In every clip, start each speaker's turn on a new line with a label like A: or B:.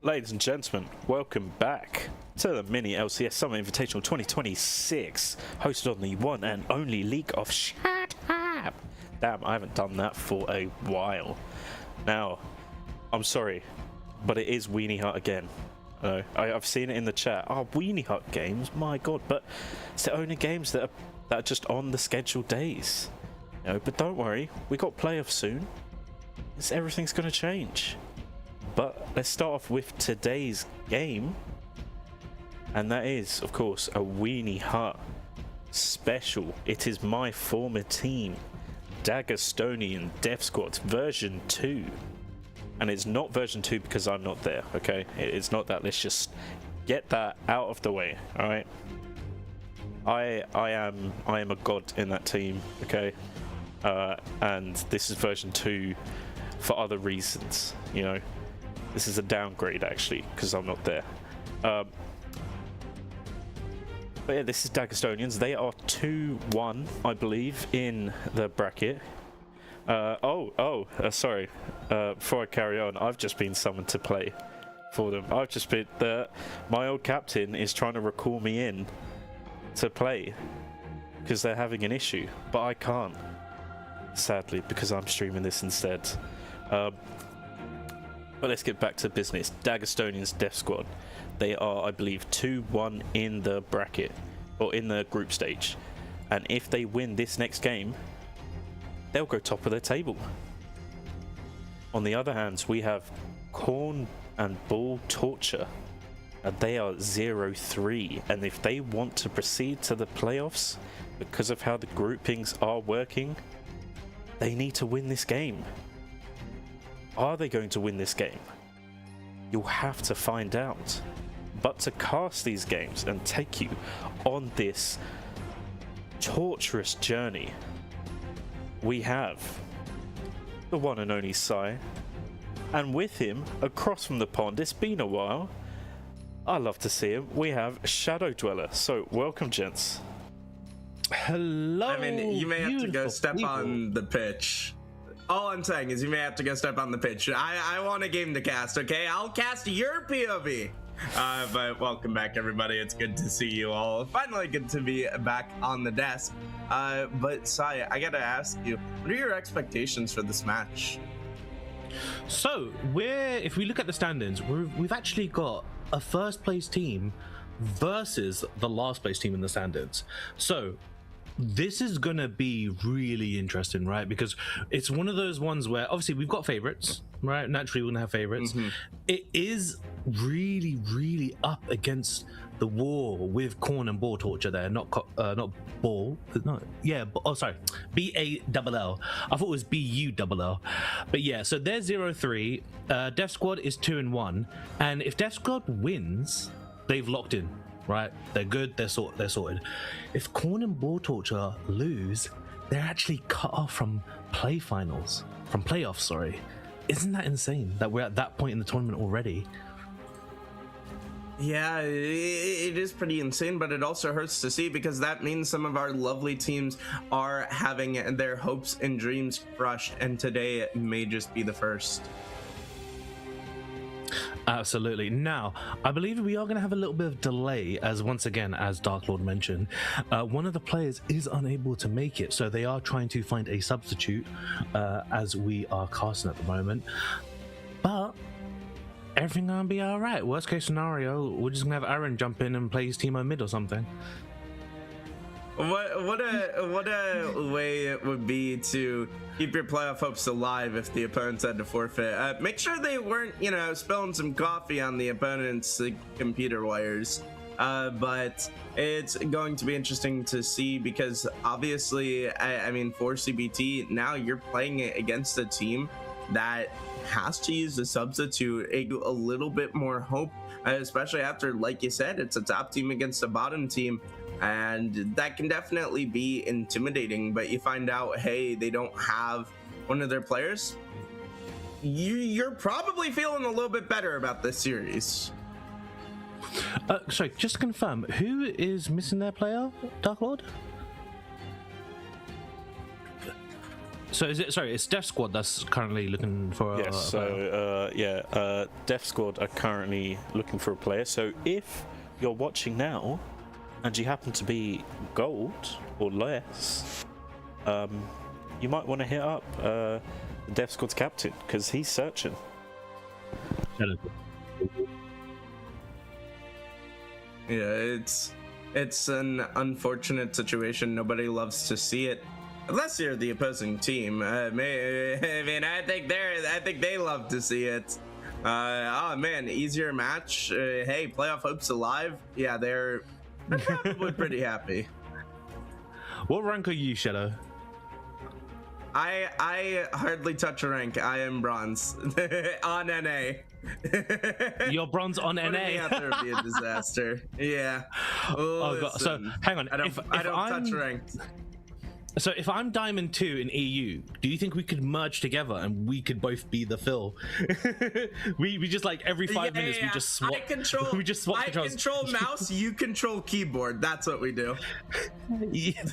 A: Ladies and gentlemen, welcome back to the MiniLCS Summer Invitational 2026, hosted on the one and only League of Shut Up. Damn, I haven't done that for a while. Now, I'm sorry, but it is Weenie Hut again. I've seen it in the chat. Oh, Weenie Hut games, my god, but it's the only games that are just on the scheduled days. But don't worry, we got playoffs soon. Everything's going to change. But let's start off with today's game, and that is, of course, a Weenie Hut special. It is my former team, Dagestonian Death Squad version 2, and it's not version 2 because I'm not there. Okay, it's not that. Let's just get that out of the way. All right, I am a god in that team. Okay, and this is version 2 for other reasons. This is a downgrade actually because I'm not there. But yeah, this is Dagestonians. They are 2-1, I believe, in the bracket. Sorry. Before I carry on, I've just been summoned to play for them. I've just been my old captain is trying to recall me in to play because they're having an issue, but I can't, sadly, because I'm streaming this instead. But let's get back to business. Dagestonians Death Squad. They are, I believe, 2-1 in the bracket, or in the group stage. And if they win this next game, they'll go top of the table. On the other hand, we have Corn and Ball Torture. And they are 0-3. And if they want to proceed to the playoffs, because of how the groupings are working, they need to win this game. Are they going to win this game? You'll have to find out. But to cast these games and take you on this torturous journey, we have the one and only Sai, and with him, across from the pond, it's been a while, I love to see him, we have Shadow Dweller. So welcome, gents.
B: Hello.
C: I mean, you may have to go step on the pitch. All I'm saying is you may have to go step on the pitch. I want a game to cast, okay? I'll cast your POV. But welcome back, everybody. It's good to see you all. Finally good to be back on the desk. But Sai, I gotta ask you, what are your expectations for this match?
B: So, if we look at the standings, we've actually got a first place team versus the last place team in the standings. So, this is gonna be really interesting, right? Because it's one of those ones where obviously we've got favorites, right? Naturally, we're gonna have favorites. It is really up against the wall with Corn and Ball Torture there, not Ball. No, yeah. Oh, sorry, BALL. I thought it was BULL. But yeah, so they're 0-3. Death Squad is 2-1, and if Death Squad wins, they've locked in. Right, they're good. They're sorted. If Corn and Ball Torture lose, they're actually cut off from playoffs. Sorry, isn't that insane that we're at that point in the tournament already?
C: Yeah, it is pretty insane, but it also hurts to see because that means some of our lovely teams are having their hopes and dreams crushed, and today may just be the first.
B: Absolutely. Now, I believe we are going to have a little bit of delay, as once again, as Dark Lord mentioned, one of the players is unable to make it, so they are trying to find a substitute as we are casting at the moment. But everything gonna be all right. Worst case scenario, we're just gonna have Aaron jump in and play his team on mid or something.
C: What a way it would be to keep your playoff hopes alive if the opponents had to forfeit. Make sure they weren't, spilling some coffee on the opponent's computer wires. But it's going to be interesting to see because obviously, I mean, for CBT, now you're playing against a team that has to use a substitute, a little bit more hope, especially after, like you said, it's a top team against a bottom team. And that can definitely be intimidating, but you find out, hey, they don't have one of their players. You're probably feeling a little bit better about this series.
B: Sorry, just to confirm, who is missing their player, Dark Lord? So it's Death Squad that's currently looking for a player.
A: Death Squad are currently looking for a player. So if you're watching now and you happen to be gold or less, you might want to hit up the Death Squad's captain because he's searching.
C: Yeah, it's an unfortunate situation. Nobody loves to see it, unless you're the opposing team. I think they love to see it. Oh man, easier match. Hey, playoff hopes alive. Yeah, they're probably pretty happy.
B: What rank are you, Shadow?
C: I hardly touch a rank. I am bronze on NA.
B: You're bronze on NA.
C: That would be a disaster. Yeah.
B: Oh god. So hang on.
C: I don't touch ranked.
B: So if I'm Diamond 2 in EU, do you think we could merge together and we could both be the Phil? we just like every 5 minutes we just swap. I control
C: mouse, you control keyboard. That's what we do.
B: Yeah.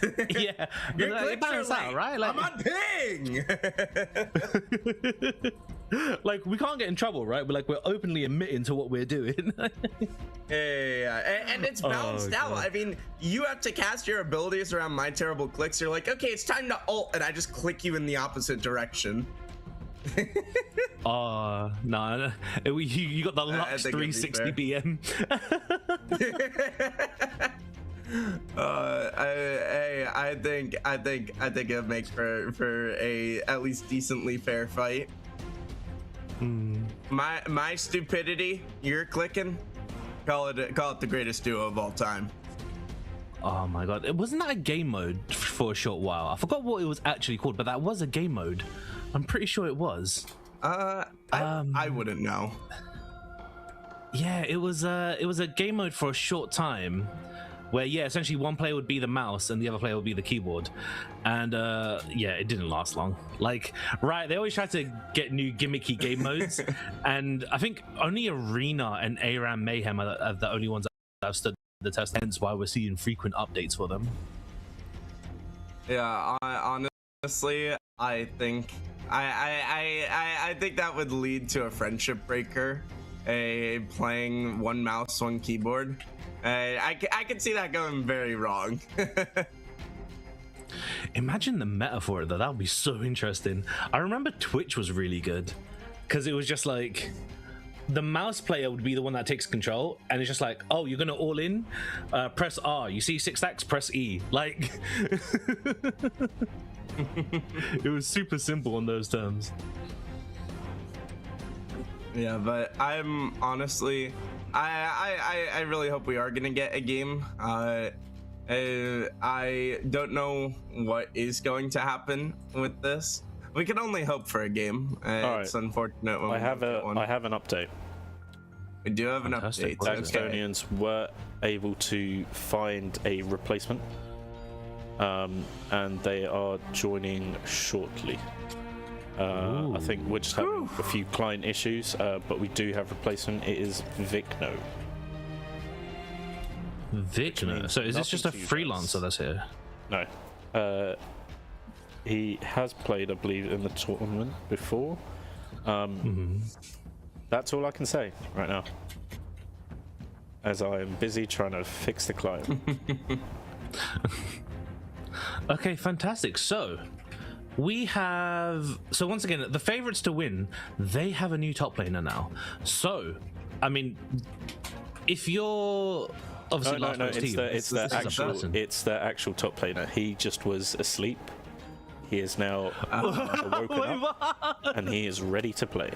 C: Your
B: like, balance out, right? Like,
C: I'm on ping.
B: Like we can't get in trouble, right? We're openly admitting to what we're doing.
C: And it's balanced out. I mean, you have to cast your abilities around my terrible clicks. You're like, okay, it's time to ult, and I just click you in the opposite direction.
B: No, you got the Lux 360 BM.
C: I think it'll make for a at least decently fair fight. My stupidity, you're clicking. Call it the greatest duo of all time.
B: Oh my god, wasn't that a game mode for a short while? I forgot what it was actually called, but that was a game mode. I'm pretty sure it was.
C: I wouldn't know.
B: Yeah, it was a game mode for a short time, where essentially one player would be the mouse and the other player would be the keyboard, and it didn't last long. Like, right, they always try to get new gimmicky game modes, and I think only Arena and ARAM Mayhem are the only ones that have stood the test. Hence why we're seeing frequent updates for them.
C: Yeah, honestly, I think I think that would lead to a friendship breaker. Playing one mouse, one keyboard. I can see that going very wrong.
B: Imagine the meta for it though. That would be so interesting. I remember Twitch was really good because it was just like the mouse player would be the one that takes control, and it's just like, oh, you're gonna all in, press R. You see 6 stacks, press E. Like, it was super simple on those terms.
C: Yeah, but I'm honestly, I really hope we are gonna get a game. I don't know what is going to happen with this. We can only hope for a game. It's unfortunate. When
A: I have an update.
C: We do have an update.
A: The Estonians were able to find a replacement, and they are joining shortly. I think we're just having a few client issues, but we do have replacement. It is Vicno.
B: Vigna. So is this just a freelancer that's here?
A: No. He has played, I believe, in the tournament before. That's all I can say right now, as I am busy trying to fix the client.
B: Okay, fantastic. So we have, so once again, the favorites to win, they have a new top laner now. So, I mean, if you're obviously
A: no, it's the actual top laner. He just was asleep. He is now woken up, and he is ready to play.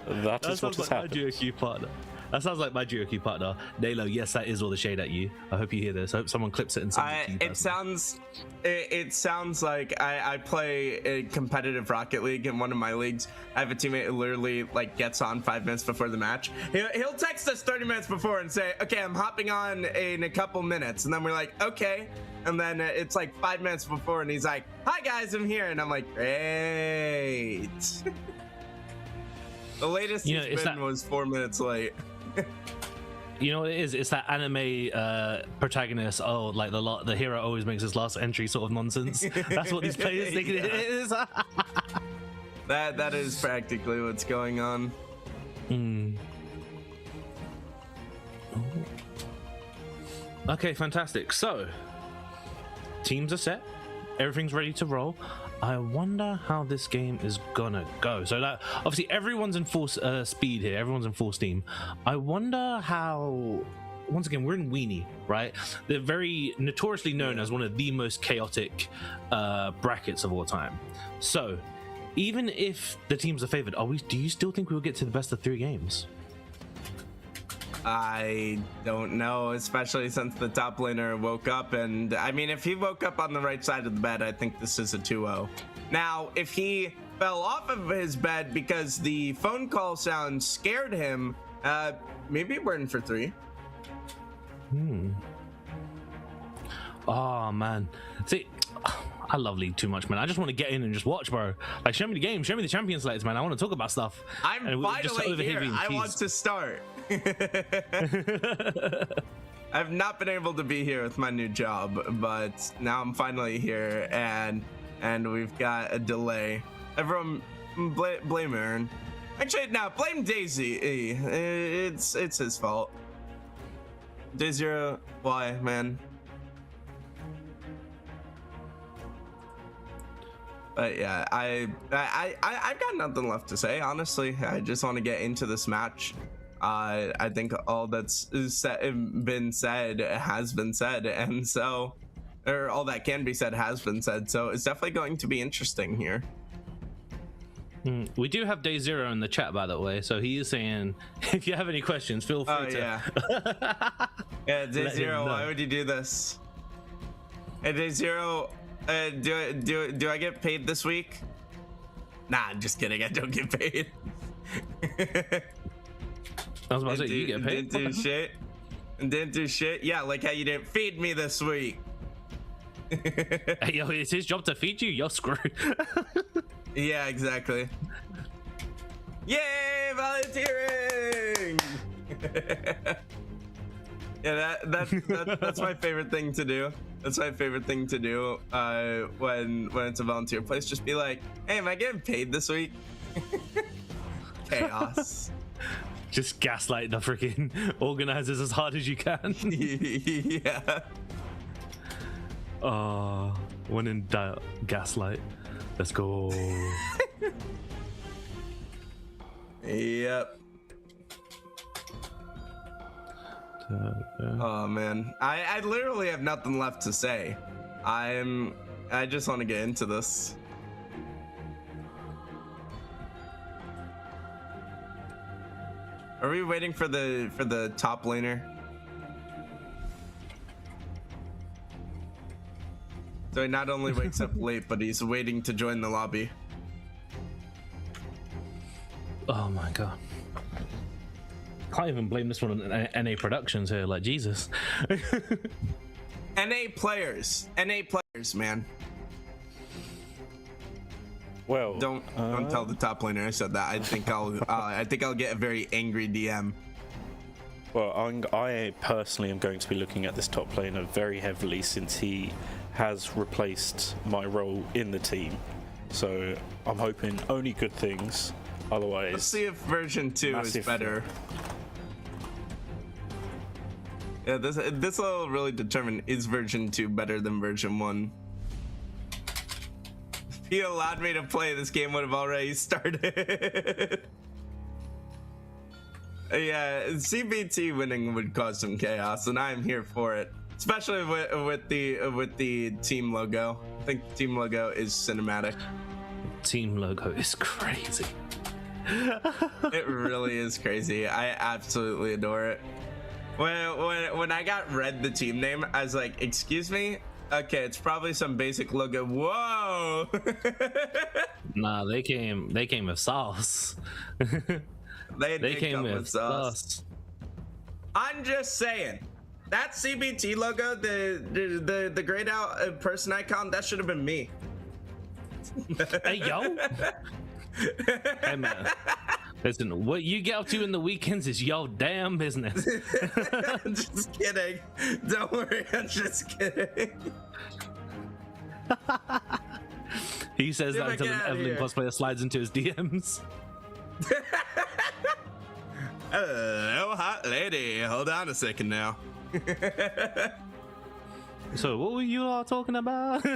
A: That is what has happened.
B: My GOQ partner. That sounds like my GOQ partner. Nalo, yes, that is all the shade at you. I hope you hear this. I hope someone clips it and sends it to you.
C: It sounds like I play a competitive Rocket League in one of my leagues. I have a teammate who literally like gets on 5 minutes before the match. He'll text us 30 minutes before and say, okay, I'm hopping on in a couple minutes. And then we're like, okay. And then it's like 5 minutes before and he's like, hi guys, I'm here. And I'm like, great. The latest he's been was 4 minutes late.
B: You know what it is? It's that anime protagonist. Oh, like the hero always makes his last entry sort of nonsense. That's what these players think it is.
C: That is practically what's going on.
B: Okay, fantastic. So teams are set. Everything's ready to roll. I wonder how this game is gonna go. So that obviously everyone's in full speed here. Everyone's in full steam. I wonder how. Once again, we're in Wennie, right? They're very notoriously known as one of the most chaotic brackets of all time. So even if the teams are favored, do you still think we'll get to the best of 3 games?
C: I don't know, especially since the top laner woke up. And I mean, if he woke up on the right side of the bed, I think this is a 2-0. Now, if he fell off of his bed because the phone call sound scared him, maybe we're in for 3.
B: Oh, man. See, I love League too much, man. I just want to get in and just watch, bro. Like, show me the game, show me the champion slates, man. I want to talk about stuff.
C: I'm finally here. I want to start. I've not been able to be here with my new job, but now I'm finally here, and we've got a delay. Everyone blame Aaron. Actually, no, blame Daisy. It's his fault. Day Zero, why, man? But yeah, I've got nothing left to say, honestly. I just want to get into this match. I think all that's been said has been said, and so, or all that can be said has been said. So it's definitely going to be interesting here.
B: We do have Day Zero in the chat, by the way, so he is saying if you have any questions, feel free to.
C: Yeah, Day Zero, why would you do this? Hey, Day Zero, do I get paid this week? Nah, I'm just kidding. I don't get paid.
B: I was about to say, you get paid?
C: Didn't do shit. Yeah, like how you didn't feed me this week.
B: Hey, yo, it's his job to feed you. You're screwed.
C: Yeah, exactly. Yay, volunteering! Yeah, that's my favorite thing to do. That's my favorite thing to do when it's a volunteer place. Just be like, hey, am I getting paid this week? Chaos.
B: Just gaslight the freaking organizers as hard as you can.
C: Yeah.
B: When in doubt, gaslight. Let's go.
C: Yep. Oh man, I literally have nothing left to say. I just want to get into this. Are we waiting for the top laner? So he not only wakes up late, but he's waiting to join the lobby.
B: Oh my god. Can't even blame this one on NA Productions here, like Jesus.
C: NA players, man.
A: Well,
C: don't tell the top laner I said that. I think I'll get a very angry DM.
A: Well, I personally am going to be looking at this top laner very heavily since he has replaced my role in the team. So I'm hoping only good things. Otherwise,
C: let's see if version 2 is better. Yeah, this will really determine, is version 2 better than version 1. If he allowed me to play, this game would have already started. Yeah, CBT winning would cause some chaos, and I'm here for it. Especially with the team logo. I think the team logo is cinematic.
B: Team logo is crazy.
C: It really is crazy. I absolutely adore it. When I got read the team name, I was like, excuse me? Okay, it's probably some basic logo. Whoa!
B: Nah, they came with sauce.
C: They came with sauce. I'm just saying, that CBT logo, the grayed out person icon, that should have been me.
B: Hey, yo. Hey, man. Listen, what you get up to in the weekends is your damn business.
C: I'm just kidding. Don't worry, I'm just kidding.
B: He says that until an Evelyn cosplayer slides into his DMs.
C: Hello, hot lady. Hold on a second now.
B: So, what were you all talking about?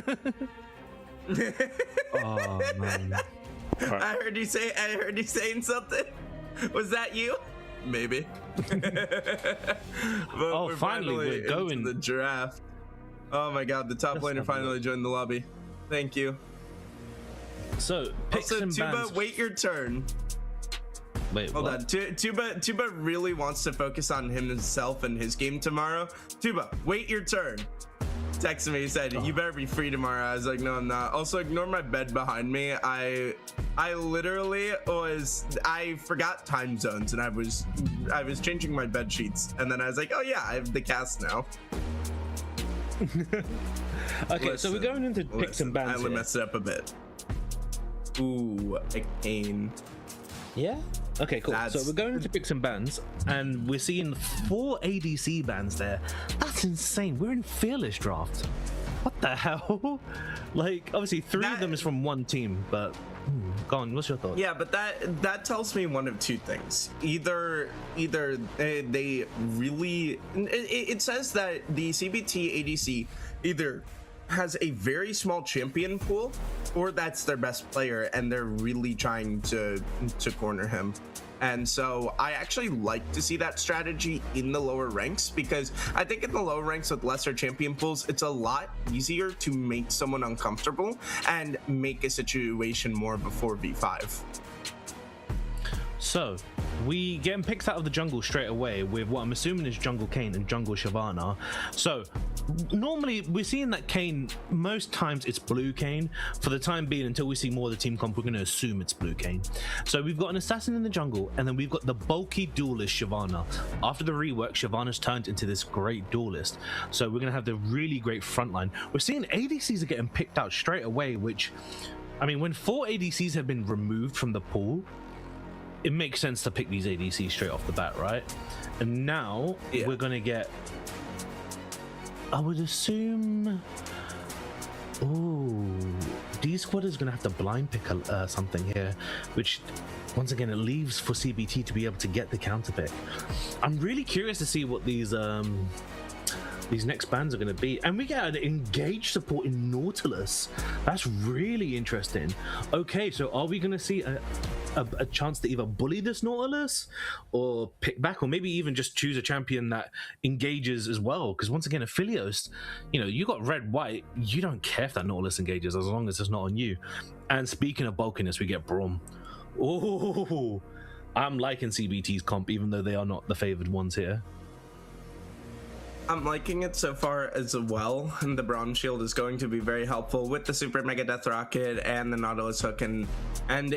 B: Oh, man.
C: Right. I heard you saying something. Was that you? Maybe.
B: Oh, finally we're going
C: to the draft. Oh my god, the top laner finally joined the lobby. Thank you.
B: So, picks and
C: Tuba,
B: bans.
C: wait your turn.
B: Wait,
C: hold on. Tuba really wants to focus on himself and his game tomorrow. Tuba, wait your turn. Texted me, he said, you better be free tomorrow. I was like, no, I'm not. Also, ignore my bed behind me. I literally I forgot time zones, and I was changing my bed sheets, and then I was like, oh yeah, I have the cast now.
B: Okay, so we're going into picks and bans.
C: I messed it up a bit. Ooh, a cane.
B: Yeah. Okay, cool. So we're going into picks and bans, and we're seeing 4 ADC bans there. That's insane. We're in Fearless draft. What the hell? Like, obviously 3 of them is from one team, but go on. What's your thought?
C: Yeah, but that tells me one of 2 things. Either they really. It says that the CBT ADC either has a very small champion pool, or that's their best player and they're really trying to corner him. And so I actually like to see that strategy in the lower ranks, because I think in the lower ranks with lesser champion pools, it's a lot easier to make someone uncomfortable and make a situation more of a 4v5.
B: So we getting picks out of the jungle straight away with what I'm assuming is Jungle Kayn and Jungle Shyvana. So normally we're seeing that Kayn, most times it's blue Kayn. For the time being, until we see more of the team comp, we're going to assume it's blue Kayn. So we've got an assassin in the jungle, and then we've got the bulky duelist Shyvana. After the rework, Shyvana's turned into this great duelist. So we're going to have the really great frontline. We're seeing ADCs are getting picked out straight away, which, I mean, when 4 ADCs have been removed from the pool, it makes sense to pick these ADCs straight off the bat, right? And now we're gonna get, I would assume, D-Squad is gonna have to blind pick something here, which once again it leaves for CBT to be able to get the counter pick. I'm really curious to see what these next bans are going to be. And we get an engaged support in Nautilus. That's really interesting. Okay, so are we going to see a chance to either bully this Nautilus or pick back, or maybe even just choose a champion that engages as well? Because once again, Aphelios, you know, you got red-white, you don't care if that Nautilus engages as long as it's not on you. And speaking of bulkiness, we get Braum. Oh, I'm liking CBT's comp, even though they are not the favored ones here.
C: I'm liking it so far as well, and the Braum shield is going to be very helpful with the Super Mega Death Rocket and the Nautilus hook, and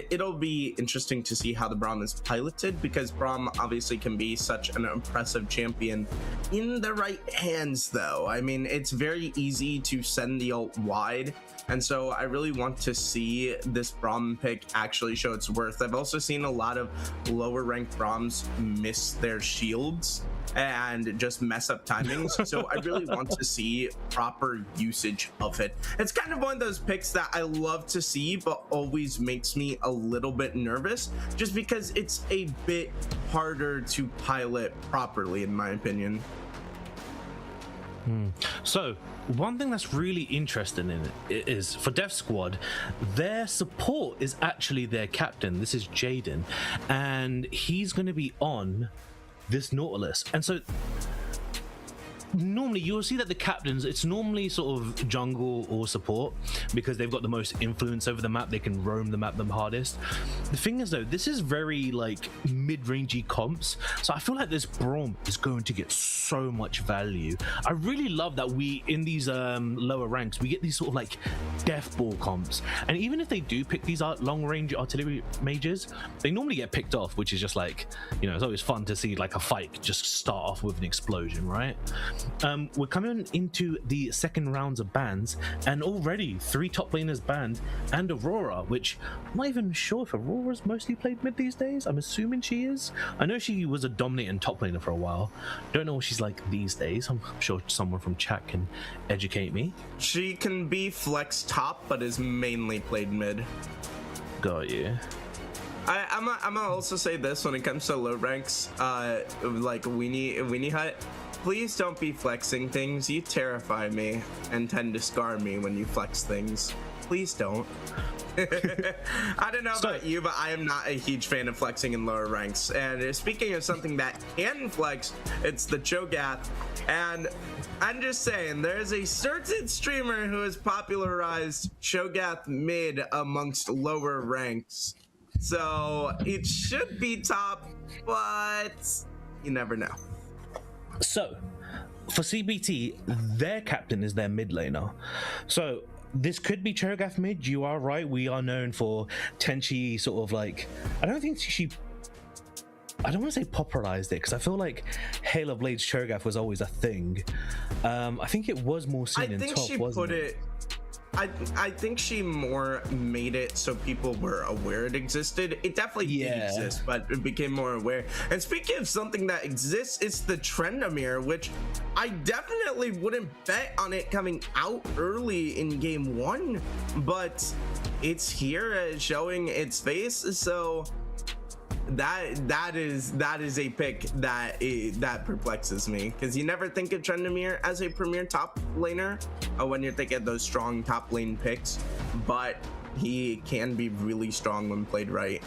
C: it'll be interesting to see how the Braum is piloted, because Braum obviously can be such an impressive champion in the right hands though. I mean, it's very easy to send the ult wide, and so I really want to see this Braum pick actually show its worth. I've also seen a lot of lower ranked Braums miss their shields and just mess up timings. So I really want to see proper usage of it. It's kind of one of those picks that I love to see, but always makes me a little bit nervous, just because it's a bit harder to pilot properly, in my opinion.
B: So one thing that's really interesting in it is for Dev Squad, their support is actually their captain. This is Jaden, and he's going to be on this Nautilus. And so normally you'll see that the captains, it's normally sort of jungle or support, because they've got the most influence over the map. They can roam the map the hardest. The thing is though, this is very like mid-rangey comps, so I feel like this Braum is going to get so much value. I really love that we, in these lower ranks, we get these sort of like death ball comps, and even if they do pick these long range artillery mages, they normally get picked off, which is just like, you know, it's always fun to see like a fight just start off with an explosion, right? We're coming into the second rounds of bans, and already 3 top laners banned, and Aurora, which I'm not even sure if Aurora's mostly played mid these days. I'm assuming she is. I know she was a dominating top laner for a while. Don't know what she's like these days. I'm sure someone from chat can educate me.
C: She can be flex top, but is mainly played mid.
B: Got you.
C: I'm gonna also say this when it comes to low ranks, like Weenie Hut. Please don't be flexing things. You terrify me and tend to scar me when you flex things. Please don't. I don't know about you, but I am not a huge fan of flexing in lower ranks. And speaking of something that can flex, it's the Cho'Gath. And I'm just saying, there's a certain streamer who has popularized Cho'Gath mid amongst lower ranks. So it should be top, but you never know.
B: So for CBT, their captain is their mid laner. So this could be Cho'Gath mid. You are right. We are known for Tenchi sort of like, I don't want to say popularized it, because I feel like Halo Blades Cho'Gath was always a thing. I think it was more seen in top, wasn't it?
C: I think she more made it so people were aware it existed. It definitely did exist, but it became more aware. And speaking of something that exists, it's the Trendamere, which I definitely wouldn't bet on it coming out early in game 1, but it's here showing its face. So that is a pick that perplexes me, because you never think of Trendamere as a premier top laner when you're thinking of those strong top lane picks, but he can be really strong when played right.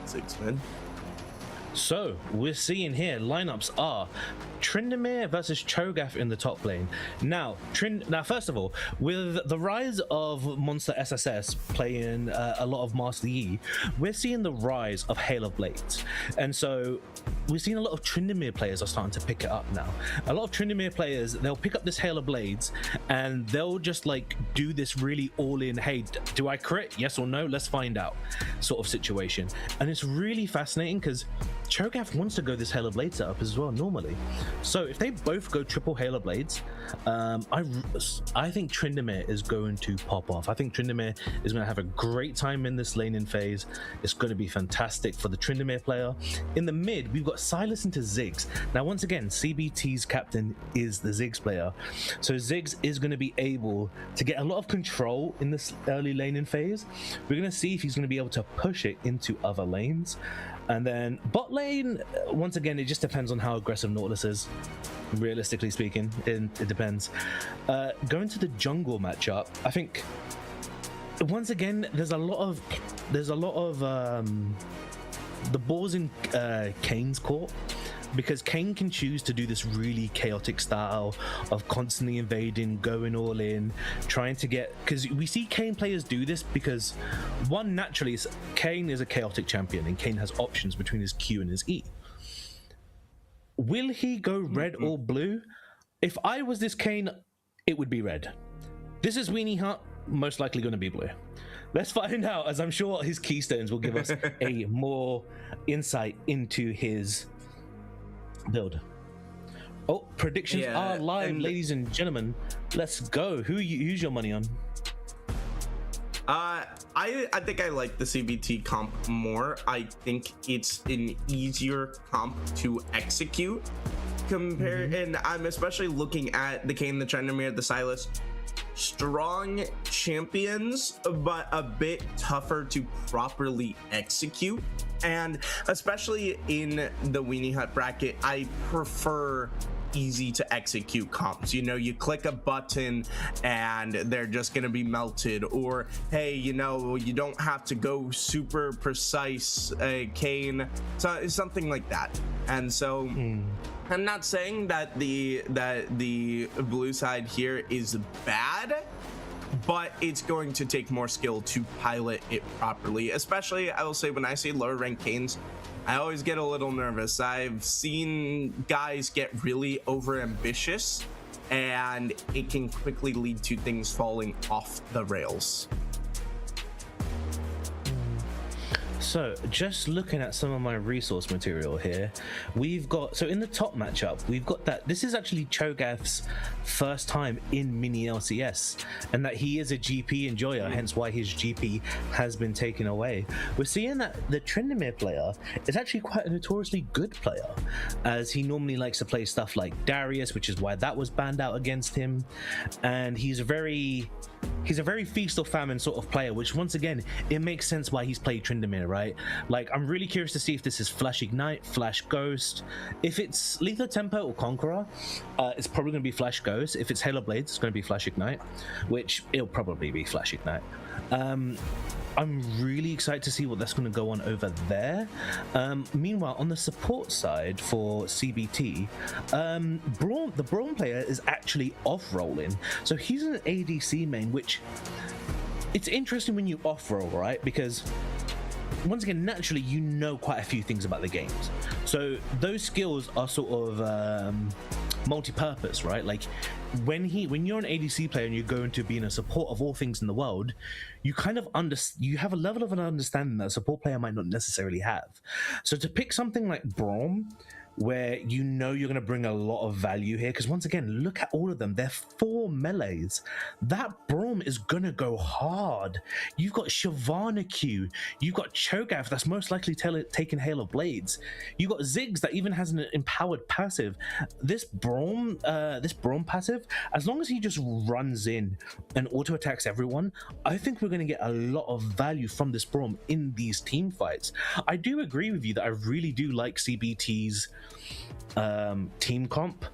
C: 6 mid.
B: So we're seeing here lineups are Trendamere versus Cho'Gath in the top lane. Now first of all, with the rise of Monster SSS playing a lot of Master Yi, we're seeing the rise of Halo Blades, and so we're seeing a lot of Trendamere players are starting to pick it up now. A lot of Trendamere players, they'll pick up this Halo Blades and they'll just like do this really all-in, hey, do I crit, yes or no, let's find out sort of situation. And it's really fascinating because Cho'Gath wants to go this Halo Blade setup as well normally. So if they both go triple Halo Blades, I think Trendamere is going to pop off. I think Trendamere is going to have a great time in this laning phase. It's going to be fantastic for the Trendamere player. In the mid, we've got Silas into Ziggs. Now, once again, CBT's captain is the Ziggs player. So Ziggs is going to be able to get a lot of control in this early laning phase. We're going to see if he's going to be able to push it into other lanes. And then bot lane, once again, it just depends on how aggressive Nautilus is, realistically speaking. It depends. Going to the jungle matchup, I think once again there's a lot of the ball's in Kane's court, because Kane can choose to do this really chaotic style of constantly invading, going all in, trying to get, because we see Kane players do this because one, naturally Kane is a chaotic champion and Kane has options between his Q and his E. Will he go red or blue? If I was this Kane, it would be red. This is Weenie Hut, most likely going to be blue. Let's find out, as I'm sure his keystones will give us a more insight into his build. Oh, predictions are live, ladies and gentlemen. Let's go. Who's your money on?
C: I think I like the CBT comp more. I think it's an easier comp to execute compared, and I'm especially looking at the Kayn, the Tryndamere, the Sylas. Strong champions, but a bit tougher to properly execute. And especially in the Weenie Hut bracket, I prefer easy to execute comps. You know, you click a button and they're just gonna be melted, or hey, you know, you don't have to go super precise, Kayn, so something like that. And so I'm not saying that the blue side here is bad, but it's going to take more skill to pilot it properly. Especially, I will say, when I see lower ranked Kayns, I always get a little nervous. I've seen guys get really over ambitious, and it can quickly lead to things falling off the rails.
B: So just looking at some of my resource material here, we've got, so in the top matchup, we've got that this is actually Cho'Gath's first time in MiniLCS, and that he is a GP enjoyer, hence why his GP has been taken away. We're seeing that the Tryndamere player is actually quite a notoriously good player, as he normally likes to play stuff like Darius, which is why that was banned out against him, and he's a very feast or famine sort of player, which once again, it makes sense why he's played Tryndamere, right? Like, I'm really curious to see if this is Flash Ignite, Flash Ghost. If it's Lethal Tempo or Conqueror, it's probably going to be Flash Ghost. If it's Halo Blades, it's going to be Flash Ignite, which it'll probably be Flash Ignite. I'm really excited to see what that's going to go on over there. Meanwhile, on the support side for CBT, the Braum player is actually off-rolling. So he's an ADC main, which it's interesting when you off-roll, right? Because once again, naturally, you know quite a few things about the games. So those skills are sort of multi-purpose, right? Like when you're an ADC player and you go into being a support of all things in the world, you kind of you have a level of an understanding that a support player might not necessarily have. So to pick something like Braum, where you know you're going to bring a lot of value here, because once again, look at all of them. They're 4 melees. That Braum is going to go hard. You've got Shyvana Q. You've got Cho'Gath that's most likely taking Halo Blades. You've got Ziggs that even has an empowered passive. This Braum passive, as long as he just runs in and auto attacks everyone, I think we're going to get a lot of value from this Braum in these team fights. I do agree with you that I really do like CBT's team comp,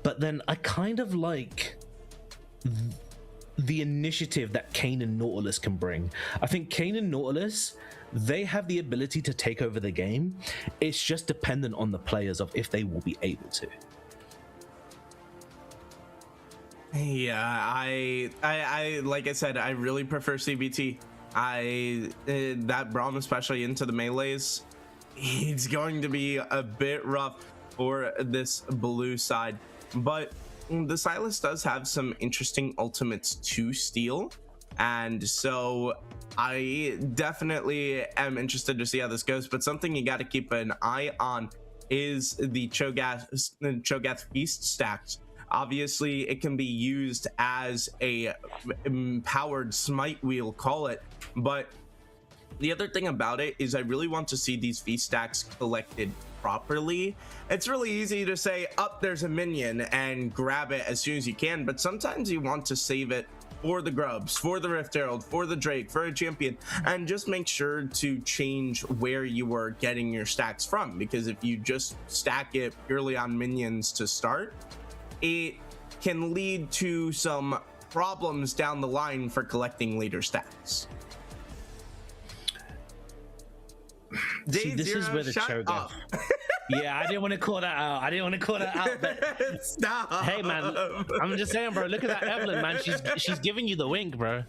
B: but then I kind of like the initiative that Kayn and Nautilus can bring. I think Kayn and Nautilus, they have the ability to take over the game. It's just dependent on the players of if they will be able to.
C: Yeah, I like I said, I really prefer CBT. That Braum, especially into the melees, it's going to be a bit rough for this blue side, but the Sylas does have some interesting ultimates to steal, and so I definitely am interested to see how this goes. But something you got to keep an eye on is the Cho'Gath feast stacks. Obviously, it can be used as a empowered smite wheel, call it, but the other thing about it is I really want to see these feast stacks collected properly. It's really easy to say, there's a minion, and grab it as soon as you can, but sometimes you want to save it for the grubs, for the Rift Herald, for the Drake, for a champion, and just make sure to change where you are getting your stacks from, because if you just stack it purely on minions to start, it can lead to some problems down the line for collecting later stacks.
B: See, this is where the Cho'Gath. Yeah, I didn't want to call that out. But
C: Stop.
B: Hey, man, I'm just saying, bro. Look at that Evelyn, man. She's giving you the wink, bro.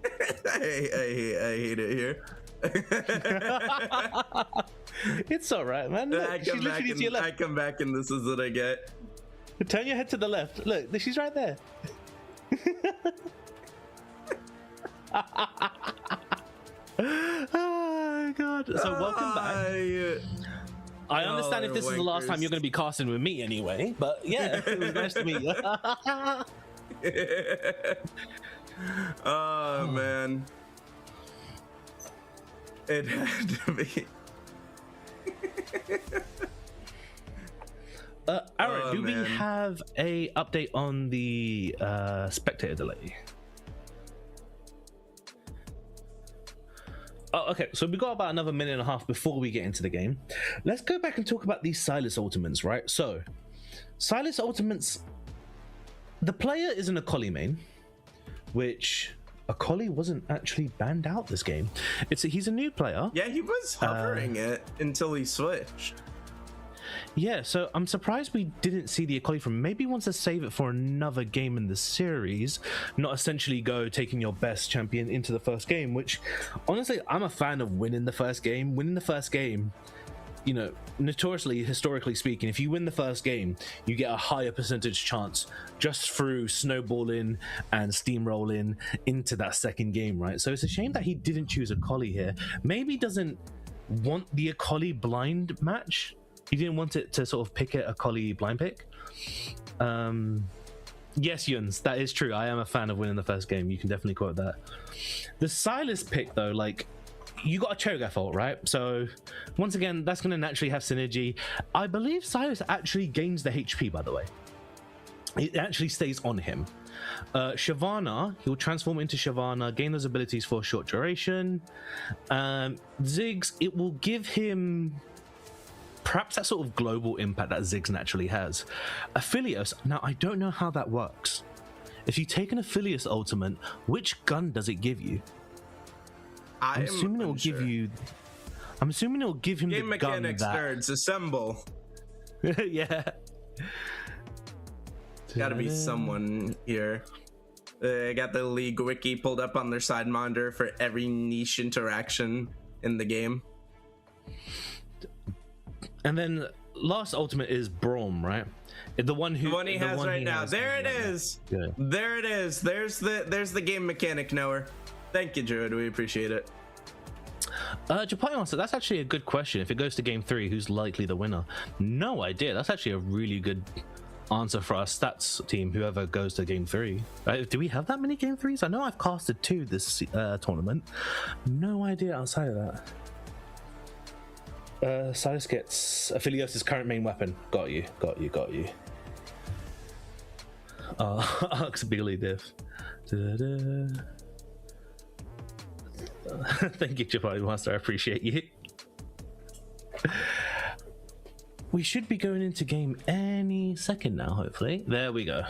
C: I hate it here.
B: It's all right, man. Look,
C: I come back and this is what I get.
B: Turn your head to the left. Look, she's right there. Oh god. So welcome back. I understand if this is the last time you're going to be casting with me anyway, but yeah, it was nice to meet you.
C: Oh man. It had to be.
B: Aaron, do we have a update on the spectator delay? Oh, okay, so we got about another minute and a half before we get into the game. Let's go back and talk about these Silas ultimates, right? So, Silas ultimates, the player is an Akali main, which Akali wasn't actually banned out this game. He's a new player.
C: Yeah, he was hovering it until he switched.
B: Yeah, so I'm surprised we didn't see the Akali from. Maybe wants to save it for another game in the series, not essentially go taking your best champion into the first game, which honestly, I'm a fan of winning the first game. Winning the first game, you know, notoriously, historically speaking, if you win the first game, you get a higher percentage chance just through snowballing and steamrolling into that second game, right? So it's a shame that he didn't choose Akali here. Maybe doesn't want the Akali blind match. He didn't want it to sort of pick a Akali blind pick. Yes, Yuns, that is true. I am a fan of winning the first game. You can definitely quote that. The Silas pick, though, like, you got a Cho'Gath ult, right? So, once again, that's going to naturally have synergy. I believe Silas actually gains the HP, by the way. It actually stays on him. Shyvana, he'll transform into Shyvana, gain those abilities for a short duration. Ziggs, it will give him perhaps that sort of global impact that Ziggs naturally has. Aphelios, now I don't know how that works. If you take an Aphelios ultimate, which gun does it give you? I'm assuming it will give you. I'm assuming it will give him
C: game
B: the gun
C: mechanics
B: that.
C: nerds assemble.
B: Yeah.
C: Gotta be someone here. I got the League wiki pulled up on their side monitor for every niche interaction in the game.
B: And then last ultimate is Braum, right? The one
C: he has right now. There it is.
B: Yeah.
C: There it is. There's the game mechanic knower. Thank you, Druid. We appreciate it.
B: Japan Master, that's actually a good question. If it goes to game 3, who's likely the winner? No idea. That's actually a really good answer for our stats team, whoever goes to game 3. Do we have that many game 3s? I know I've casted 2 this tournament. No idea outside of that. Silas gets Aphelios' current main weapon. Got you. Arcs Billy diff. Thank you, Chapati Master. I appreciate you. We should be going into game any second now, hopefully. There we go.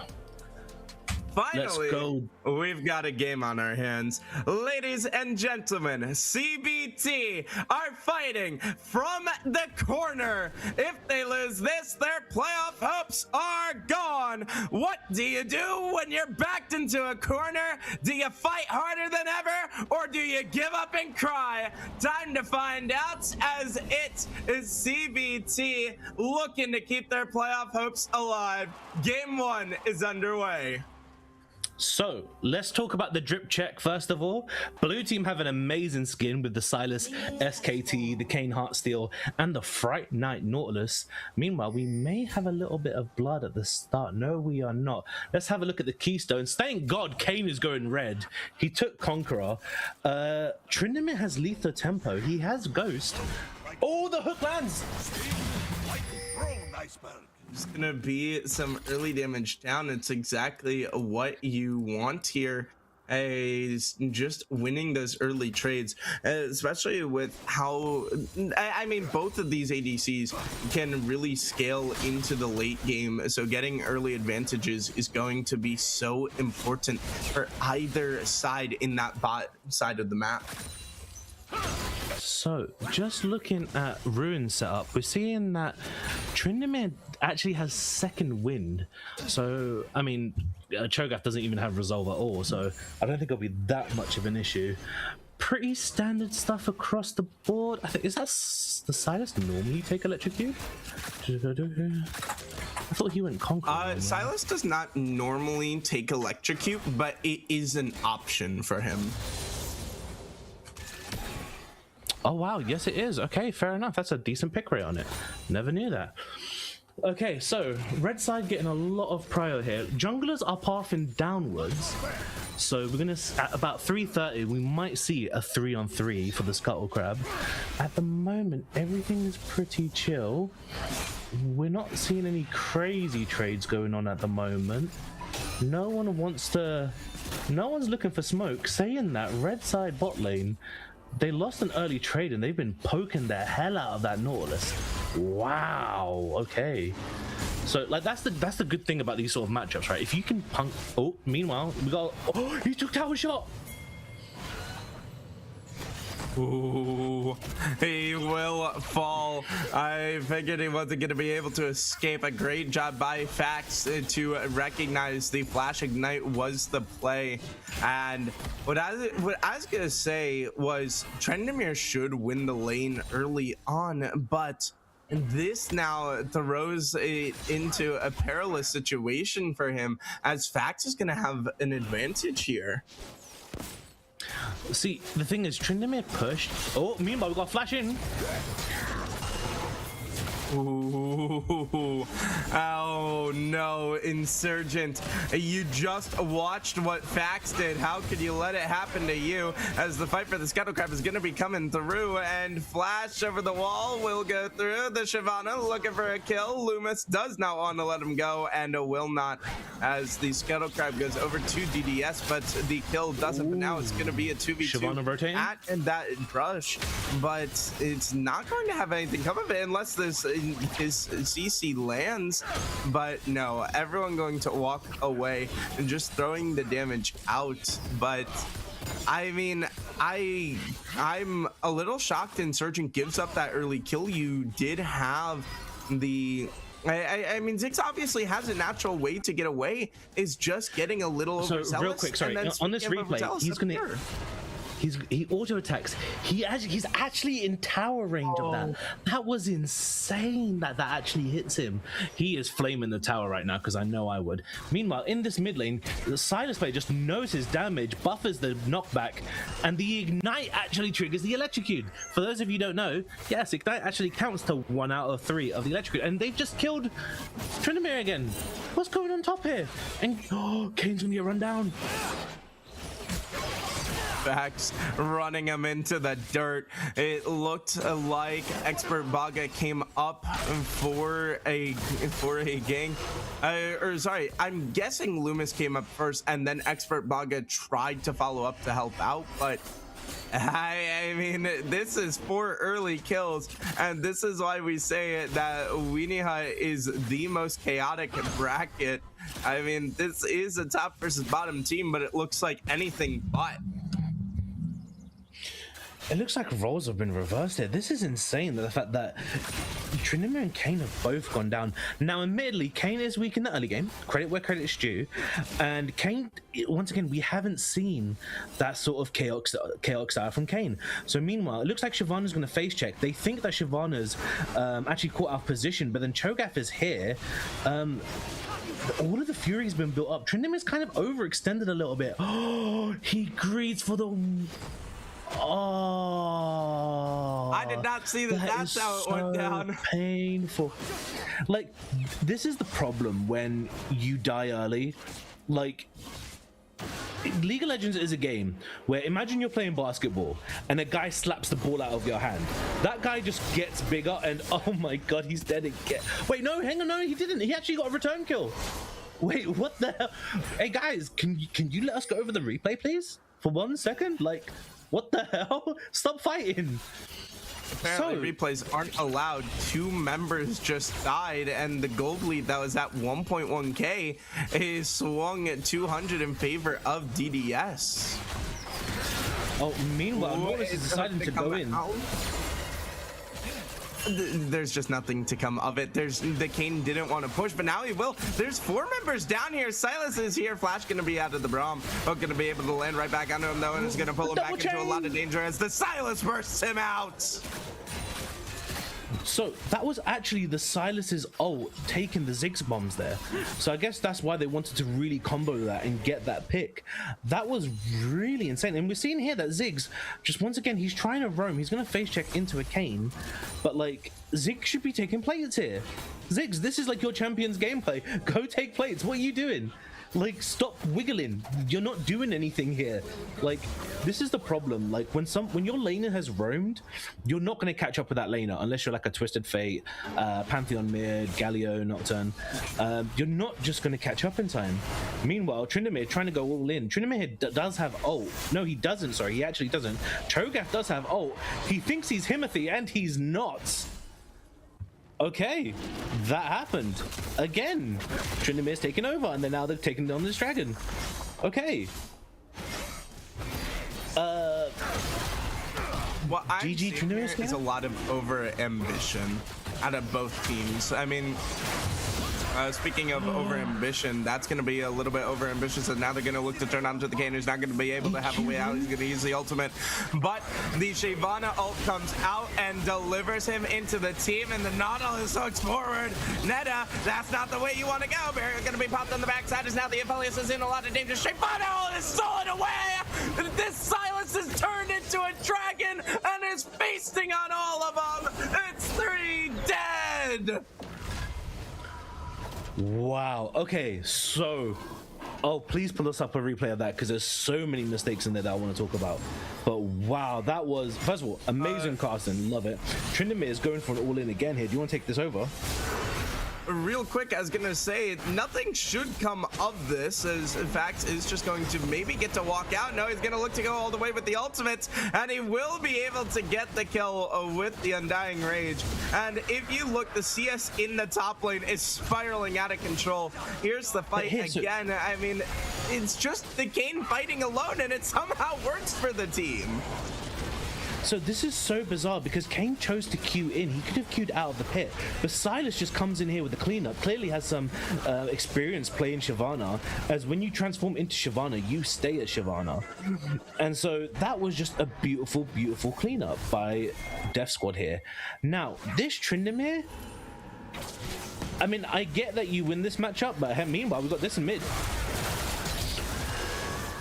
C: Finally, we've got a game on our hands. Ladies and gentlemen, CBT are fighting from the corner. If they lose this, their playoff hopes are gone. What do you do when you're backed into a corner? Do you fight harder than ever, or do you give up and cry? Time to find out, as it is CBT looking to keep their playoff hopes alive. Game 1 is underway.
B: So let's talk about the drip check first of all. Blue team have an amazing skin with the Silas SKT, the Kane Heartsteel, and the Fright Knight Nautilus. Meanwhile, we may have a little bit of blood at the start. No, we are not. Let's have a look at the keystones. Thank God Kane is going red. He took Conqueror. Tryndamere has Lethal Tempo. He has Ghost. Oh, the hook lands!
C: It's gonna be some early damage down. It's exactly what you want here, is just winning those early trades, especially with how I mean both of these ADCs can really scale into the late game, so getting early advantages is going to be so important for either side in that bot side of the map.
B: So, just looking at Ruin setup, we're seeing that Tryndamere actually has second wind. So, I mean, Cho'Gath doesn't even have resolve at all, so I don't think it'll be that much of an issue. Pretty standard stuff across the board. I think, is that the Silas normally take Electrocute? I thought he went Conqueror.
C: Silas does not normally take Electrocute, but it is an option for him.
B: Oh wow, yes it is. Okay, fair enough. That's a decent pick rate on it. Never knew that. Okay, so red side getting a lot of prio here. Junglers are pathing downwards, so we're gonna at about 3:30 we might see a 3-on-3 for the Scuttle Crab. At the moment, everything is pretty chill. We're not seeing any crazy trades going on at the moment. No one's looking for smoke. Saying that, red side bot lane, they lost an early trade and they've been poking the hell out of that Nautilus. Wow. Okay. So like that's the good thing about these sort of matchups, right? If you can punk. Oh, meanwhile we got. Oh, he took tower shot.
C: Ooh, he will fall. I figured he wasn't going to be able to escape. A great job by Fax to recognize the Flash Ignite was the play. And what I was going to say was Trendemir should win the lane early on, but this now throws it into a perilous situation for him, as Fax is going to have an advantage here.
B: See, the thing is, Trindamir pushed. Oh, meanwhile, we got flash in.
C: Ooh. Oh no, Insurgent. You just watched what Fax did. How could you let it happen to you? As the fight for the Scuttle Crab is going to be coming through, and Flash over the wall will go through. The Shyvana looking for a kill. Loomis does not want to let him go, and will not, as the Scuttle Crab goes over to DDS, but the kill doesn't. But now it's going to be a 2v2
B: Shyvana rotating
C: at that brush, but it's not going to have anything come of it unless this his CC lands. But no, everyone going to walk away and just throwing the damage out. But I mean, I'm a little shocked Insurgent gives up that early kill. You did have the I mean, Ziggs obviously has a natural way to get away, is just getting a little overzealous.
B: So real quick, sorry, on this replay, he's gonna he auto attacks. He's actually in tower range of that. That was insane that actually hits him. He is flaming the tower right now, because I know I would. Meanwhile, in this mid lane, the Silas player just knows his damage, buffers the knockback, and the ignite actually triggers the electrocute. For those of you who don't know, yes, ignite actually counts to 1 out of 3 of the electrocute, and they've just killed Trindamir again. What's going on top here? And Kane's gonna get run down.
C: Fax running him into the dirt. It looked like Expert Baga came up for a gank. Or sorry, I'm guessing Loomis came up first, and then Expert Baga tried to follow up to help out, but I mean, this is 4 early kills, and this is why we say that Weenie Hut is the most chaotic bracket. I mean, this is a top versus bottom team, but it looks like anything but.
B: It looks like roles have been reversed here. This is insane, the fact that Trindamir and Kane have both gone down. Now, admittedly, Kane is weak in the early game. Credit where credit is due. And Kane, once again, we haven't seen that sort of chaotic style from Kane. So meanwhile, it looks like Shyvana's going to face check. They think that Shyvana's actually caught out of position, but then Cho'Gath is here. All of the fury's been built up. Trindamir's kind of overextended a little bit. Oh, he greets for the... Oh,
C: I did not see that. That's how it went down.
B: Painful. Like, this is the problem when you die early. Like, League of Legends is a game where, imagine you're playing basketball and a guy slaps the ball out of your hand. That guy just gets bigger and oh my god, he's dead again. Wait, no, hang on, no, he didn't. He actually got a return kill. Wait, what the hell? Hey guys, can you let us go over the replay, please? For 1 second? Like, what the hell? Stop fighting.
C: Apparently replays aren't allowed. 2 members just died, and the gold lead that was at 1.1k is swung at 200 in favor of DDS.
B: Oh, meanwhile, Morris is deciding to go in.
C: There's just nothing to come of it. The Kane didn't want to push, but now he will. There's 4 members down here. Silas is here. Flash gonna be out of the Braum, but gonna be able to land right back onto him though, and is gonna pull him back into a lot of danger as the Silas bursts him out.
B: So that was actually the Silas's ult taking the Ziggs bombs there. So I guess that's why they wanted to really combo that and get that pick. That was really insane. And we're seeing here that Ziggs, just once again, he's trying to roam. He's going to face check into a Kane. But like, Ziggs should be taking plates here. Ziggs, this is like your champion's gameplay. Go take plates. What are you doing? Like, stop wiggling. You're not doing anything here. Like, this is the problem. Like, when your laner has roamed, you're not going to catch up with that laner unless you're like a Twisted Fate, Pantheon mid, Galio, Nocturne. You're not just going to catch up in time. Meanwhile, Tryndamere trying to go all in. Tryndamere does have ult. No, he doesn't. Sorry, he actually doesn't. Cho'Gath does have ult. He thinks he's Himothy, and he's not. Okay, that happened again. Tryndamere's taken over, and then now they've taken on this dragon. Okay.
C: What I'm
B: GG
C: seeing here
B: Tryndamere's
C: is a lot of over ambition out of both teams. I mean, speaking of over ambition, that's going to be a little bit over ambitious, and now they're going to look to turn onto the Kane, who's not going to be able to have a way out. He's going to use the ultimate, but the Shyvana ult comes out and delivers him into the team, and the Nautilus looks forward. Netta, that's not the way you want to go. Barrier going to be popped on the backside as now the Aphelios is in a lot of danger. Shyvana ult is stolen away. This Silence is turned into a dragon and is feasting on all of them. It's 3 dead.
B: Wow. Okay, so please pull us up a replay of that, because there's so many mistakes in there that I want to talk about. But wow, that was, first of all, amazing casting. Love it. Tryndamere is going for an all-in again here. Do you want to take this over?
C: Real quick, I was gonna say nothing should come of this, as in fact is just going to maybe get to walk out. No, he's gonna look to go all the way with the ultimates, and he will be able to get the kill with the Undying Rage. And if you look, the CS in the top lane is spiraling out of control. Here's the fight again. I mean, it's just the Kane fighting alone, and it somehow works for the team.
B: So this is so bizarre, because Kane chose to queue in. He could have queued out of the pit, but Silas just comes in here with the cleanup. Clearly has some experience playing Shyvana, as when you transform into Shyvana, you stay at Shyvana. And so that was just a beautiful, beautiful cleanup by Death Squad here. Now, this Tryndamere, I mean, I get that you win this matchup, but meanwhile, we've got this in mid.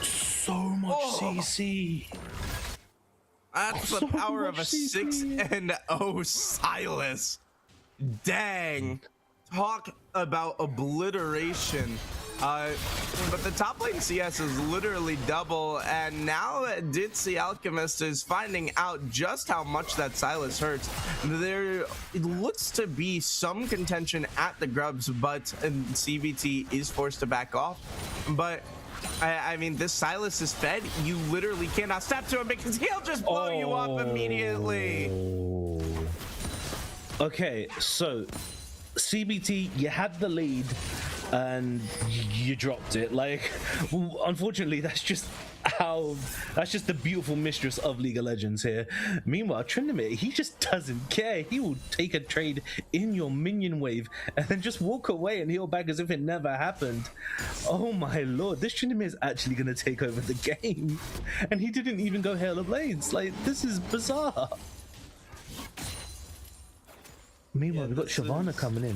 B: So much CC.
C: That's the power of a 6-0 Silas. Dang. Talk about obliteration. But the top lane CS is literally double, and now Ditzy Alchemist is finding out just how much that Silas hurts. There looks to be some contention at the Grubs, but CBT is forced to back off. But I mean, this Silas is fed. You literally cannot step to him, because he'll just blow you up immediately.
B: Okay, so CBT, you had the lead and you dropped it. Like, unfortunately, that's just the beautiful mistress of League of Legends here. Meanwhile, Tryndamere, he just doesn't care. He will take a trade in your minion wave and then just walk away and heal back as if it never happened. Oh my lord, this Tryndamere is actually going to take over the game, and he didn't even go Hail of Blades. Like, this is bizarre. Meanwhile, we've got Shyvana coming in.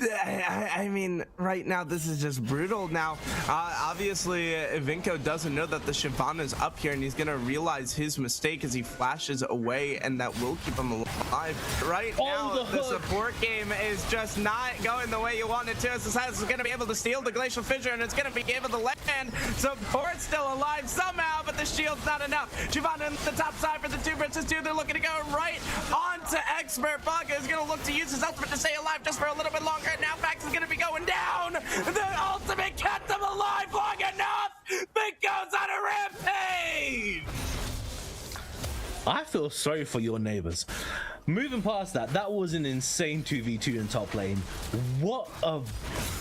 C: I mean, right now, this is just brutal. Now, obviously, Vinko doesn't know that the Shyvana is up here, and he's going to realize his mistake as he flashes away, and that will keep him alive. Right now, the support game is just not going the way you want it to. As the Silas is going to be able to steal the Glacial Fissure, and it's going to be able to land. Support's still alive somehow, but the shield's not enough. Shyvana on the top side for the 2 versus 2. They're looking to go right onto Expert. Baga is going to look to use his ultimate to stay alive just for a little bit longer. Now Fax is going to be going down. The ultimate kept him alive long enough. But goes on a rampage.
B: I feel sorry for your neighbors. Moving past that, that was an insane 2v2 in top lane. What a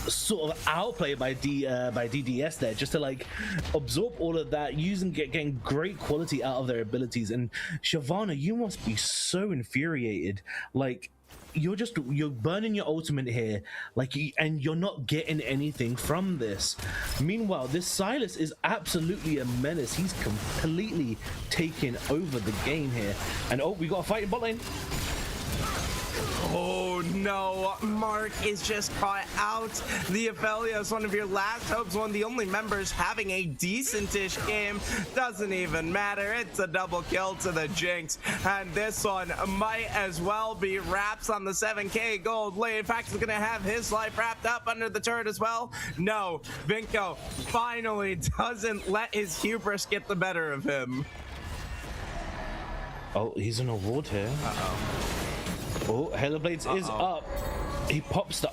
B: sort of outplay by DDS there, just to like absorb all of that, getting great quality out of their abilities. And Shyvana, you must be so infuriated. Like, you're burning your ultimate here, like, and you're not getting anything from this. Meanwhile, this Sylas is absolutely a menace. He's completely taken over the game here. And oh, we got a fight in bot lane.
C: Oh no, Mark is just caught out. The Aphelios, one of your last hopes, one of the only members having a decent-ish game. Doesn't even matter. It's a double kill to the Jinx. And this one might as well be wraps on the 7k gold lead. In fact, he's gonna have his life wrapped up under the turret as well. No, Vinko finally doesn't let his hubris get the better of him.
B: Oh, he's in a ward here. Oh, Halo Blades is up. He pops the...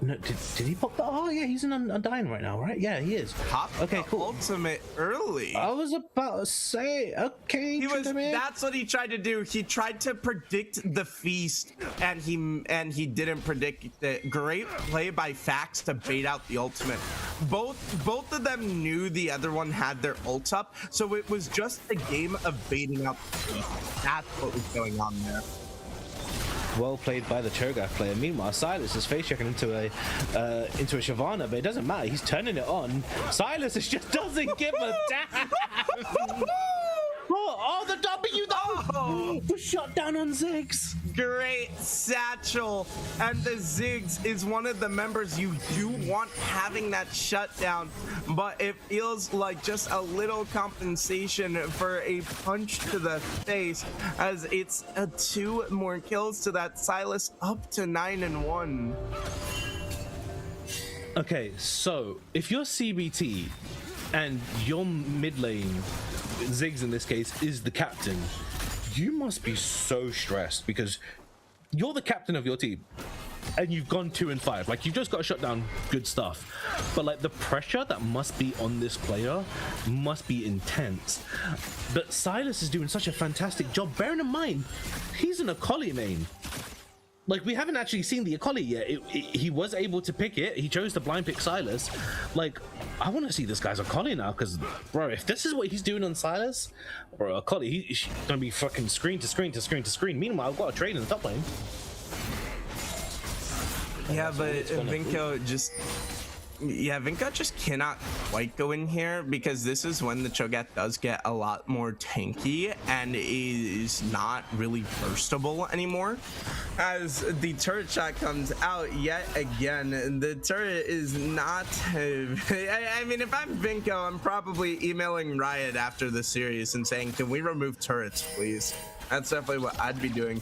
B: No, did he pop the... Oh, yeah, he's in Undying right now, right? Yeah, he is. Okay, cool.
C: Ultimate early.
B: I was about to say, okay.
C: That's what he tried to do. He tried to predict the feast, and he didn't predict it. Great play by Fax to bait out the ultimate. Both of them knew the other one had their ult up, so it was just a game of baiting out the feast. That's what was going on there.
B: Well played by the Cho'Gath player. Meanwhile, Sylas is face checking into a Shyvana, but it doesn't matter. He's turning it on. Sylas just doesn't give a damn. Oh, the W though! The shot down on Ziggs.
C: Great satchel, and the Ziggs is one of the members you do want having that shutdown, but it feels like just a little compensation for a punch to the face, as it's 2 more kills to that Sylas, up to 9-1.
B: Okay, so if you're CBT and your mid lane, Ziggs in this case, is the captain, you must be so stressed because you're the captain of your team and you've gone 2-5. Like, you've just got to shut down good stuff, but like the pressure that must be on this player must be intense. But Sylas is doing such a fantastic job, bearing in mind he's an Akali main. Like, we haven't actually seen the Akali yet. He was able to pick it. He chose to blind pick Sylas. Like, I want to see this guy's Akali now, because, bro, if this is what he's doing on Sylas, bro, Akali, he's going to be fucking screen to screen to screen to screen. Meanwhile, I've got a trade in the top lane.
C: Yeah, but Vinko just... Yeah, Vinko just cannot quite go in here, because this is when the Cho'Gath does get a lot more tanky and is not really burstable anymore. As the turret shot comes out yet again, the turret is not... I mean, if I'm Vinko, I'm probably emailing Riot after the series and saying, can we remove turrets, please? That's definitely what I'd be doing.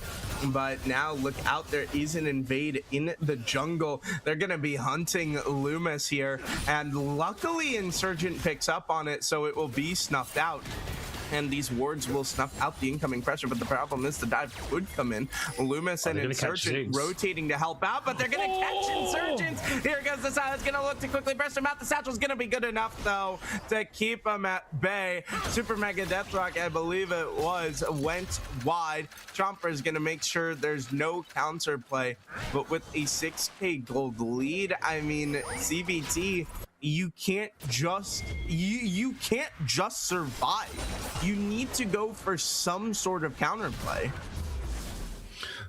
C: But now look out, there is an invade in the jungle. They're gonna be hunting Loomis here, and luckily Insurgent picks up on it, so it will be snuffed out. And these wards will snuff out the incoming pressure, but the problem is the dive could come in. Loomis and Insurgent rotating to help out, but they're gonna catch Insurgents. Here goes the Sylas, gonna look to quickly burst him out. The satchel's gonna be good enough though to keep him at bay. Super Mega Deathrock, I believe it was, went wide. Chomper's gonna make sure there's no counter play, but with a 6k gold lead, I mean, CBT, you can't just you can't just survive. You need to go for some sort of counterplay.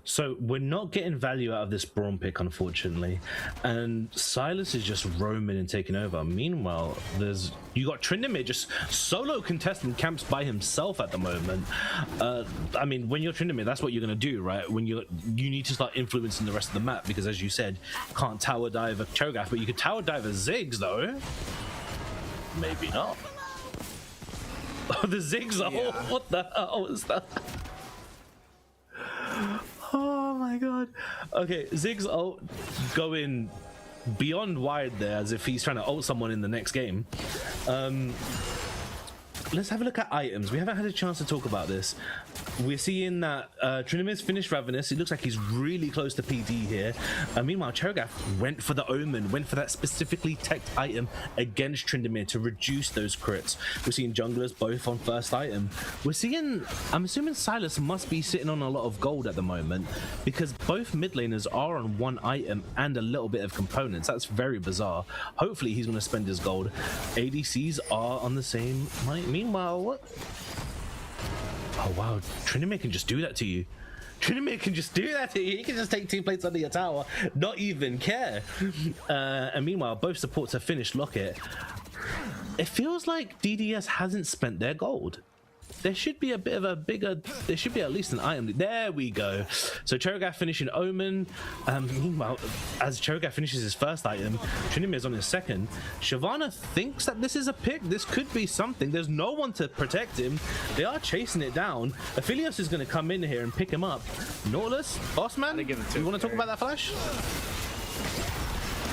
B: So we're not getting value out of this Braum pick, unfortunately, and Sylas is just roaming and taking over. Meanwhile, you got Tryndamere just solo contesting camps by himself at the moment. I mean, when you're Tryndamere, that's what you're gonna do, right? When you need to start influencing the rest of the map, because as you said, can't tower dive a Cho'Gath, but you could tower dive a Ziggs though. Maybe not. Oh, the Ziggs! Oh, what the hell is that? Oh my god. Okay, Ziggs ult going beyond wide there, as if he's trying to ult someone in the next game. Let's have a look at items. We haven't had a chance to talk about this. We're seeing that Trinimir's finished Ravenous. It looks like he's really close to PD here. Meanwhile, Cho'Gath went for the Omen, went for that specifically teched item against Tryndamere to reduce those crits. We're seeing junglers both on first item. We're seeing, I'm assuming Sylas must be sitting on a lot of gold at the moment, because both mid laners are on one item and a little bit of components. That's very bizarre. Hopefully he's going to spend his gold. ADCs are on the same money. Meanwhile, what? Oh wow, Tryndamere can just do that to you. Trinidad can just do that to you. He can just take 2 plates under your tower, not even care. And meanwhile, both supports have finished Locket. It feels like DDS hasn't spent their gold. There should be a bit of a bigger, there should be at least an item. There we go. So Cho'Gath finishing Omen. Meanwhile, as Cho'Gath finishes his first item, Trinidad is on his second. Shyvana thinks that this is a pick. This could be something. There's no one to protect him. They are chasing it down. Aphelios is going to come in here and pick him up. Nautilus, Bossman, you want to talk about that flash?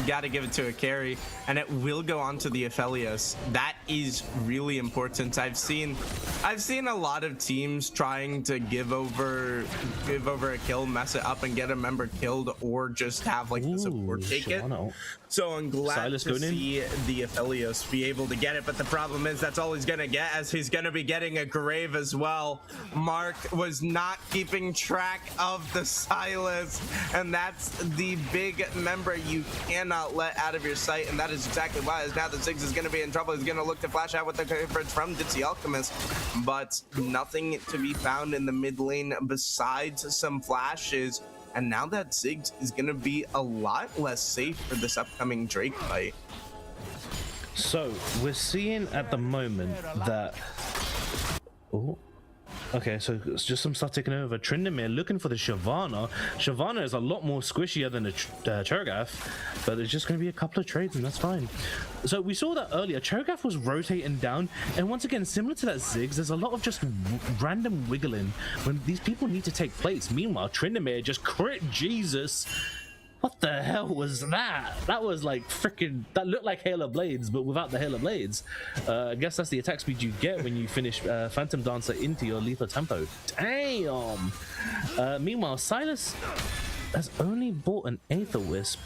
C: Gotta give it to a carry, and it will go on to the Aphelios. That is really important. I've seen a lot of teams trying to give over a kill, mess it up, and get a member killed, or just have like the support take it. So I'm glad to see the Aphelios be able to get it, but the problem is that's all he's gonna get, as he's gonna be getting a grave as well. Mark was not keeping track of the Silas, and that's the big member you cannot let out of your sight, and that is exactly why, as now the Ziggs is gonna be in trouble. He's gonna look to flash out with the coverage from ditzyalchemist, but nothing to be found in the mid lane besides some flashes. And now that Ziggs is going to be a lot less safe for this upcoming Drake fight.
B: So we're seeing at the moment that... Oh, okay, so it's just some stuff taking over. Tryndamere looking for the Shyvana. Shyvana is a lot more squishier than a Cho'Gath, but there's just going to be a couple of trades, and that's fine. So we saw that earlier. Cho'Gath was rotating down, and once again, similar to that Ziggs, there's a lot of just random wiggling when these people need to take plates. Meanwhile, Tryndamere just crit Jesus. What the hell was that? That was like freaking... That looked like Halo Blades, but without the Halo Blades. I guess that's the attack speed you get when you finish Phantom Dancer into your lethal tempo. Damn! Meanwhile, Silas has only bought an Aether Wisp.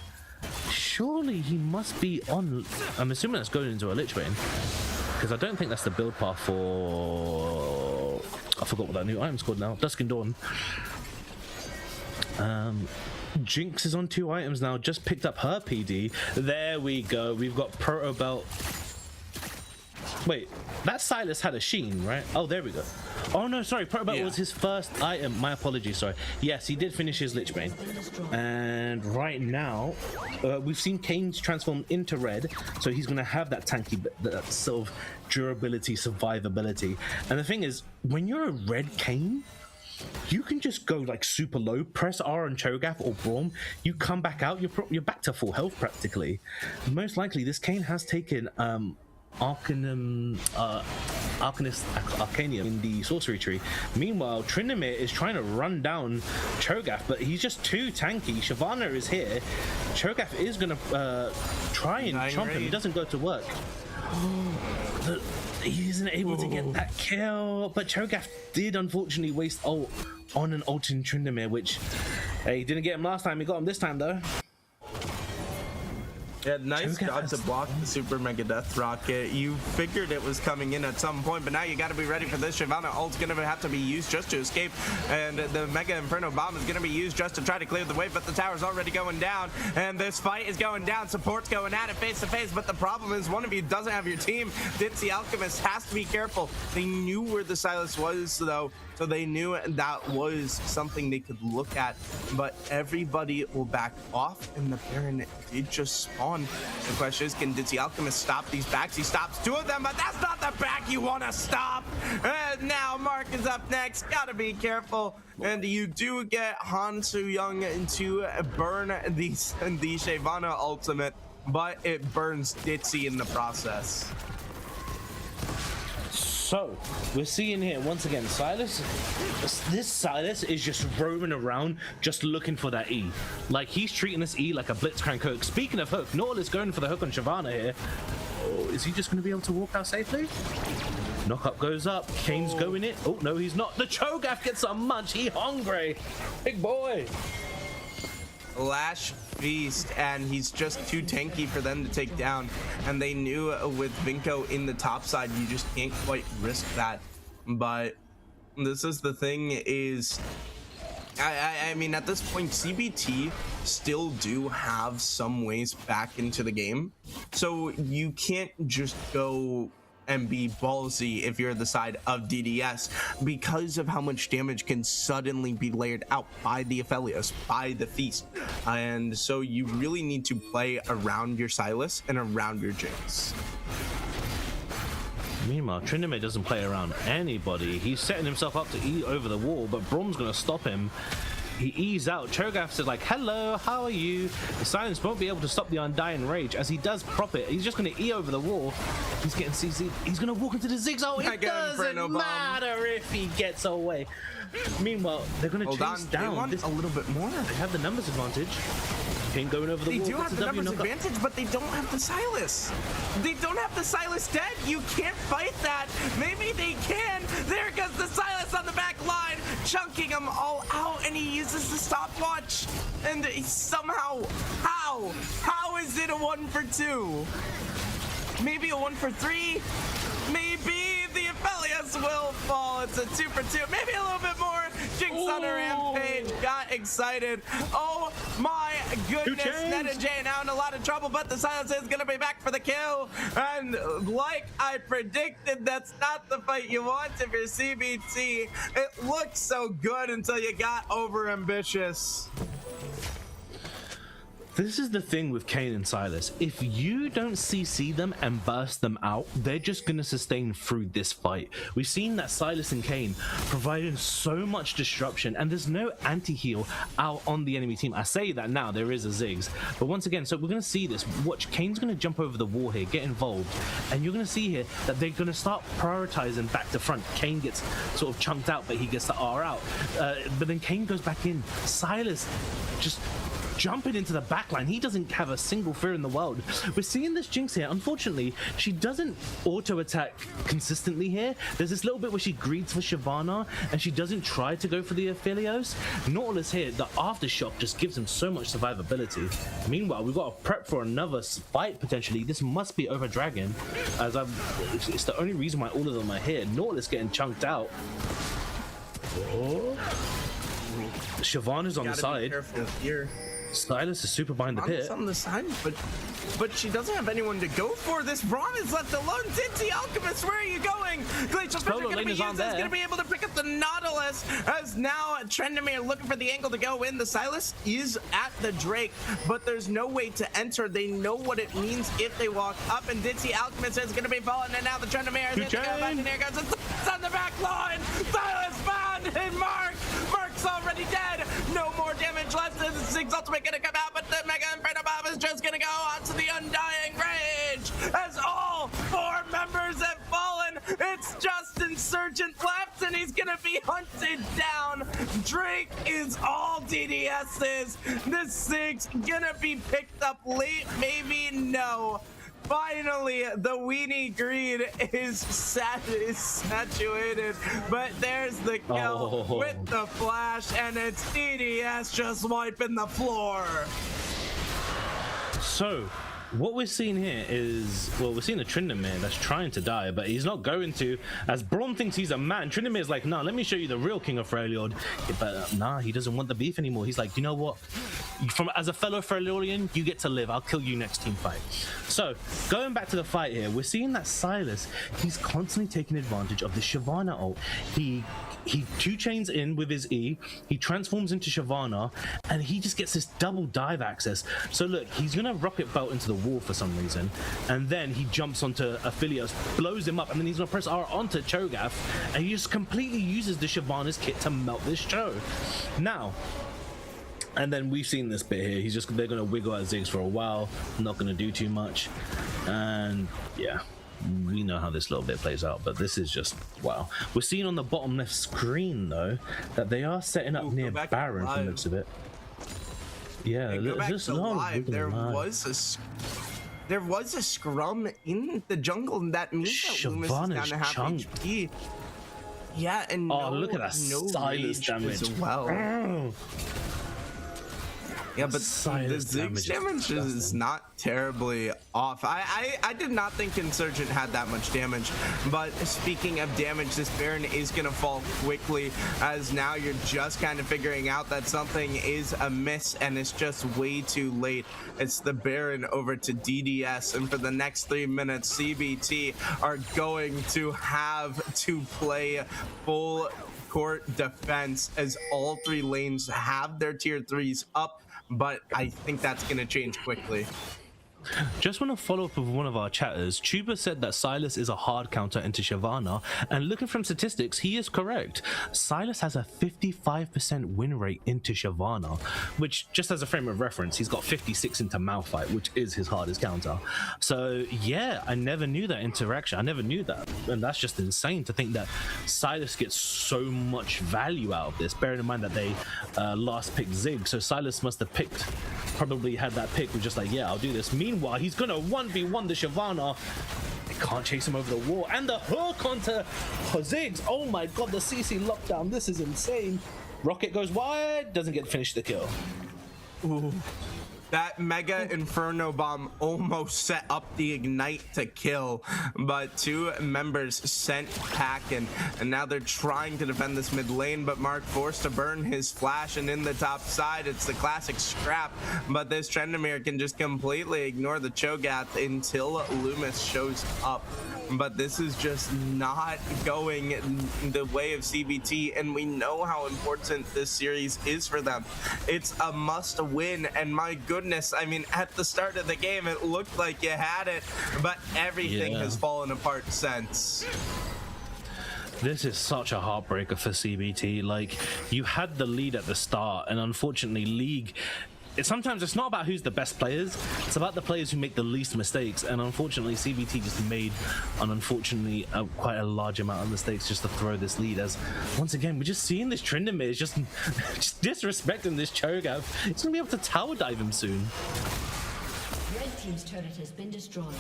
B: Surely he must be on... I'm assuming that's going into a Lich Bane, because I don't think that's the build path for... I forgot what that new item's called now. Dusk and Dawn. Jinx is on 2 items now, just picked up her PD. There we go. We've got Proto Belt. Wait, that Silas had a Sheen, right? Oh, there we go. Oh no, sorry, Proto Belt was his first item. My apologies, sorry. Yes, he did finish his Lich Bane. And right now, we've seen Kane's transform into red, so he's going to have that tanky, that sort of durability, survivability. And the thing is, when you're a red Kane, you can just go like super low, press R on Cho'Gath or Braum, you come back out, you're back to full health practically. Most likely this Kane has taken Arcanium in the sorcery tree. Meanwhile, Tryndamere is trying to run down Cho'Gath, but he's just too tanky. Shyvana is here. Cho'Gath is gonna try and chomp him. He doesn't go to work. He isn't able to get that kill, but Cho'Gath did unfortunately waste ult on an ult in Tryndamere, which, hey, he didn't get him last time, he got him this time though.
C: Yeah, nice job to block the Super Mega Death Rocket. You figured it was coming in at some point, but now you got to be ready for this. Shyvana ult's going to have to be used just to escape, and the Mega Inferno Bomb is going to be used just to try to clear the way, but the tower's already going down, and this fight is going down. Support's going at it face to face, but the problem is one of you doesn't have your team. ditzyalchemist has to be careful. They knew where the Silas was, though, so they knew that was something they could look at, but everybody will back off, and the Baron did just spawn. The question is, can ditzyalchemist stop these backs? He stops 2 of them, but that's not the back you want to stop. And now Mark is up next. Gotta be careful. And you do get Han Soo-young to burn the Shyvana ultimate, but it burns Ditzy in the process.
B: So we're seeing here once again Silas. This Silas is just roaming around, just looking for that E. Like he's treating this E like a blitzcrank hook. Speaking of hook, Nautilus going for the hook on Shyvana here. Oh, is he just going to be able to walk out safely? Knock up goes up. Kane's going it. Oh no, he's not. The Cho'Gath gets a munch. He hungry, big boy.
C: Lash Feast, and he's just too tanky for them to take down, and they knew with Vinko in the top side you just can't quite risk that. But this is the thing is, I mean, at this point CBT still do have some ways back into the game, so you can't just go and be ballsy if you're the side of DDS because of how much damage can suddenly be layered out by the Aphelios, by the Feast. And so you really need to play around your Sylas and around your Jinx.
B: Meanwhile, Tryndamere doesn't play around anybody. He's setting himself up to E over the wall, but Brom's gonna stop him. He E's out. Cho'Gath is like, hello, how are you? The silence won't be able to stop the Undying Rage. As he does prop it, he's just going to E over the wall. He's getting CC'd. He's going to walk into the Ziggs. Oh, it doesn't matter if he gets away. Meanwhile, they're going to chase down.
C: They want a little bit more.
B: They have the numbers advantage. Kane going over the wall.
C: They do have the numbers advantage, but they don't have the Sylas. They don't have the Sylas dead. You can't fight that. Maybe they can. There goes the Sylas on the back line, chunking them all out, and he uses the stopwatch. And he somehow, how is it a 1-for-2? Maybe a 1-for-3? Maybe the Aphelios will fall. It's a 2-for-2. Maybe a little bit more. Jinx on a rampage. Got excited. Oh my goodness. Netta J now in a lot of trouble, but the Silence is going to be back for the kill. And like I predicted, that's not the fight you want if you're CBT. It looked so good until you got over ambitious.
B: This is the thing with Kane and Sylas. If you don't CC them and burst them out, they're just going to sustain through this fight. We've seen that Sylas and Kane providing so much disruption, and there's no anti-heal out on the enemy team. I say that now, there is a Ziggs. But once again, so we're going to see this. Watch, Kane's going to jump over the wall here, get involved, and you're going to see here that they're going to start prioritizing back to front. Kane gets sort of chunked out, but he gets the R out. But then Kane goes back in. Sylas just jumping into the backline. He doesn't have a single fear in the world. We're seeing this Jinx here. Unfortunately, she doesn't auto-attack consistently here. There's this little bit where she greeds for Shyvana, and she doesn't try to go for the Aphelios. Nautilus here, the aftershock just gives him so much survivability. Meanwhile, we've got to prep for another fight, potentially. This must be over Dragon, as it's the only reason why all of them are here. Nautilus getting chunked out. Oh. Shyvana's on the side. Sylas is super behind the pit.
C: On the side, but she doesn't have anyone to go for. This Braum is left alone. Dinty Alchemist, where are you going? Glacial Fisher going to be used. Is going to be able to pick up the Nautilus. As now Tryndamere looking for the angle to go in. The Sylas is at the Drake, but there's no way to enter. They know what it means if they walk up, and Dinty Alchemist is going to be falling. And now the Tryndamere is going to go back, and here goes. It's on the back line. Sylas found and Mark's already dead. No more damage left. The Ziggs ultimate gonna come out, but the Mega Inferno Bomb is just gonna go onto the Undying Rage. As all 4 members have fallen, it's just Insurgent left, and he's gonna be hunted down. Drake is all DDS's. This Ziggs gonna be picked up late, maybe no. Finally, the weenie greed is saturated, but there's the kill with the flash, and it's DDS just wiping the floor.
B: So, what we're seeing here is, well, we're seeing a Tryndamere that's trying to die, but he's not going to, as Braum thinks he's a man. Tryndamere's like, nah, let me show you the real King of Freljord. But nah, he doesn't want the beef anymore. He's like, you know what? As a fellow Freljordian, you get to live. I'll kill you next team fight. So, going back to the fight here, we're seeing that Sylas, he's constantly taking advantage of the Shyvana ult. He 2-chains in with his E, he transforms into Shyvana, and he just gets this double dive access. So look, he's gonna rocket belt into the wall for some reason, and then he jumps onto Aphelios, blows him up, and then he's gonna press R onto Cho'Gath, and he just completely uses the Shyvana's kit to melt this Cho. Now, and then we've seen this bit here, they're gonna wiggle at Ziggs for a while, not gonna do too much, and yeah, we know how this little bit plays out, but this is just wow. We're seeing on the bottom left screen though that they are setting up near Baron from the looks of it. Yeah,
C: go back to live. There was a scrum in the jungle, and that means that Loomis is gonna have HP. Yeah, and
B: look at that Sylas damage
C: as well. Yeah, but the
B: Silas
C: Ziggs damage is not terribly off. I did not think Insurgent had that much damage, but speaking of damage, this Baron is going to fall quickly, as now you're just kind of figuring out that something is amiss and it's just way too late. It's the Baron over to DDS, and for the next 3 minutes, CBT are going to have to play full court defense as all 3 lanes have their tier 3s up, but I think that's going to change quickly.
B: Just want to follow up with one of our chatters. Tuba said that Silas is a hard counter into Shyvana, and looking from statistics, he is correct. Silas has a 55% win rate into Shyvana, which, just as a frame of reference, he's got 56 into Malphite, which is his hardest counter. So yeah, I never knew that interaction. I never knew that, and that's just insane to think that Silas gets so much value out of this, bearing in mind that they last picked Zig, so Silas must have probably had that pick with just like, yeah, I'll do this. Meanwhile, he's gonna 1v1 the Shyvana. They can't chase him over the wall, and the hook onto Ziggs. Oh my god, the CC lockdown, this is insane. Rocket goes wide, doesn't get finished the kill.
C: Ooh. That Mega Inferno Bomb almost set up the Ignite to kill, but 2 members sent packing, and now they're trying to defend this mid lane, but Mark forced to burn his flash, and in the top side, it's the classic scrap, but this Trendemir can just completely ignore the Cho'Gath until Loomis shows up. But this is just not going the way of CBT, and we know how important this series is for them. It's a must win, and my goodness, I mean, at the start of the game, it looked like you had it, but everything has fallen apart since.
B: This is such a heartbreaker for CBT. Like, you had the lead at the start, and unfortunately, League, sometimes it's not about who's the best players, it's about the players who make the least mistakes, and unfortunately CBT just made quite a large amount of mistakes just to throw this lead, as once again we're just seeing this Trendemir just disrespecting this Cho'Gath. He's gonna be able to tower dive him soon.
D: Red team's turret has been destroyed.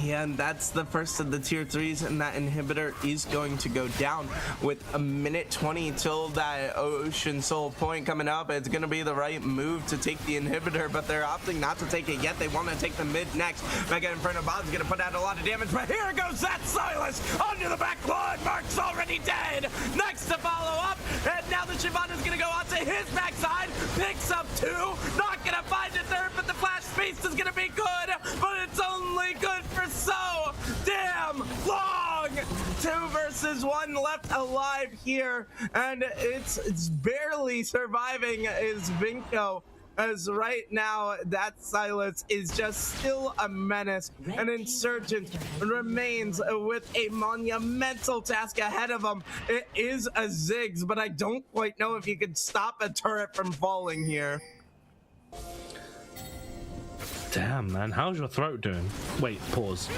C: Yeah, and that's the first of the tier 3s, and that inhibitor is going to go down with a minute 20 till that Ocean Soul point coming up. It's going to be the right move to take the inhibitor, but they're opting not to take it yet. They want to take the mid next. Mega Inferno Bomb's going to put out a lot of damage, but here goes that Silas onto the back line. Mark's already dead. Next to follow up, and now the Shyvana's going to go onto his backside. Picks up 2, not going to find a third, but the flash feast is going to be good, but it's only good for so damn long. 2 versus 1 left alive here, and it's barely surviving is Vinko, as right now that Silas is just still a menace. An Insurgent remains with a monumental task ahead of him. It is a Ziggs, but I don't quite know if you could stop a turret from falling here.
B: Damn, man, how's your throat doing? Wait, pause.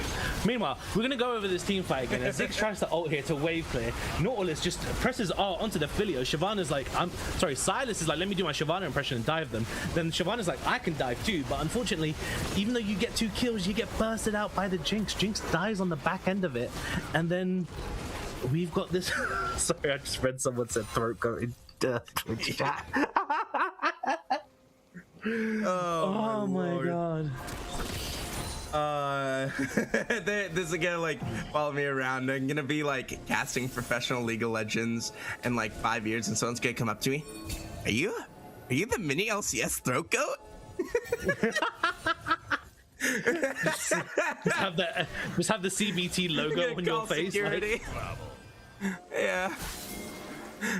B: Meanwhile, we're gonna go over this team fight again. As Ziggs tries to ult here to wave clear, Nautilus just presses R onto the Filio. Shyvana's like, Silas is like, let me do my Shyvana impression and dive them. Then Shyvana's like, I can dive too, but unfortunately, even though you get 2 kills, you get bursted out by the Jinx. Jinx dies on the back end of it, and then we've got this. Sorry, I just read someone said throat going. Twitch chat. Oh my god.
C: This is gonna like follow me around. I'm gonna be like casting professional League of Legends in like 5 years, and someone's gonna come up to me. Are you the MiniLCS throat goat?
B: just have the CBT logo on your face. Like.
C: Yeah.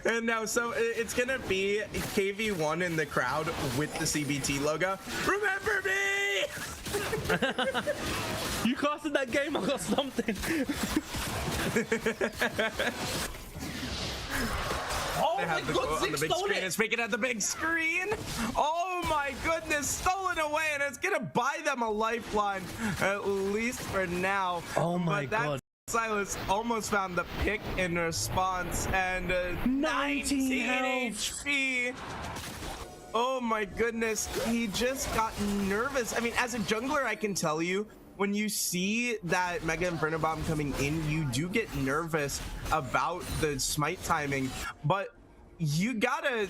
C: And now, so it's gonna be KV1 in the crowd with the CBT logo. Remember me!
B: You casted that game, I got something. Oh my god,
C: on the big screen. It's making it at the big screen. Oh my goodness, stolen away, and it's gonna buy them a lifeline, at least for now.
B: Oh my god.
C: Silas almost found the pick in response, and 19 HP. Oh my goodness, he just got nervous. I mean, as a jungler, I can tell you, when you see that Mega Inferno Bomb coming in, you do get nervous about the smite timing, but you gotta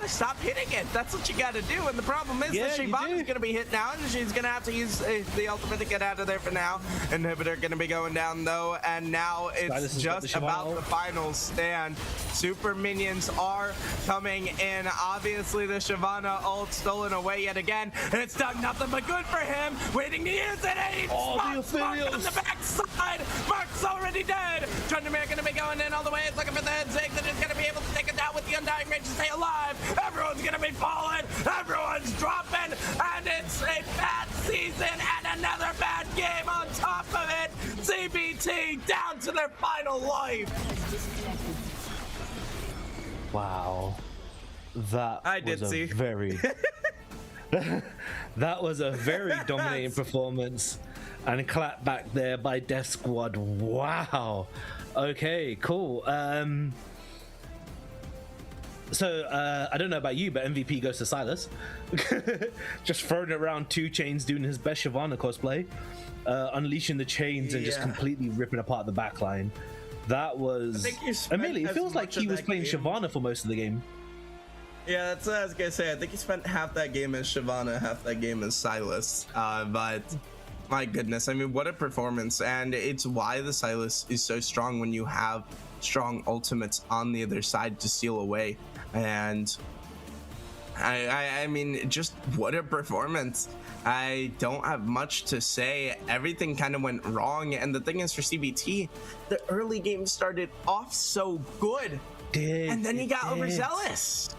C: stop hitting it. That's what you gotta do. And the problem is that Shyvana's gonna be hit now, and she's gonna have to use the ultimate to get out of there for now. Inhibitor gonna be going down though, and now it's just about the final stand. Super minions are coming in. Obviously, the Shyvana ult stolen away yet again, and it's done nothing but good for him. Waiting to use it, and he's Mark on the backside. Mark's already dead. Tryndamere gonna be going in all the way. It's looking for the head Zig that is gonna be able to take it down with the Undying Rage to stay alive. Everyone's gonna be falling. Everyone's dropping, and it's a bad season and another bad game on top of it. CBT down to their final life.
B: Wow, that was a very that was a very dominating performance, and clap back there by Death Squad. Wow. Okay, cool. So I don't know about you, but MVP goes to Silas. Just throwing it around 2 chains, doing his best Shyvana cosplay, unleashing the chains and just completely ripping apart the backline. That was Amelia. It feels like he was playing Shyvana for most of the game.
C: Yeah, that's what I was gonna say. I think he spent half that game as Shyvana, half that game as Silas. But my goodness, I mean, what a performance. And it's why the Silas is so strong when you have strong ultimates on the other side to steal away. And I mean, just what a performance. I don't have much to say. Everything kind of went wrong. And the thing is, for CBT, the early game started off so good. And then he got overzealous.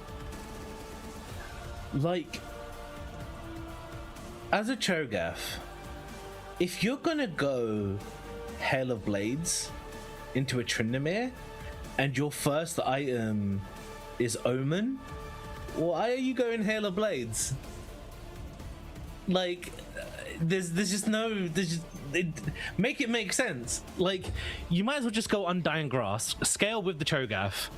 B: Like, as a Cho'Gath, if you're gonna go Hail of Blades into a Tryndamere and your first item is Omen, why are you going Hail of Blades? Like, there's just no, make it make sense. Like, you might as well just go Undying Grass, scale with the Cho'Gath,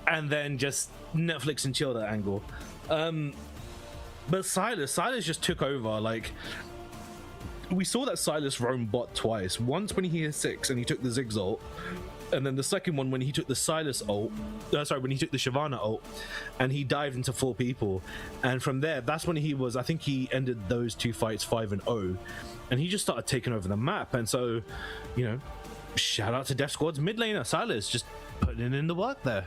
B: and then just Netflix and chill that angle. But Silas just took over. Like, we saw that Silas roam bot twice. Once when he hit 6 and he took the Ziggs ult, and then the second one when he took the Silas ult, when he took the Shyvana ult, and he dived into 4 people. And from there, that's when he was, I think he ended those 2 fights 5-0, and he just started taking over the map. And so, you know, shout out to Death Squad's mid laner Silas, just putting in the work there.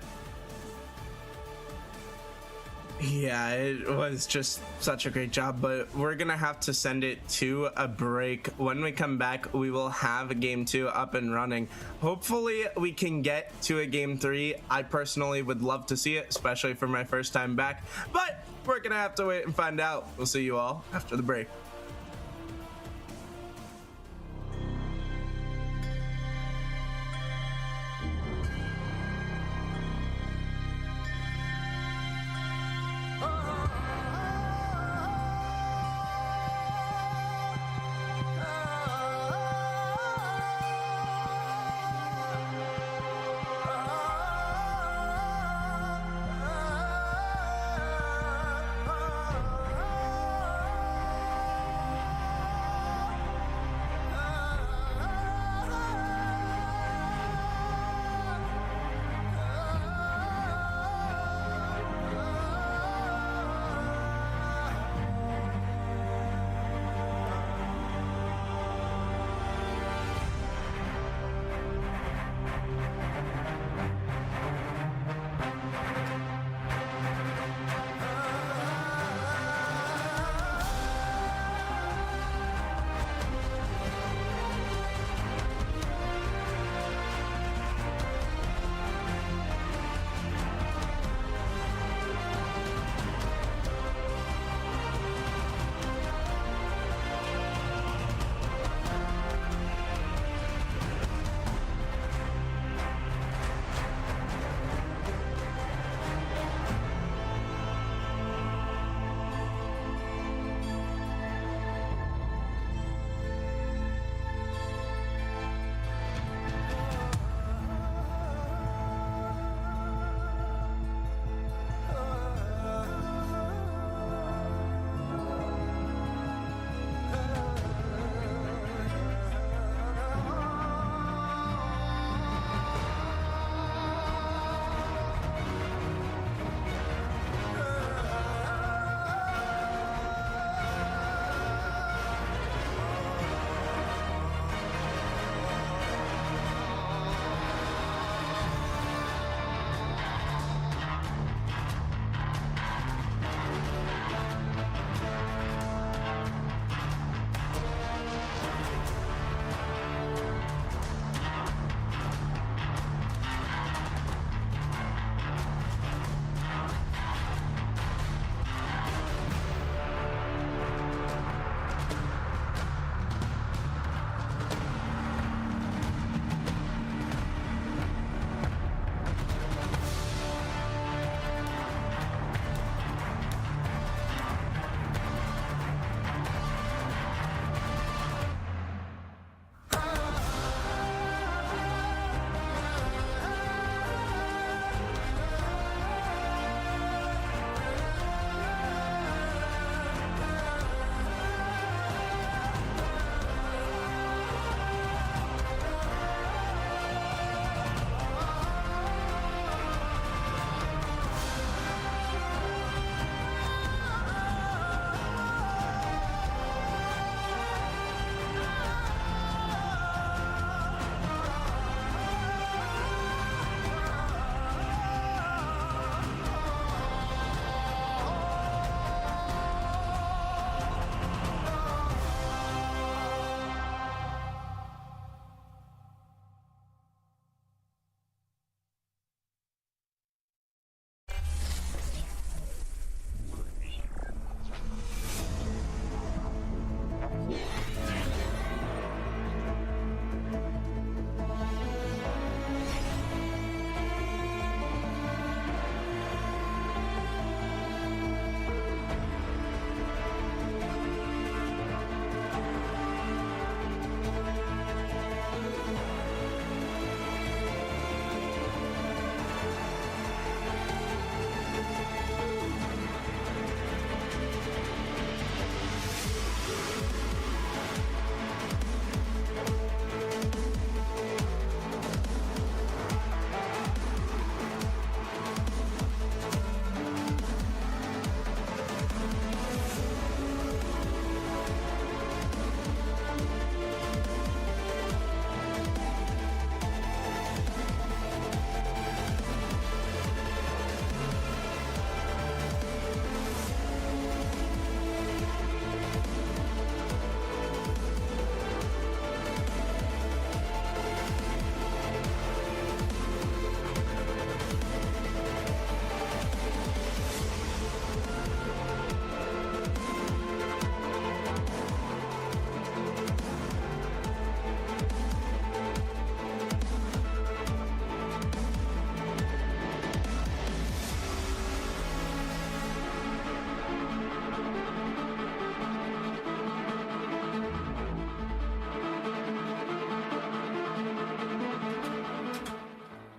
C: Yeah, it was just such a great job, but we're gonna have to send it to a break. When we come back, we will have game 2 up and running. Hopefully we can get to a game 3. I personally would love to see it, especially for my first time back, but we're gonna have to wait and find out. We'll see you all after the break.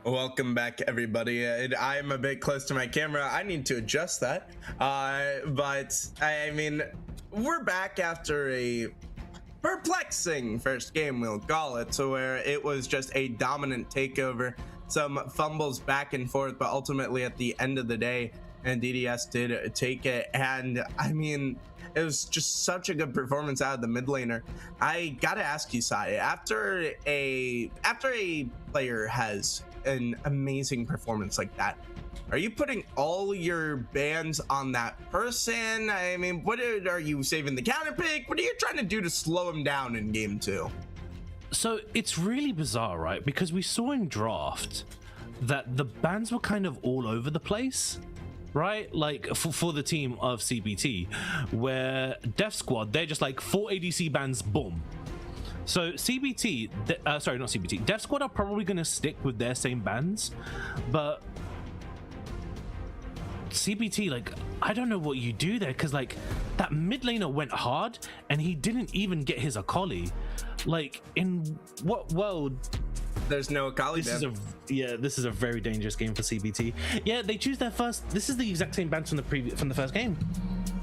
C: Welcome back, everybody. I'm a bit close to my camera. I need to adjust that. But I mean, we're back after a perplexing first game, we'll call it, so where it was just a dominant takeover, some fumbles back and forth, but ultimately at the end of the day, and DDS did take it. And I mean, it was just such a good performance out of the mid laner. I gotta ask you, Sai, after a player has an amazing performance like that, are you putting all your bans on that person? I mean, what are you saving the counter pick? What are you trying to do to slow him down in game 2?
B: So it's really bizarre, right? Because we saw in draft that the bans were kind of all over the place, right? Like for the team of CBT, where Def Squad, they're just like 4 ADC bans, boom. So CBT, sorry, not CBT, Def Squad are probably going to stick with their same bans, but CBT, like, I don't know what you do there, because like that mid laner went hard and he didn't even get his Akali. Like, in what world?
C: There's no Akali ban.
B: This is a very dangerous game for CBT. Yeah, they choose their first. This is the exact same ban from the first game.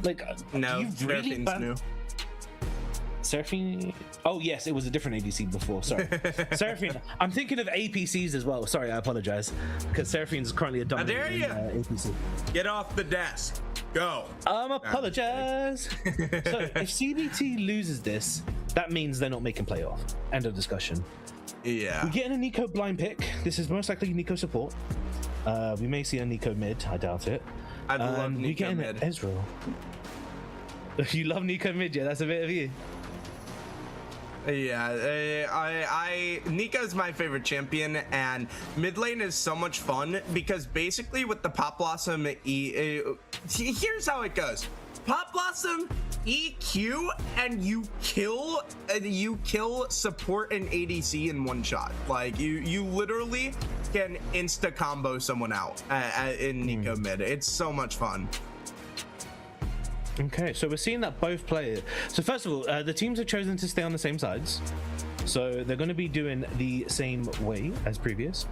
B: Like,
C: no,
B: really
C: new.
B: Seraphine? Oh yes, it was a different ADC before. Sorry, Seraphine. I'm thinking of APCs as well. Sorry, I apologize, because Seraphine is currently a dominant APC.
C: Get off the desk. Go.
B: Apologize. So if CBT loses this, that means they're not making playoff. End of discussion.
C: Yeah.
B: We're getting a Nico blind pick. This is most likely Nico support. We may see a Nico mid. I doubt it.
C: I love Nico
B: we're getting
C: mid.
B: Ezreal. You love Nico mid, yeah? That's a bit of you.
C: Yeah, Nico's my favorite champion, and mid lane is so much fun because basically with the Pop Blossom here's how it goes. Pop Blossom, EQ, and you kill support and ADC in one shot. Like you literally can insta combo someone out in Nico mid. It's so much fun.
B: Okay, so we're seeing that both players. So first of all, the teams have chosen to stay on the same sides. So they're going to be doing the same way as previous.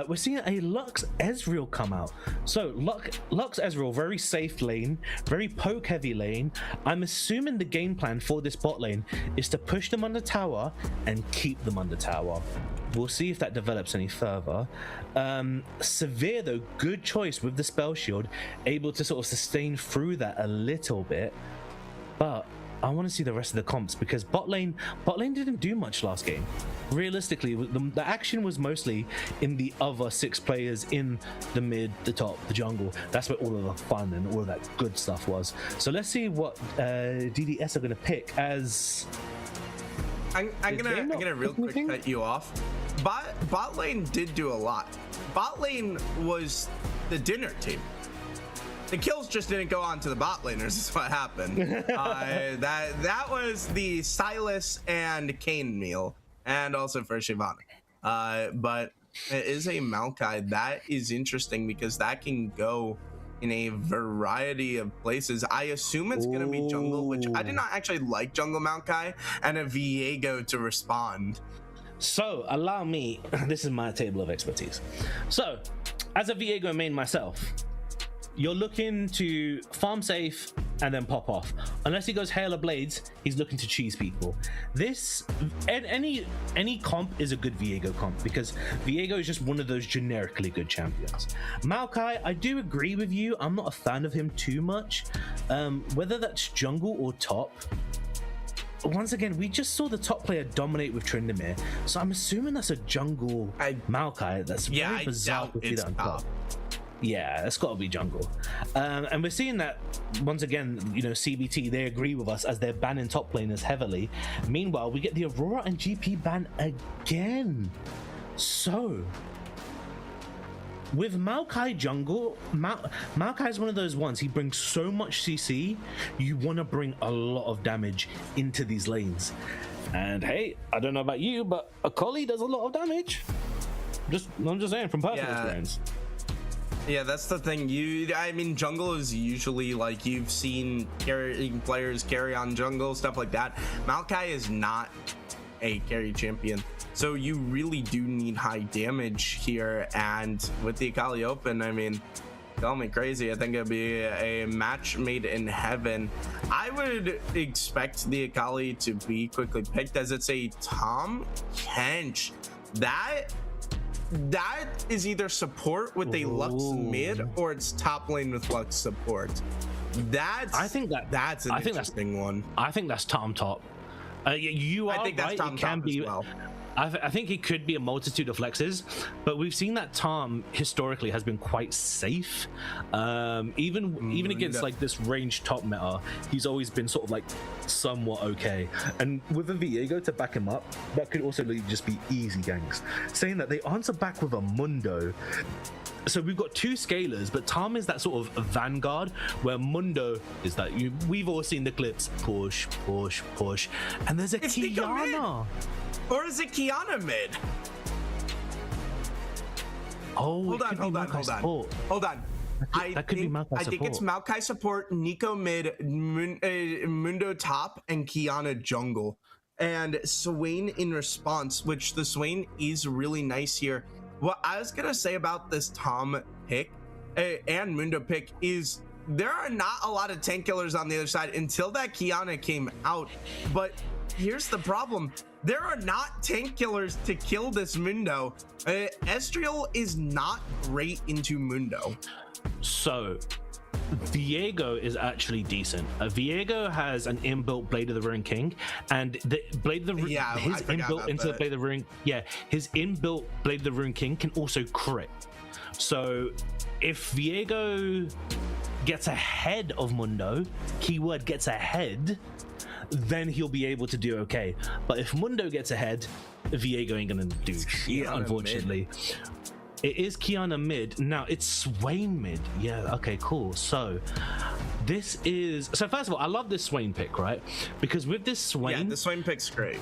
B: We're seeing a Lux Ezreal come out. So Lux Ezreal, very safe lane, very poke heavy lane. I'm assuming the game plan for this bot lane is to push them under tower and keep them under tower. We'll see if that develops any further. Severe though, good choice with the spell shield, able to sort of sustain through that a little bit. But I want to see the rest of the comps, because bot lane didn't do much last game. Realistically, the action was mostly in the other 6 players in the mid, the top, the jungle. That's where all of the fun and all of that good stuff was. So let's see what DDS are going to pick as.
C: I'm gonna real quick cut you off. Bot lane did do a lot. Bot lane was the dinner team. The kills just didn't go on to the bot laners, is what happened. That was the Silas and Kayn meal, and also for Shivani. But it is a Maokai. That is interesting because that can go in a variety of places. I assume it's going to be jungle, which I did not actually like jungle Maokai, and a Viego to respond.
B: So allow me, this is my table of expertise. So as a Viego main myself, you're looking to farm safe and then pop off. Unless he goes Hail of Blades, he's looking to cheese people. This, any comp is a good Viego comp, because Viego is just one of those generically good champions. Maokai, I do agree with you. I'm not a fan of him too much. Whether that's jungle or top, once again, we just saw the top player dominate with Tryndamere, so I'm assuming that's a jungle Maokai. That's very bizarre to see that on top. Yeah, it's got to be jungle. And we're seeing that, once again, you know, CBT, they agree with us as they're banning top laners heavily. Meanwhile, we get the Aurora and GP ban again. So, with Maokai jungle, Maokai is one of those ones, he brings so much CC, you want to bring a lot of damage into these lanes. And hey, I don't know about you, but Akali does a lot of damage. I'm just saying from personal experience.
C: Yeah, that's the thing. I mean, jungle is usually like, you've seen players carry on jungle, stuff like that. Maokai is not a carry champion. So you really do need high damage here. And with the Akali open, I mean, call me crazy, I think it'd be a match made in heaven. I would expect the Akali to be quickly picked, as it's a Tahm Kench. That is either support with a Lux mid, or it's top lane with Lux support. That's an interesting one.
B: I think that's Tahm top. You are
C: I think that's
B: right.
C: Tahm
B: It can
C: top
B: be.
C: as well.
B: I think it could be a multitude of flexes, but we've seen that Tahm historically has been quite safe. Even against like this range top meta, he's always been sort of like somewhat okay. And with a Viego to back him up, that could also just be easy ganks. Saying that, they answer back with a Mundo. So we've got two scalers, but Tahm is that sort of vanguard, where Mundo is that we've all seen the clips, push, and there's a Kiana.
C: Or is it Kiana mid?
B: Oh,
C: hold on. I think it's Maokai support, Nico mid, Mundo top, and Kiana jungle. And Swain in response, which the Swain is really nice here. What I was gonna say about this Tahm pick and Mundo pick is there are not a lot of tank killers on the other side until that Kiana came out. But here's the problem. There are not tank killers to kill this Mundo. Estriel is not great into Mundo.
B: So Viego is actually decent. Viego has an inbuilt Blade of the Ruined King, and the Blade of the his inbuilt into the Blade of the Ruined, his inbuilt Blade of the Ruined King can also crit. So if Viego gets ahead of Mundo, keyword gets ahead, then he'll be able to do okay. But if Mundo gets ahead, Viego ain't gonna do shit, unfortunately. It is Kiana mid. Now it's Swain mid. Yeah, okay, cool. So this is, so first of all, I love this Swain pick, right? Because with this Swain,
C: the Swain pick's great.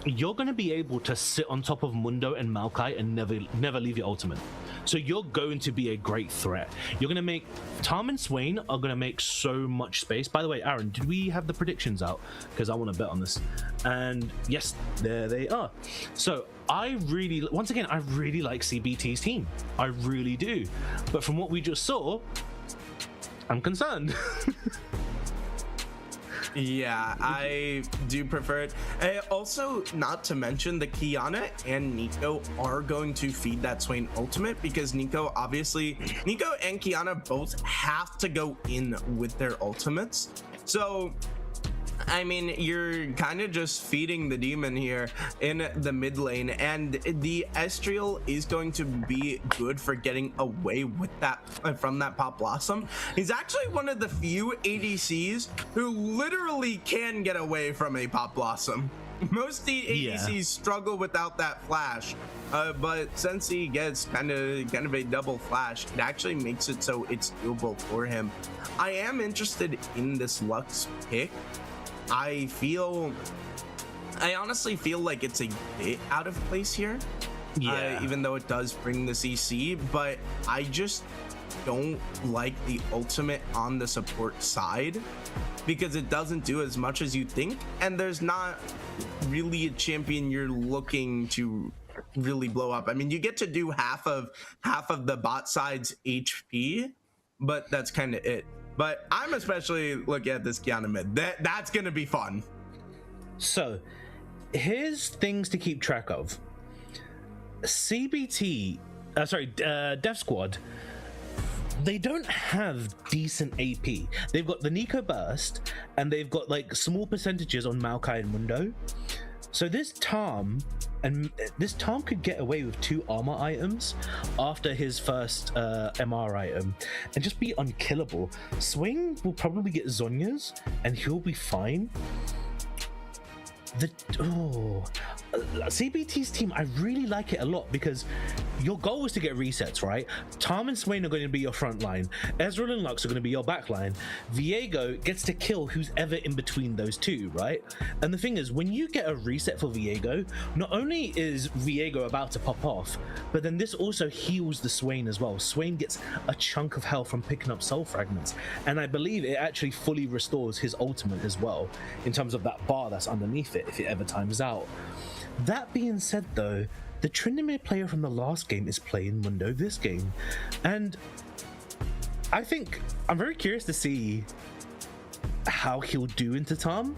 B: You're going to be able to sit on top of Mundo and Maokai and never leave your ultimate. So you're going to be a great threat. You're going to make Tahm and Swain are going to make so much space. By the way, Aaron, did we have the predictions out? Because I want to bet on this. And yes, there they are. So I really like CBT's team. I really do. But from what we just saw, I'm concerned.
C: Yeah, I do prefer it. Also, not to mention, the Kiana and Nico are going to feed that Swain ultimate, because Nico and Kiana both have to go in with their ultimates. So I mean, you're kind of just feeding the demon here in the mid lane, and the Estriel is going to be good for getting away with that from that Pop Blossom. He's actually one of the few ADCs who literally can get away from a Pop Blossom. Most ADCs struggle without that flash, but since he gets kind of a double flash, it actually makes it so it's doable for him. I am interested in this Lux pick. I honestly feel like it's a bit out of place here, even though it does bring the CC, but I just don't like the ultimate on the support side, because it doesn't do as much as you think, and there's not really a champion you're looking to really blow up. I mean, you get to do half of the bot side's HP, but that's kind of it. But I'm especially looking at this Kiana mid. That's gonna be fun.
B: So here's things to keep track of. Dev Squad, they don't have decent AP. They've got the Nico burst, and they've got like small percentages on Maokai and Mundo. So this Tahm could get away with 2 armor items after his first MR item and just be unkillable. Swain will probably get Zhonya's and he'll be fine. CBT's team, I really like it a lot because your goal is to get resets, right? Tom and Swain are going to be your front line. Ezreal and Lux are going to be your back line. Viego gets to kill who's ever in between those two, right? And the thing is, when you get a reset for Viego, not only is Viego about to pop off, but then this also heals the Swain as well. Swain gets a chunk of health from picking up soul fragments. And I believe it actually fully restores his ultimate as well, in terms of that bar that's underneath it if it ever times out. That being said though, the Tryndamere player from the last game is playing Mundo this game. And I think I'm very curious to see how he'll do into Tom,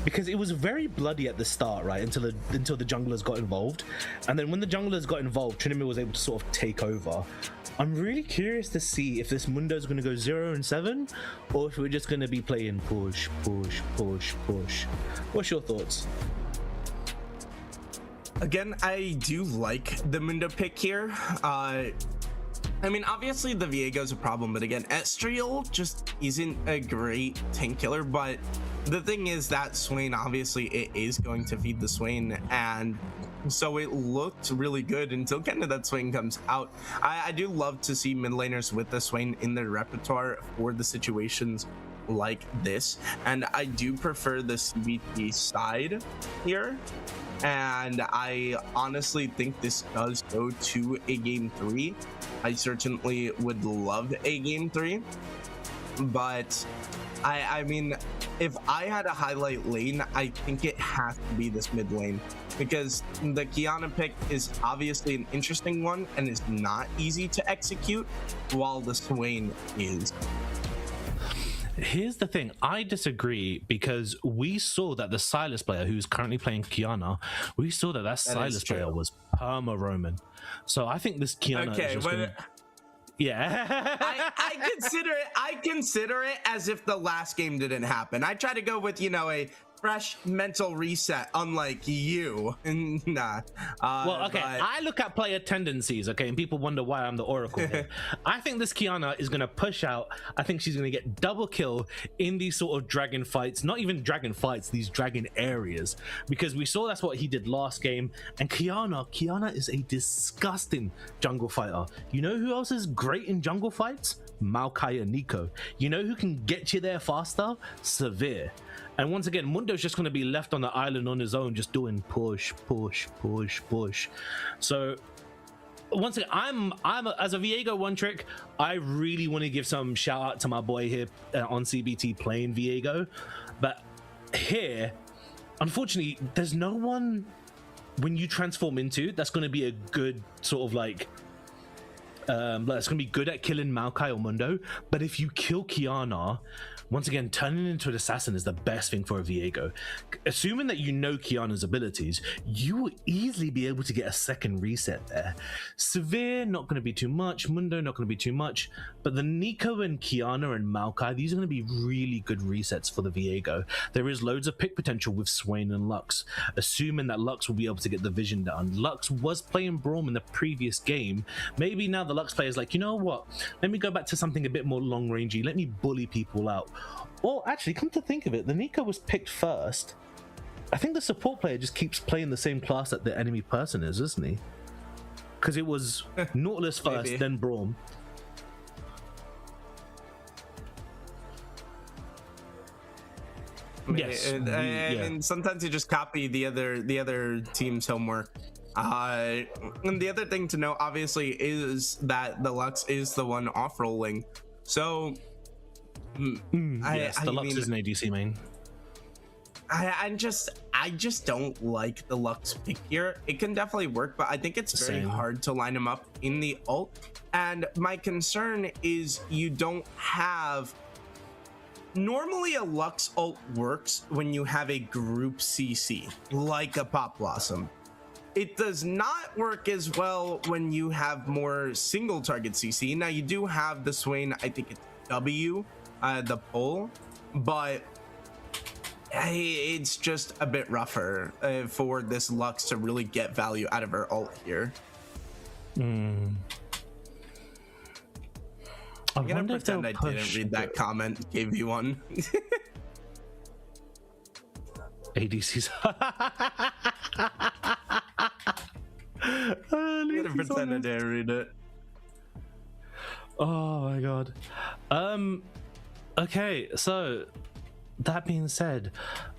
B: because it was very bloody at the start, right? Until the junglers got involved. And then when the junglers got involved, Tryndamere was able to sort of take over. I'm really curious to see if this Mundo is going to go 0-7 or if we're just going to be playing push, push, push, push. What's your thoughts?
C: Again, I do like the Mundo pick here. I mean, obviously the Viego's a problem, but again, Estriel just isn't a great tank killer. But the thing is that Swain, obviously it is going to feed the Swain, and so it looked really good until kind of that Swain comes out. I do love to see mid laners with the Swain in their repertoire for the situations like this, and I do prefer the CBT side here. And I honestly think this does go to a game 3. I certainly would love a game 3, but I mean, if I had a highlight lane, I think it has to be this mid lane, because the Kiana pick is obviously an interesting one and is not easy to execute, while the Swain is.
B: Here's the thing, I disagree, because we saw that the Silas player who's currently playing Kiana, we saw that Silas player was perma Roman. So I think this Kiana is just yeah.
C: I consider it as if the last game didn't happen. I try to go with, you know, a fresh mental reset, unlike you. Nah.
B: Well, okay,
C: but
B: I look at player tendencies, okay, and people wonder why I'm the oracle here. I think this Kiana is going to push out. I think she's going to get double kill in these sort of dragon fights, not even dragon fights, these dragon areas, because we saw that's what he did last game. And Kiana is a disgusting jungle fighter. You know who else is great in jungle fights? Maokai and Nico. You know who can get you there faster? Severe. And once again, Mundo's just going to be left on the island on his own, just doing push, push, push, push. So once again, I'm as a Viego one trick, I really want to give some shout out to my boy here on CBT playing Viego. But here, unfortunately, there's no one when you transform into that's going to be a good sort of like that's going to be good at killing Maokai or Mundo. But if you kill Kiana, once again, turning into an assassin is the best thing for a Viego. Assuming that you know Kiana's abilities, you will easily be able to get a second reset there. Severe, not going to be too much. Mundo, not going to be too much. But the Nico and Kiana and Maokai, these are going to be really good resets for the Viego. There is loads of pick potential with Swain and Lux, assuming that Lux will be able to get the vision down. Lux was playing Braum in the previous game. Maybe now the Lux player is like, you know what? Let me go back to something a bit more long-rangey. Let me bully people out. Well, actually, come to think of it, the Nico was picked first. I think the support player just keeps playing the same class that the enemy person is, isn't he? Because it was Nautilus first, then Braum.
C: Yes, and sometimes you just copy the other team's homework. And the other thing to note, obviously, is that the Lux is the one off-rolling. So
B: yes, the Lux is an ADC main.
C: I just don't like the Lux pick here. It can definitely work, but I think it's very hard to line him up in the ult. And my concern is you don't have... Normally a Lux ult works when you have a group CC, like a Pop Blossom. It does not work as well when you have more single target CC. Now you do have the Swain, I think it's W, the pull, but it's just a bit rougher for this Lux to really get value out of her ult here. I'm gonna pretend I didn't read that comment, gave you one.
B: ADC's.
C: I'm gonna pretend I didn't read it.
B: Oh my god. Okay, so that being said,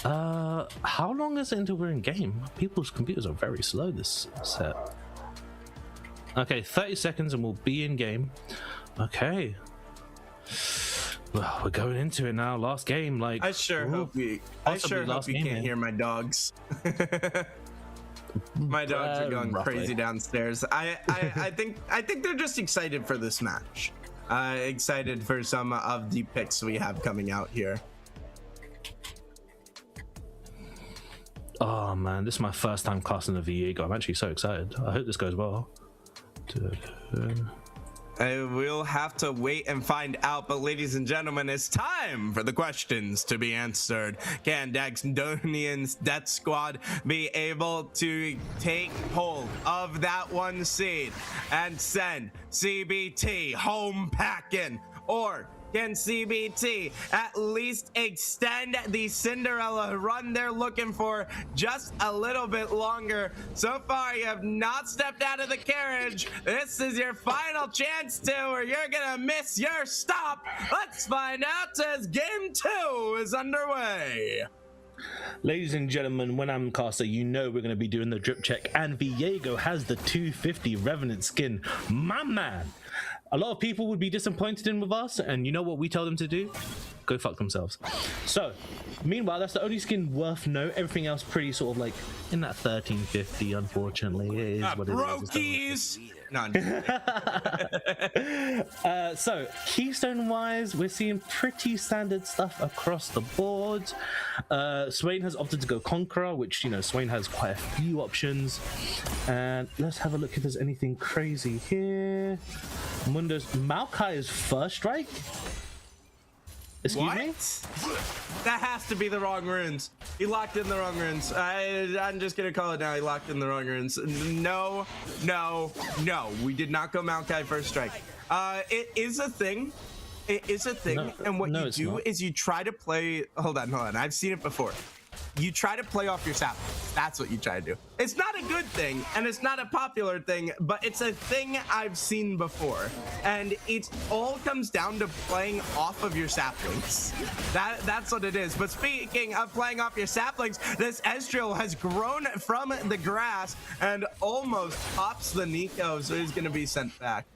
B: how long is it until we're in game? People's computers are very slow this set. Okay, 30 seconds and we'll be in game. Okay. Well, we're going into it now. Last game, like
C: I sure hope you can't hear my dogs. My dogs are going
B: roughly
C: crazy downstairs. I think they're just excited for this match. Excited for some of the picks we have coming out here.
B: Oh man, this is my first time casting a Viego. I'm actually so excited. I hope this goes well.
C: We'll have to wait and find out, but ladies and gentlemen, it's time for the questions to be answered. Can Daxdonian's Death Squad be able to take hold of that 1 seed and send CBT home packing? Or can CBT at least extend the Cinderella run they're looking for just a little bit longer? So far, you have not stepped out of the carriage. This is your final chance to, or you're gonna miss your stop. Let's find out as game 2 is underway.
B: Ladies and gentlemen, when I'm caster, you know we're going to be doing the drip check, and Viego has the 250 Revenant skin. My man! A lot of people would be disappointed in with us, and you know what we tell them to do? Go fuck themselves. So, meanwhile, that's the only skin worth note. Everything else pretty sort of like in that 1350, unfortunately. It is what it is.
C: No,
B: so keystone wise, we're seeing pretty standard stuff across the board. Swain has opted to go Conqueror, which, you know, Swain has quite a few options. And let's have a look if there's anything crazy here. Mundo's Maokai is first strike. Excuse me?
C: That has to be the wrong runes. He locked in the wrong runes. I'm just gonna call it now. He locked in the wrong runes. No. We did not go Maokai first strike. It is a thing. It is a thing.
B: No,
C: and what
B: no,
C: you do is you try to play. Hold on. I've seen it before. You try to play off your sap. That's what you try to do. It's not a good thing, and it's not a popular thing, but it's a thing I've seen before. And it all comes down to playing off of your saplings. That's what it is. But speaking of playing off your saplings, this Ezreal has grown from the grass and almost pops the Nico, so he's going to be sent back.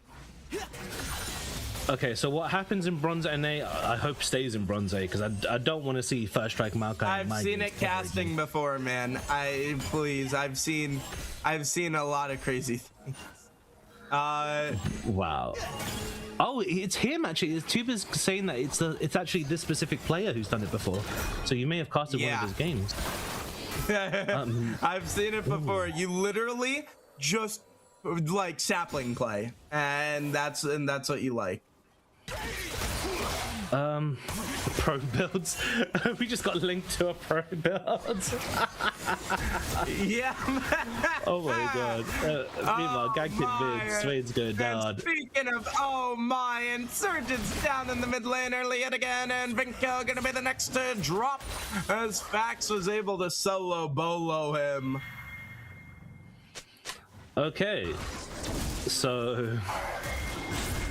B: Okay, so what happens in Bronze NA, I hope stays in Bronze A, because I don't want to see first strike Maokai.
C: I've seen it casting before, man. I've seen a lot of crazy things.
B: Wow. Oh, it's him actually. Tuba's saying that it's actually this specific player who's done it before. So you may have casted one of his games.
C: I've seen it before. You literally just like sapling play, and that's what you like.
B: Pro builds. We just got linked to a pro build.
C: Yeah.
B: Oh my god. Meanwhile, Gagkid mid, Swain's going down.
C: Speaking of oh my, Insurgent's down in the mid lane early yet again, and Vinko gonna be the next to drop as Fax was able to solo bolo him.
B: Okay. So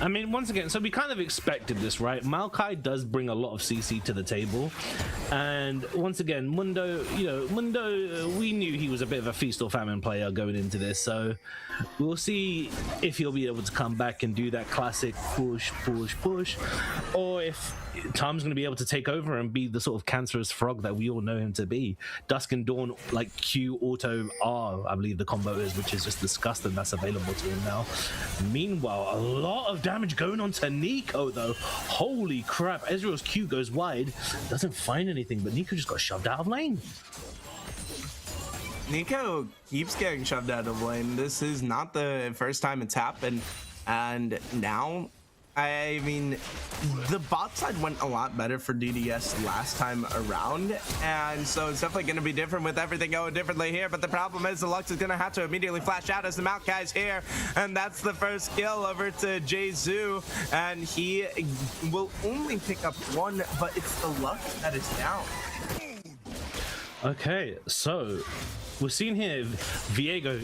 B: I mean, once again, so we kind of expected this, right? Maokai does bring a lot of CC to the table. And once again, Mundo, we knew he was a bit of a feast or famine player going into this. So we'll see if he'll be able to come back and do that classic push, or if Tom's going to be able to take over and be the sort of cancerous frog that we all know him to be. Dusk and Dawn, like Q, Auto, R, I believe the combo is, which is just disgusting. That's available to him now. Meanwhile, a lot of damage going on to Nico, though. Holy crap. Ezreal's Q goes wide. Doesn't find anything, but Nico just got shoved out of lane.
C: Nico keeps getting shoved out of lane. This is not the first time it's happened. And now, I mean, the bot side went a lot better for DDS last time around, and so it's definitely going to be different with everything going differently here. But the problem is the Lux is going to have to immediately flash out as the Maokai's here, and that's the first kill over to Jezu, and he will only pick up one, but it's the Lux that is down.
B: Okay, so we're seeing here Viego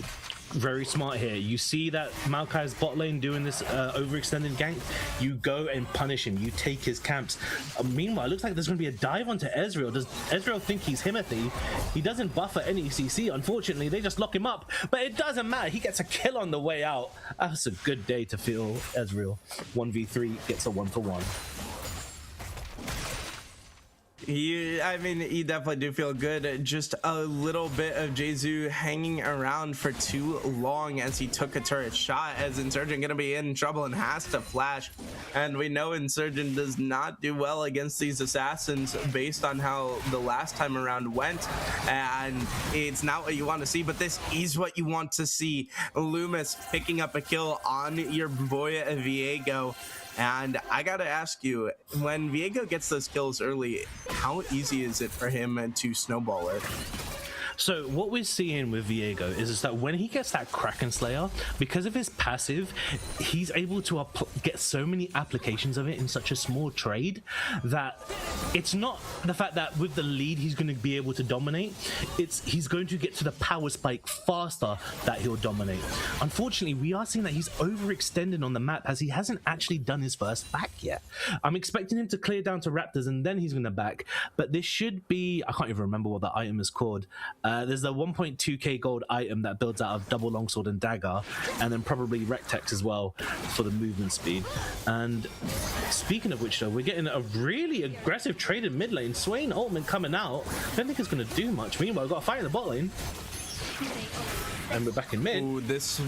B: very smart here. You see that Maokai's bot lane doing this overextended gank. You go and punish him. You take his camps. Meanwhile, it looks like there's going to be a dive onto Ezreal. Does Ezreal think he's Himothy? He doesn't buffer any CC. Unfortunately, they just lock him up. But it doesn't matter. He gets a kill on the way out. That's a good day to feel Ezreal. 1v3 gets a 1-for-1.
C: I mean, you definitely do feel good. Just a little bit of Jesu hanging around for too long as he took a turret shot, as Insurgent gonna be in trouble and has to flash. And we know Insurgent does not do well against these assassins based on how the last time around went. And it's not what you want to see, but this is what you want to see. Loomis picking up a kill on your boy Viego. And I gotta ask you, when Viego gets those kills early, how easy is it for him to snowball it?
B: So what we're seeing with Viego is that when he gets that Kraken Slayer, because of his passive, he's able to get so many applications of it in such a small trade that it's not the fact that with the lead he's going to be able to dominate, it's he's going to get to the power spike faster that he'll dominate. Unfortunately, we are seeing that he's overextended on the map as he hasn't actually done his first back yet. I'm expecting him to clear down to Raptors and then he's going to back, but this should be, I can't even remember what the item is called. There's the 1.2k gold item that builds out of double longsword and dagger, and then probably Rectex as well for the movement speed. And speaking of which, though, we're getting a really aggressive trade in mid lane. Swain ultimate coming out. Don't think it's going to do much. Meanwhile, we've got a fight in the bot lane. And we're back in mid.
C: Ooh, this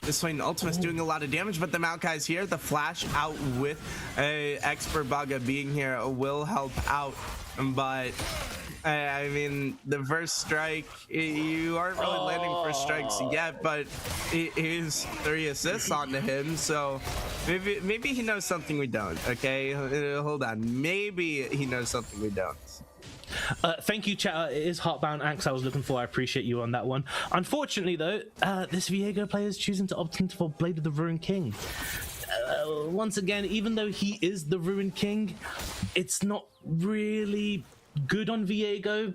C: Swain ultimate's doing a lot of damage, but the Maokai's here. The flash out with Expert Baga being here will help out, but I mean, the first strike, you aren't really landing first strikes yet, but it is 3 assists onto him, so maybe he knows something we don't, okay? Hold on, maybe he knows something we don't.
B: Thank you, chat. It is Heartbound Axe I was looking for. I appreciate you on that one. Unfortunately, though, this Viego player is choosing to opt in for Blade of the Ruined King. Once again, even though he is the Ruined King, it's not really good on Viego.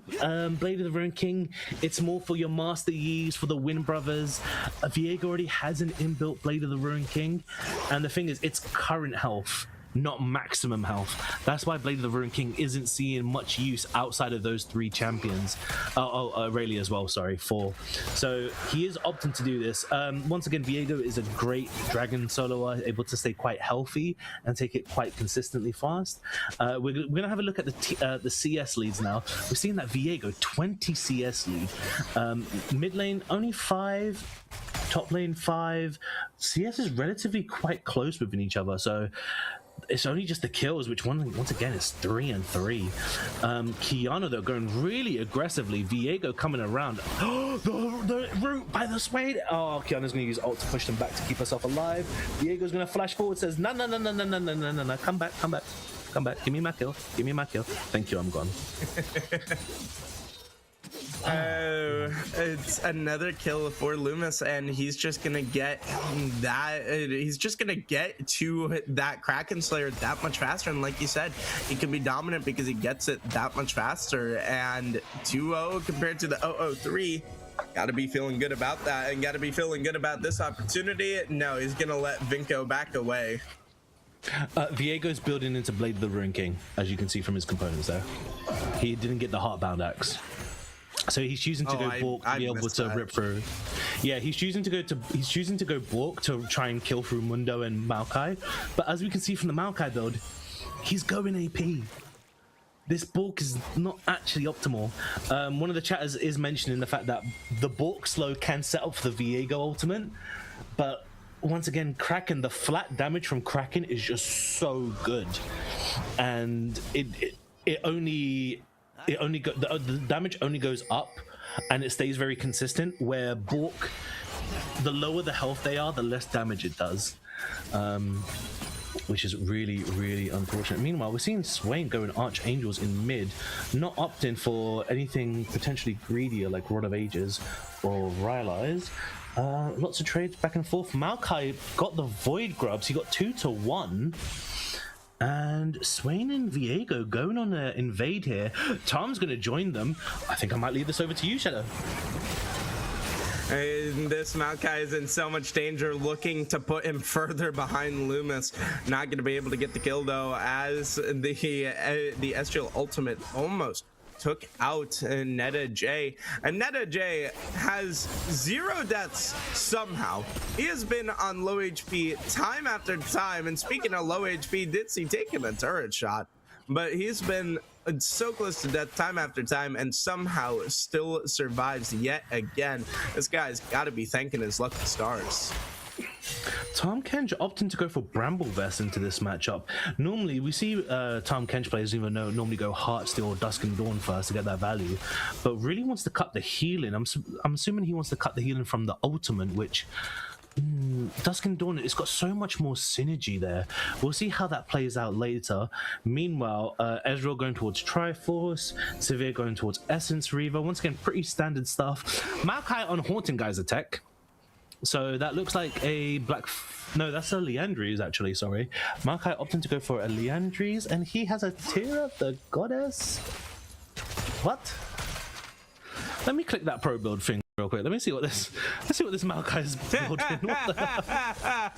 B: Blade of the Ruined King, it's more for your Master Yis, for the Win Brothers. Viego already has an inbuilt Blade of the Ruined King, and the thing is, it's current health, not maximum health. That's why Blade of the Ruined King isn't seeing much use outside of those 3 champions. Rayleigh as well, sorry, 4. So he is opting to do this. Once again, Viego is a great dragon soloer, able to stay quite healthy and take it quite consistently fast. We're gonna have a look at the CS leads now. We're seeing that Viego 20 CS lead. Mid lane only 5. Top lane 5. CS is relatively quite close within each other, so it's only just the kills, which once again is 3 and 3. Kiana though going really aggressively. Viego coming around. the root by the Swain. Oh, Kiana's gonna use ult to push them back to keep herself alive. Viego's gonna flash forward. Says no. Come back. Give me my kill. Thank you. I'm gone.
C: It's another kill for Loomis, and he's just gonna get that. He's just gonna get to that Kraken Slayer that much faster, and like you said, he can be dominant because he gets it that much faster. And 2-0 compared to the 0-0-3. Gotta be feeling good about that, and gotta be feeling good about this opportunity. No, he's gonna let Vinko back away.
B: Viego's building into Blade of the Ruined King, as you can see from his components there. He didn't get the Heartbound Axe. So he's choosing to go Bork to be able to rip through. Yeah, he's choosing to go Bork to try and kill through Mundo and Maokai. But as we can see from the Maokai build, he's going AP. This Bork is not actually optimal. One of the chatters is mentioning the fact that the Bork slow can set up for the Viego ultimate, but once again, Kraken, the flat damage from Kraken is just so good, and the damage only goes up, and it stays very consistent. Where Bork, the lower the health they are, the less damage it does, which is really, really unfortunate. Meanwhile, we're seeing Swain going Archangels in mid, not opting for anything potentially greedier like Rod of Ages or Rylai's. Lots of trades back and forth. Maokai got the Void Grubs. He got 2-1. And Swain and Viego going on an invade here. Tom's going to join them. I think I might leave this over to you, Shadow.
C: And this Maokai is in so much danger, looking to put him further behind Loomis. Not going to be able to get the kill though, as the SGL ultimate almost took out Netta J. And Netta J has 0 deaths somehow. He has been on low HP time after time. And speaking of low HP, did see taking a turret shot, but he's been so close to death time after time and somehow still survives yet again. This guy's got to be thanking his lucky stars.
B: Tom Kench opting to go for Bramble Vest into this matchup. Normally, we see Tom Kench players even normally go Heartsteel or Dusk and Dawn first to get that value, but really wants to cut the healing. I'm assuming he wants to cut the healing from the ultimate, which Dusk and Dawn, it's got so much more synergy there. We'll see how that plays out later. Meanwhile, Ezreal going towards Triforce, Severe going towards Essence Reaver. Once again, pretty standard stuff. Maokai on Haunting Guy's attack. So that looks like a no, that's a Leandries actually, sorry. Maokai opting to go for a Leandries, and he has a Tira, the Goddess. What? Let me click that pro build thing real quick. Let's see what this Maokai is building. What the hell?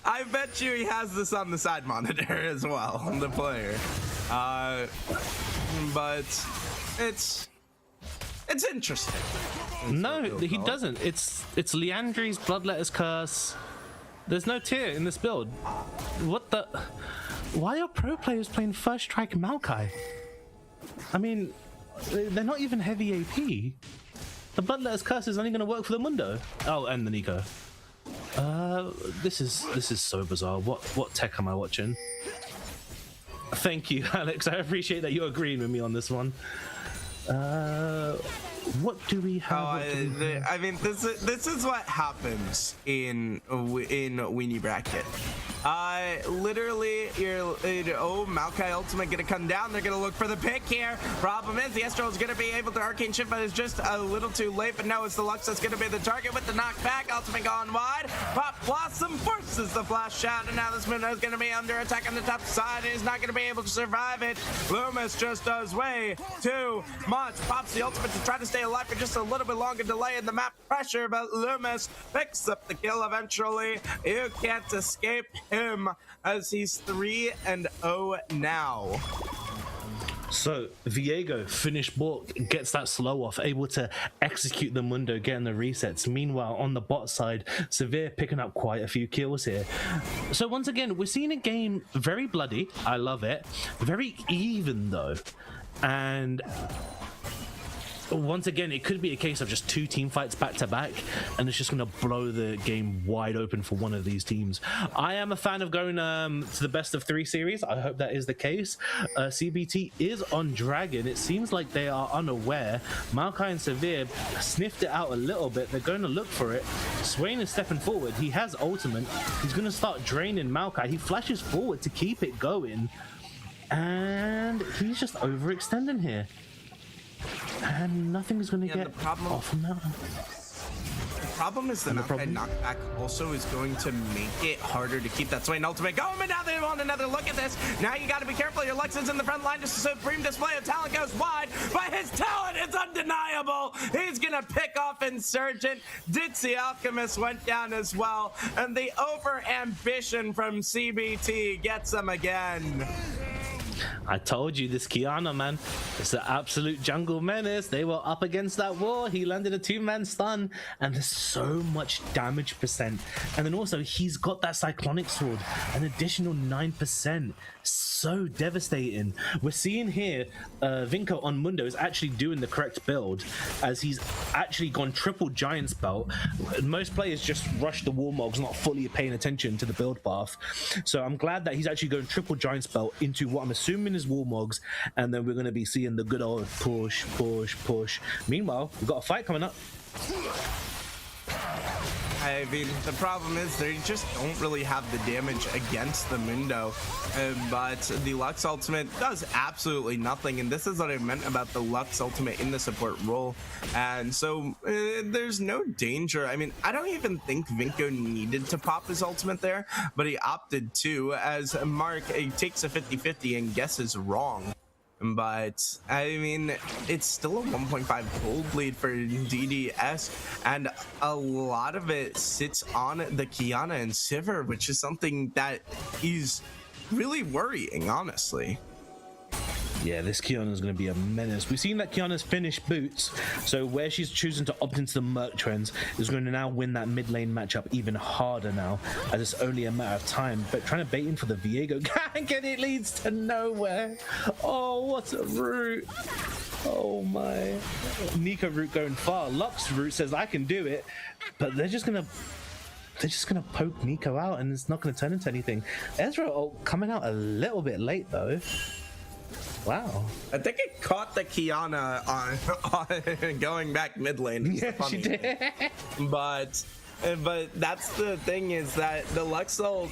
C: I bet you he has this on the side monitor as well, the player. But it's interesting.
B: No, he doesn't. It's Leandry's Bloodletter's Curse. There's no tier in this build. What the? Why are pro players playing First Strike Maokai? I mean, they're not even heavy AP. The Bloodletter's Curse is only going to work for the Mundo. Oh, and the Nico. This is so bizarre. What tech am I watching? Thank you, Alex. I appreciate that you're agreeing with me on this one. What do we have?
C: I mean, this is what happens in Weenie Bracket. Literally, Maokai ultimate gonna come down. They're gonna look for the pick here. Problem is, the Astral is gonna be able to Arcane Shift, but it's just a little too late. But no, it's the Lux that's gonna be the target with the knockback. Ultimate gone wide. Pop Blossom forces the flash shot, and now this Mundo is gonna be under attack on the top side, and he's not gonna be able to survive it. Loomis just does way too much. Pops the ultimate to try to stay alive for just a little bit longer, delay in the map pressure, but Loomis picks up the kill eventually. You can't escape him, as he's 3-0 now.
B: So Viego, finished Bork, gets that slow off, able to execute the Mundo, getting the resets. Meanwhile, on the bot side, Severe picking up quite a few kills here. So once again, we're seeing a game very bloody. I love it. Very even though. And once again, it could be a case of just 2 team fights back to back, and it's just going to blow the game wide open for one of these teams. I am a fan of going to the best of 3 series. I hope that is the case. CBT is on Dragon. It seems like they are unaware. Maokai and Severe sniffed it out a little bit. They're going to look for it. Swain is stepping forward. He has ultimate. He's going to start draining Maokai. He flashes forward to keep it going, and he's just overextending here. And nothing's going to get off from that.
C: The problem is the Maokai knockback also is going to make it harder to keep that Swain ultimate going, but now they want another look at this. Now you got to be careful. Your Lux is in the front line. Just a supreme display of talent goes wide, but his talent is undeniable. He's going to pick off Insurgent. Ditzy Alchemist went down as well, and the over-ambition from CBT gets him again.
B: I told you, this Kiana, man, it's an absolute jungle menace. They were up against that wall. He landed a 2-man stun, and there's so much damage percent. And then also, he's got that Cyclonic Sword, an additional 9%. So devastating. We're seeing here, Vinko on Mundo is actually doing the correct build, as he's actually gone triple Giant's Belt. Most players just rush the Warmogs, not fully paying attention to the build path. So I'm glad that he's actually going triple Giant's Belt into what I'm assuming is Warmogs, and then we're going to be seeing the good old push. Meanwhile, we've got a fight coming up.
C: I mean, the problem is they just don't really have the damage against the Mundo, but the Lux ultimate does absolutely nothing, and this is what I meant about the Lux ultimate in the support role. And so there's no danger. I mean, I don't even think Vinko needed to pop his ultimate there, but he opted to, as Mark takes a 50-50 and guesses wrong. But I mean, it's still a 1.5 gold lead for DDS, and a lot of it sits on the Kiana and Sivir, which is something that is really worrying, honestly.
B: Yeah, this Kiana is going to be a menace. We've seen that Kiana's finished boots, so where she's choosing to opt into the Merc trends is going to now win that mid lane matchup even harder now, as it's only a matter of time. But trying to bait in for the Viego, and it leads to nowhere. Oh, what a route. Oh my. Nico route going far. Lux route says I can do it, but they're just gonna poke Nico out, and it's not gonna turn into anything. Ezra coming out a little bit late though. Wow.
C: I think it caught the Kiana on going back mid lane.
B: Yeah, she did.
C: But that's the thing, is that the Lux ult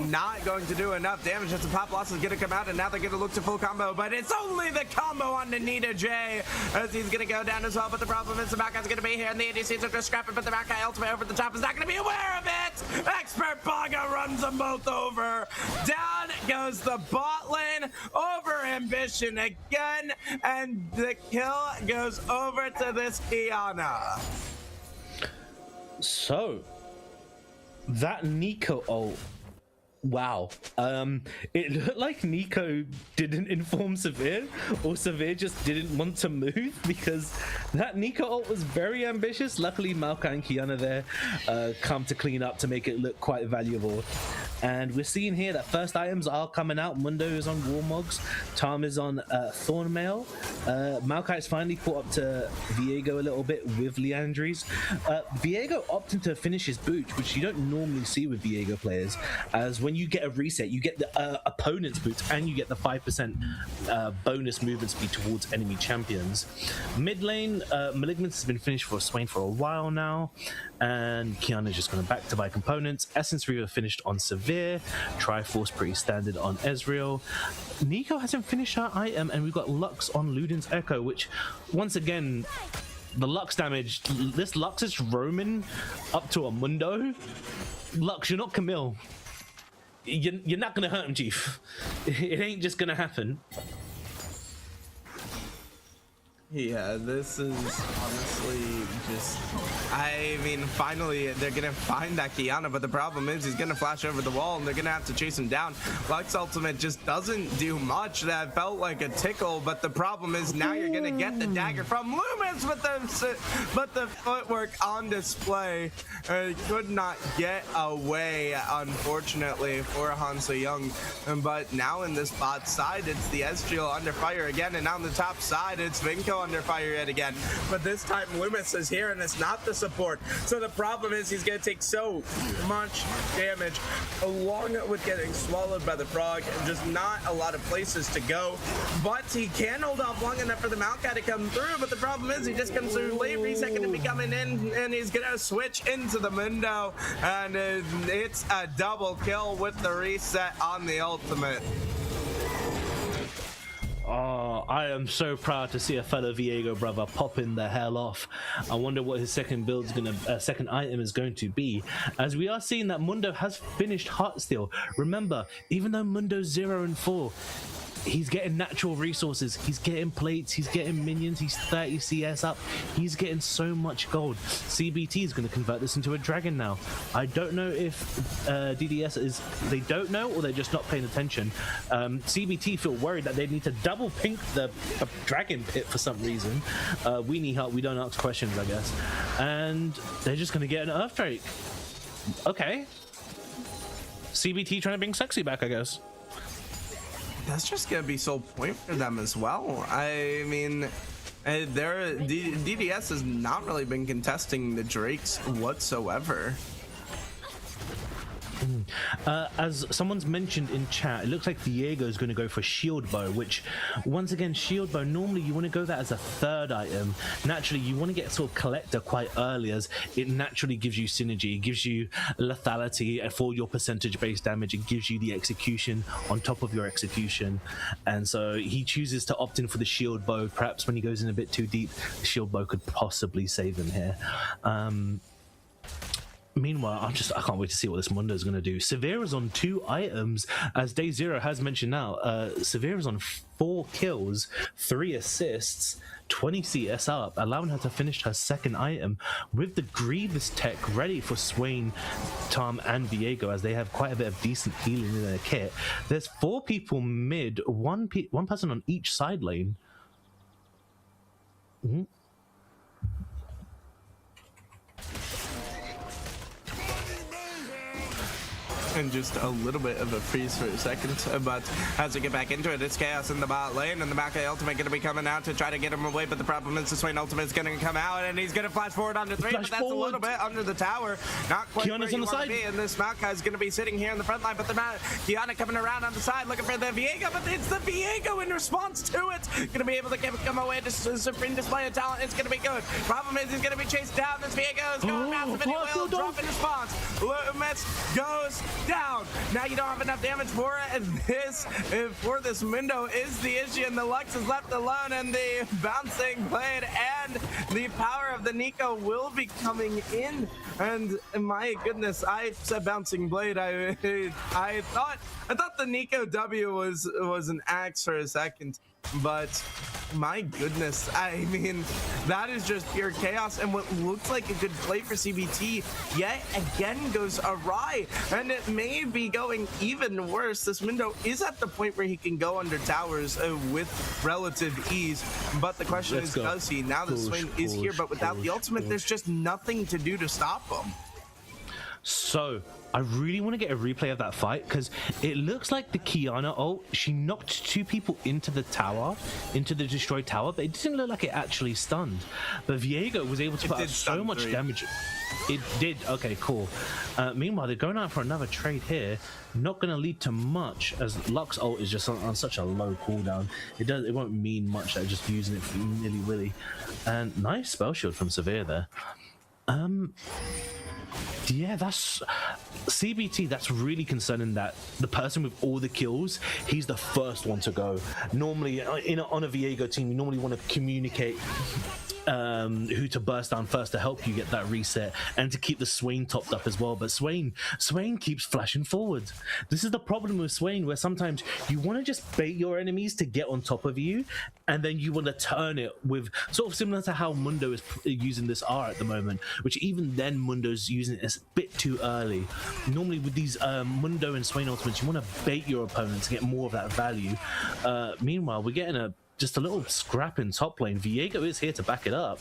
C: not going to do enough damage. As the pop loss is going to come out, and now they're going to look to full combo, but it's only the combo on the Nita J, as he's going to go down as well. But the problem is the Maokai's going to be here, and the ADCs are just scrapping, but the Maokai ultimate over the top is not going to be aware of it. Expert Baga runs them both over. Down goes the bot lane, over ambition again, and the kill goes over to this Kiana.
B: So, that Nico ult, wow. It looked like Nico didn't inform Severe, or Severe just didn't want to move, because that Nico ult was very ambitious. Luckily, Maokai and Kiana there come to clean up to make it look quite valuable. And we're seeing here that first items are coming out. Mundo is on Warmogs, Tom is on Thornmail. Maokai is finally caught up to Viego a little bit with Leandries. Viego opting to finish his boot, which you don't normally see with Viego players, as when you get a reset, you get the opponent's boots and you get the 5% bonus movement speed towards enemy champions. Mid lane, Malignance has been finished for Swain for a while now, and Kiana is just going to back to buy components. Essence Reaver finished on Severe, Triforce pretty standard on Ezreal. Nico hasn't finished her item, and we've got Lux on Ludin's Echo, which once again, the Lux damage, this Lux is roaming up to a Mundo. Lux, you're not Camille. You're not gonna hurt him, Chief. It ain't just gonna happen.
C: Yeah, this is honestly just... I mean, finally, they're going to find that Kiana, but the problem is he's going to flash over the wall, and they're going to have to chase him down. Lux ultimate just doesn't do much. That felt like a tickle, but the problem is now you're going to get the dagger from Loomis, but the footwork on display could not get away, unfortunately, for Hansa Young. But now in this bot side, it's the Ezreal under fire again, and on the top side, it's Vinko under fire yet again. But this time Loomis is here, and it's not the support. So the problem is he's going to take so much damage, along with getting swallowed by the frog, and just not a lot of places to go. But he can hold off long enough for the Maokai to come through, but the problem is he just comes through late, reset going to be coming in, and he's going to switch into the Mundo, and it's a double kill with the reset on the ultimate.
B: Oh, I am so proud to see a fellow Viego brother popping the hell off. I wonder what his second build's second item is going to be, as we are seeing that Mundo has finished Heartsteel. Remember, even though Mundo's 0 and 4, he's getting natural resources, he's getting plates, he's getting minions, he's 30 CS up, he's getting so much gold. CBT is going to convert this into a dragon now. I don't know if DDS is, they don't know, or they're just not paying attention. CBT feel worried that they need to double pink the dragon pit for some reason. We need help, we don't ask questions, I guess. And they're just going to get an Earthdrake. Okay. CBT trying to bring sexy back, I guess.
C: That's just gonna be sole point for them as well. I mean, DDS has not really been contesting the Drakes whatsoever.
B: As someone's mentioned in chat, it looks like Viego is going to go for shield bow, which once again, shield bow, normally you want to go that as a third item. Naturally, you want to get sort of collector quite early, as it naturally gives you synergy, it gives you lethality for your percentage based damage, it gives you the execution on top of your execution. And so he chooses to opt in for the shield bow. Perhaps when he goes in a bit too deep, the shield bow could possibly save him here. Meanwhile, I can't wait to see what this Mundo is going to do. Severa's on 2 items, as Day Zero has mentioned now. Severa's on 4 kills, 3 assists, 20 CS up, allowing her to finish her second item with the Grievous tech ready for Swain, Tom, and Viego, as they have quite a bit of decent healing in their kit. There's 4 people mid, one person on each side lane.
C: And just a little bit of a freeze for a second, but as we get back into it, it's Chaos in the bot lane, and the Makai ultimate going to be coming out to try to get him away, but the problem is the Swain ultimate is going to come out, and he's going to flash forward onto 3, but that's a little bit under the tower. Not quite
B: Kiana's
C: where
B: on the side.
C: be, and this Makai is going to be sitting here in the front line, but the Kiana coming around on the side looking for the Viego, but it's the Viego in response to it. Going to be able to come away to supreme display of talent. It's going to be good. Problem is he's going to be chased down. This Viego is going massive, and he will drop in response. Loomis goes down. Now you don't have enough damage for it, and this Mundo is the issue, and the Lux is left alone, and the bouncing blade and the power of the Nico will be coming in. And my goodness, I said bouncing blade. I thought the Nico W was an axe for a second, but my goodness, I mean, that is just pure chaos, and what looks like a good play for CBT yet again goes awry, and it may be going even worse. This Mundo is at the point where he can go under towers with relative ease, but the question is, does he? Now the Swain is here, but without the ultimate, there's just nothing to do to stop him.
B: So I really want to get a replay of that fight, because it looks like the Kiana ult, she knocked 2 people into the tower, into the destroyed tower, but it didn't look like it actually stunned. But Viego was able to put out so much damage. It did. Okay, cool. Meanwhile, they're going out for another trade here. Not going to lead to much, as Lux ult is just on such a low cooldown. It won't mean much. They're just using it for nilly-willy. And nice spell shield from Severe there. Yeah, that's CBT. That's really concerning that the person with all the kills, he's the first one to go. Normally, on a Viego team, you normally want to communicate who to burst down first to help you get that reset, and to keep the Swain topped up as well. But Swain keeps flashing forward. This is the problem with Swain, where sometimes you want to just bait your enemies to get on top of you, and then you want to turn it with sort of similar to how Mundo is using this R at the moment, which even then Mundo's using it a bit too early. Normally with these Mundo and Swain ultimates, you want to bait your opponent to get more of that value. Meanwhile, we're getting just a little scrap in top lane. Viego is here to back it up.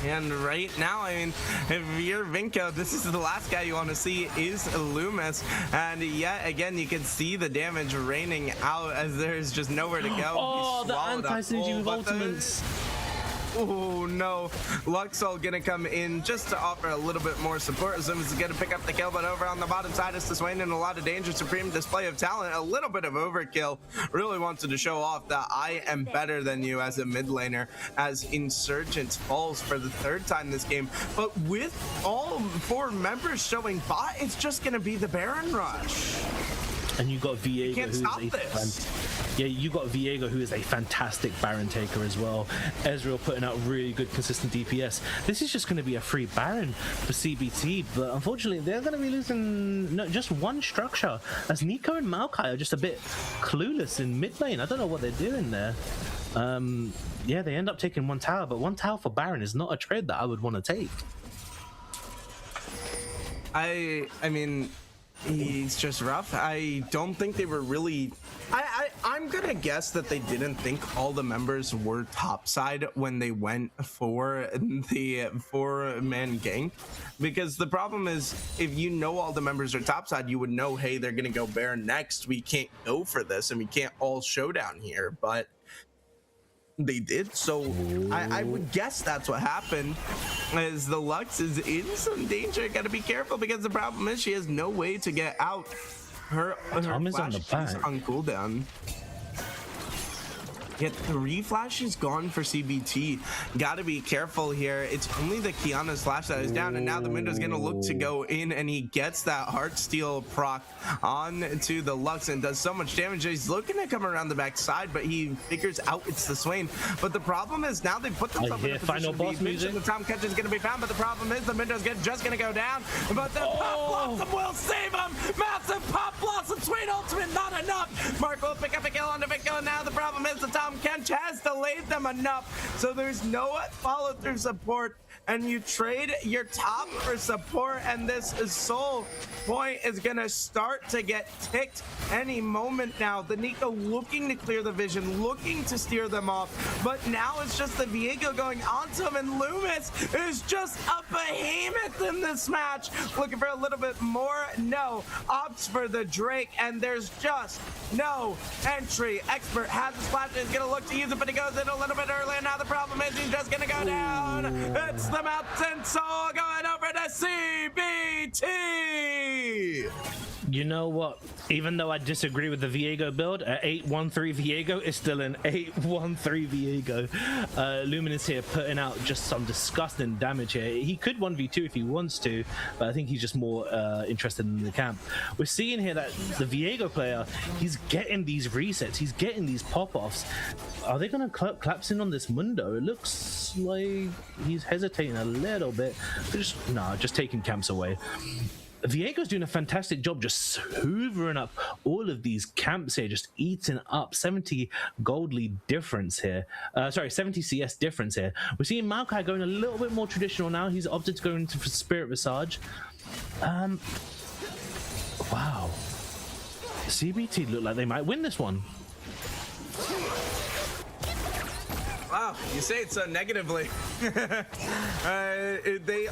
C: And right now, I mean, if you're Vinko, this is the last guy you want to see is Loomis. And yet again, you can see the damage raining out as there's just nowhere to go.
B: Oh, the anti-synergy with ultimates.
C: Oh no, Luxol gonna come in just to offer a little bit more support. Zoom is gonna pick up the kill, but over on the bottom side is the Swain in a lot of danger. Supreme display of talent, a little bit of overkill. Really wanted to show off that I am better than you as a mid laner, as Insurgent falls for the 3rd time this game. But with all 4 members showing bot, it's just gonna be the Baron rush.
B: And you got Viego, you got Viego, who is a fantastic Baron taker as well. Ezreal putting out really good, consistent DPS. This is just going to be a free Baron for CBT, but unfortunately, they're going to be losing just 1 structure, as Nico and Maokai are just a bit clueless in mid lane. I don't know what they're doing there. Yeah, they end up taking 1 tower, but 1 tower for Baron is not a trade that I would want to take.
C: I mean, he's just rough. I don't think they were really... I'm gonna guess that they didn't think all the members were topside when they went for the 4-man gank, because the problem is, if you know all the members are topside, you would know, hey, they're gonna go Baron next, we can't go for this and we can't all showdown here. But they did. So I would guess that's what happened, as the Lux is in some danger. Gotta be careful, because the problem is she has no way to get out. Her
B: Tom is on the
C: flash is
B: back.
C: on cooldown. Yet 3 flashes gone for CBT. Gotta be careful here. It's only the Kiana's flash that is down, and now the Mundo's gonna look to go in, and he gets that Heartsteel proc on to the Lux and does so much damage. He's looking to come around the back side, but he figures out it's the Swain. But the problem is now they put themselves in a
B: final
C: position
B: boss
C: to be
B: music.
C: the Tom Catch is gonna be found, but the problem is the Mundo's just gonna go down. But the Pop Blossom will save him. Massive Pop Blossom, Swain ultimate, not enough. Mark will pick up a kill on the Victo, and now the problem is the Tom Kench has delayed them enough, so there's no follow-through support, and you trade your top for support, and this Soul point is gonna start to get ticked any moment now. The Nico looking to clear the vision, looking to steer them off, but now it's just the Viego going onto him, and Loomis is just a behemoth in this match. Looking for a little bit more, no. Opts for the Drake, and there's just no entry. Expert has the splash, and is gonna look to use it, but he goes in a little bit early, and now the problem is he's just gonna go down. It's the Mountain Soul going over to CBT.
B: You know what? Even though I disagree with the Viego build, 8-1-3 Viego is still an 8-1-3 Viego. Luminous here putting out just some disgusting damage here. He could 1v2 if he wants to, but I think he's just more interested in the camp. We're seeing here that the Viego player, he's getting these resets, he's getting these pop-offs. Are they going to collapse in on this Mundo? It looks like he's hesitating a little bit. Just taking camps away. Viego's doing a fantastic job just hoovering up all of these camps here, just eating up 70 gold lead difference here. 70 CS difference here. We're seeing Maokai going a little bit more traditional now. He's opted to go into Spirit Visage. Wow. CBT look like they might win this one.
C: Wow, you say it so negatively. They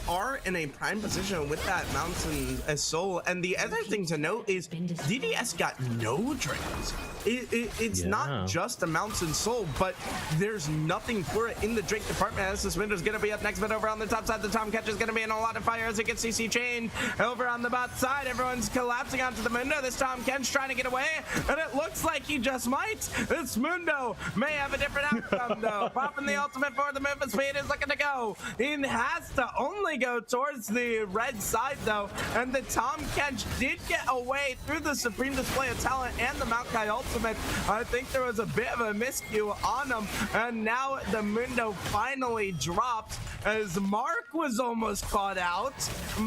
C: are in a prime position with that Mountain Soul. And the other thing to note is DDS got no drains. It's not just a Mountain Soul, but there's nothing for it in the Drake department. As this Window's going to be up next, but over on the top side, the Tom Catch is going to be in a lot of fire as it gets CC chained. Over on the bot side, everyone's collapsing onto the Mundo. This Tom Catch trying to get away, and it looks like he just might. This Mundo may have a different outcome, though. Popping the ultimate for the movement speed is looking to go. He has to only go towards the red side, though, and the Tom Catch did get away through the supreme display of talent and the Maokai ultimate. I think there was a bit of a miscue on him, and now the Mundo finally dropped as Mark was almost caught out,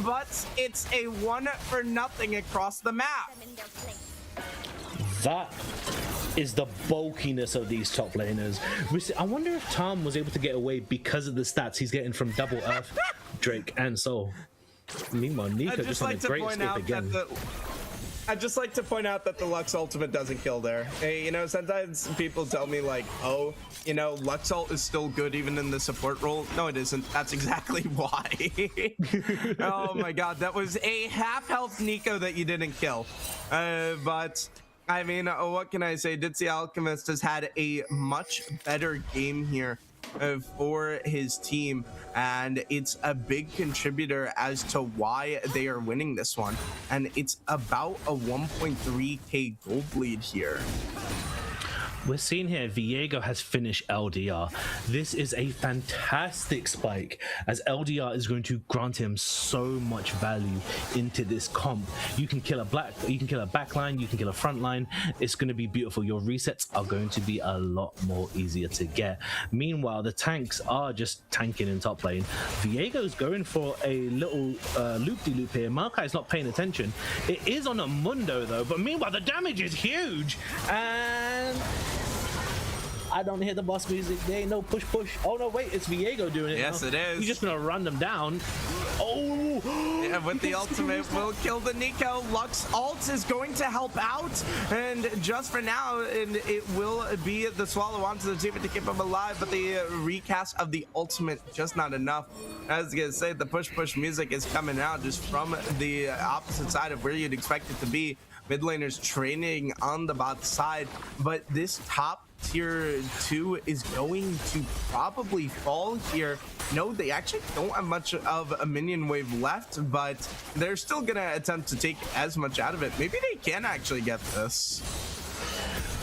C: but it's a 1-0 across the map.
B: That is the bulkiness of these top laners. I wonder if Tom was able to get away because of the stats he's getting from Double Earth, Drake, and Soul. Meanwhile, Nico just on a great escape again.
C: I'd just like to point out that the Lux ultimate doesn't kill there. Hey, you know, sometimes people tell me like, oh, you know, Lux ult is still good even in the support role. No, it isn't. That's exactly why. Oh my god, that was a half-health Nico that you didn't kill. But I mean, what can I say? Ditzy Alchemist has had a much better game here for his team, and it's a big contributor as to why they are winning this one, and it's about a 1.3k gold lead here.
B: We're seeing here Viego has finished LDR. This is a fantastic spike, as LDR is going to grant him so much value into this comp. You can kill a backline, you can kill a front line. It's going to be beautiful. Your resets are going to be a lot more easier to get. Meanwhile, the tanks are just tanking in top lane. Viego's going for a little loop-de-loop here. Maokai's not paying attention. It is on a Mundo though, but meanwhile the damage is huge, and I don't hear the boss music. There ain't no push. Oh no, wait, it's Viego doing it.
C: Yes,
B: now.
C: it is.
B: He's just gonna run them down. Oh,
C: yeah, with the ultimate will kill the Nico. Lux ult is going to help out, and just for now, and it will be the swallow onto the team to keep him alive, but the recast of the ultimate just not enough. I was gonna say the push music is coming out just from the opposite side of where you'd expect it to be. Mid laners training on the bot side, but this top tier 2 is going to probably fall here. No, they actually don't have much of a minion wave left, but they're still gonna attempt to take as much out of it. Maybe they can actually get this.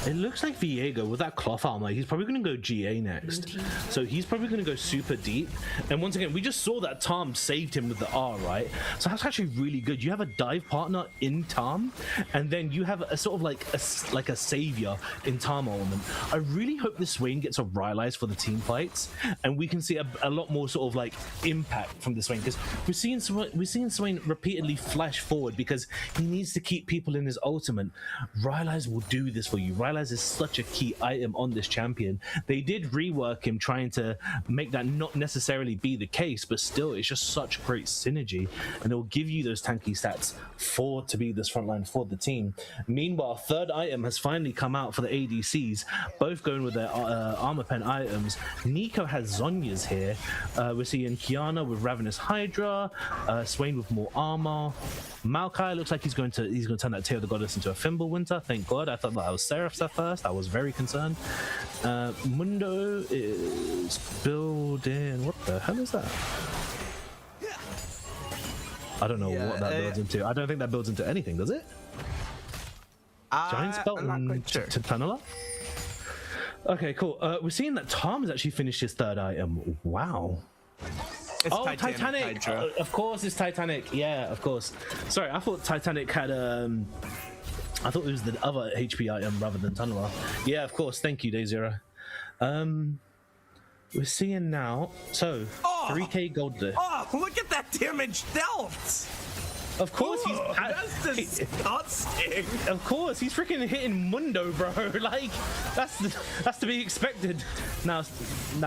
B: It looks like Viego with that cloth armor, he's probably going to go GA next. So he's probably going to go super deep. And once again, we just saw that Tom saved him with the R, right? So that's actually really good. You have a dive partner in Tom, and then you have a sort of like a savior in Tom element. I really hope this Swain gets a Rylai's for the team fights, and we can see a lot more sort of like impact from this Swain, because we're seeing Swain repeatedly flash forward because he needs to keep people in his ultimate. Rylai's will do this for you. Rylai's is such a key item on this champion. They did rework him, trying to make that not necessarily be the case, but still it's just such great synergy, and it will give you those tanky stats to be this frontline for the team. Meanwhile, third item has finally come out for the ADCs, both going with their armor pen items. Nico has Zhonya's here. We're seeing Kiana with Ravenous Hydra, Swain with more armor. Maokai looks like he's going to turn that Tail of the Goddess into a Fimbulwinter. Thank God. I thought that was Seraph's at first. I was very concerned. Mundo is building. What the hell is that? I don't know what that builds into. I don't think that builds into anything, does it? Giant Spell and Tunnel. Okay, cool. We're seeing that Tom has actually finished his third item. Wow.
C: It's
B: Titanic. Of course, it's Titanic. Yeah, of course. Sorry, I thought Titanic had I thought it was the other HP item rather than Tunneler. Yeah, of course. Thank you, Day Zero. We're seeing now. So 3k gold there.
C: Oh, look at that damage dealt.
B: Of course,
C: that's disgusting.
B: Of course, he's freaking hitting Mundo, bro. Like, that's to be expected. Now,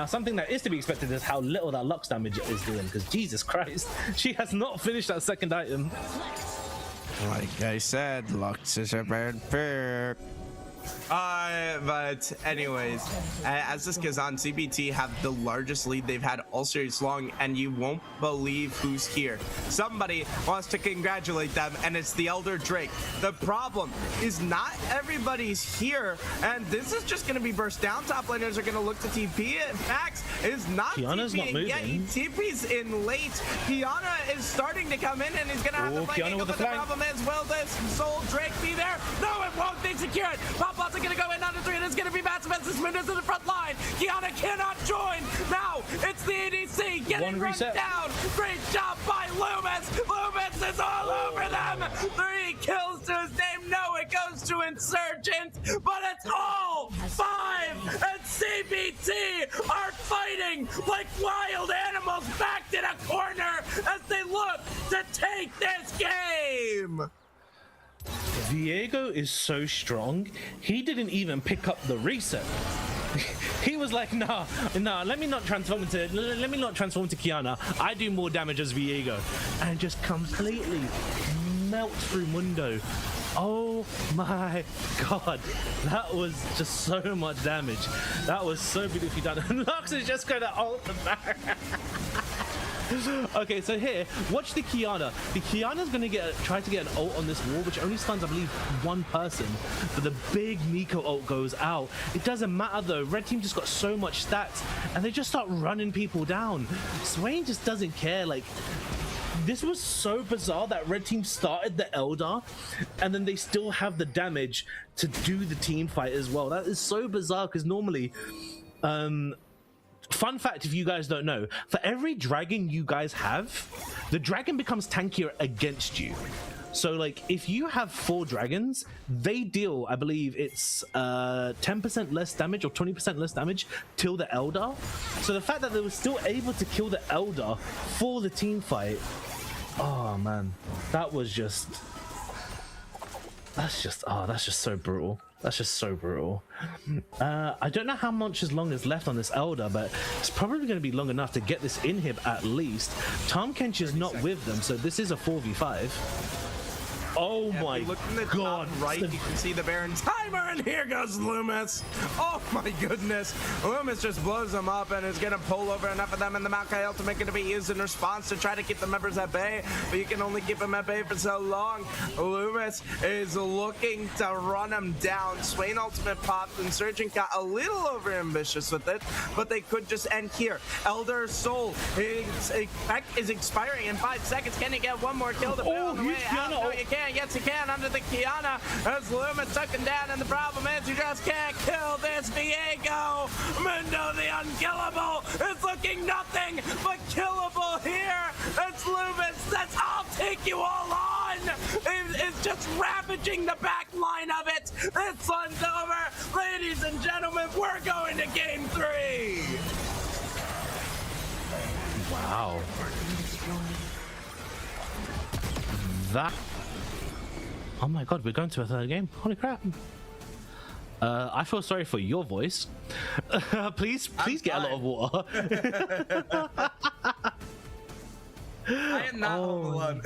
B: something that is to be expected is how little that Lux damage is doing. Because Jesus Christ, she has not finished that second item.
E: Like I said, Lux is a bad pick.
C: But anyways, as this goes on, CBT have the largest lead they've had all series long, and you won't believe who's here. Somebody wants to congratulate them, and it's the Elder Drake. The problem is not everybody's here, and this is just going to be burst down. Top laners are going to look to TP. Max is not
B: Kiana's
C: TPing.
B: not moving.
C: Yeah, he TP's in late. Kiana is starting to come in, and he's going to have to fight Eagle, but the problem is, will this Soul Drake be there? No, it won't. They secure it. Pop-Pop's are going to go in under 3, and it's going to be massive as this Mundo's in the front line. Kiana cannot join. Now, it's the ADC getting run down. Great job by Loomis. Loomis is all over them. 3 kills to his name. No, it goes to Insurgent, but it's all 5, and CBT are fighting like wild animals backed in a corner as they look to take this game.
B: Viego is so strong, he didn't even pick up the reset. He was like, nah, let me not transform into Kiana. I do more damage as Viego. And just completely melts through Mundo. Oh my god, that was just so much damage. That was so beautifully done. And Lux is just gonna ult the back. Okay, so here, watch the Kiana. The Kiana's gonna try to get an ult on this wall, which only stuns, I believe, one person. But the big Nico ult goes out. It doesn't matter though. Red team just got so much stats, and they just start running people down. Swain just doesn't care. Like, this was so bizarre that Red team started the Eldar, and then they still have the damage to do the team fight as well. That is so bizarre because normally, fun fact, if you guys don't know, for every dragon you guys have, the dragon becomes tankier against you. So like, if you have 4 dragons, they deal, I believe it's 10% less damage or 20% less damage till the Eldar. So the fact that they were still able to kill the Eldar for the team fight, oh man, that's just so brutal. That's just so brutal. I don't know how much is left on this Elder, but it's probably going to be long enough to get this inhib at least. Tom Kench is not with them, so this is a 4v5. Oh
C: And
B: my
C: if you look in the
B: god.
C: top right, you can see the Baron timer, and here goes Loomis. Oh my goodness. Loomis just blows them up and is gonna pull over enough of them, and the Maokai ultimate gonna be used in response to try to keep the members at bay, but you can only keep them at bay for so long. Loomis is looking to run him down. Swain ultimate popped, and Surgeon got a little over ambitious with it, but they could just end here. Elder Soul, his effect is expiring in 5 seconds. Can he get one more kill to put on the way out? No, you can. Yes, you can. Under the Kiana as Loomis took him down, and the problem is you just can't kill this Viego. Mundo the unkillable is looking nothing but killable here. It's Loomis. That's I'll take you all on. It's just ravaging the back line of it. This one's over. Ladies and gentlemen, we're going to game 3.
B: Wow. That. Oh my god, we're going to a third game. Holy crap. I feel sorry for your voice. please get a lot of water.
C: I am not home alone.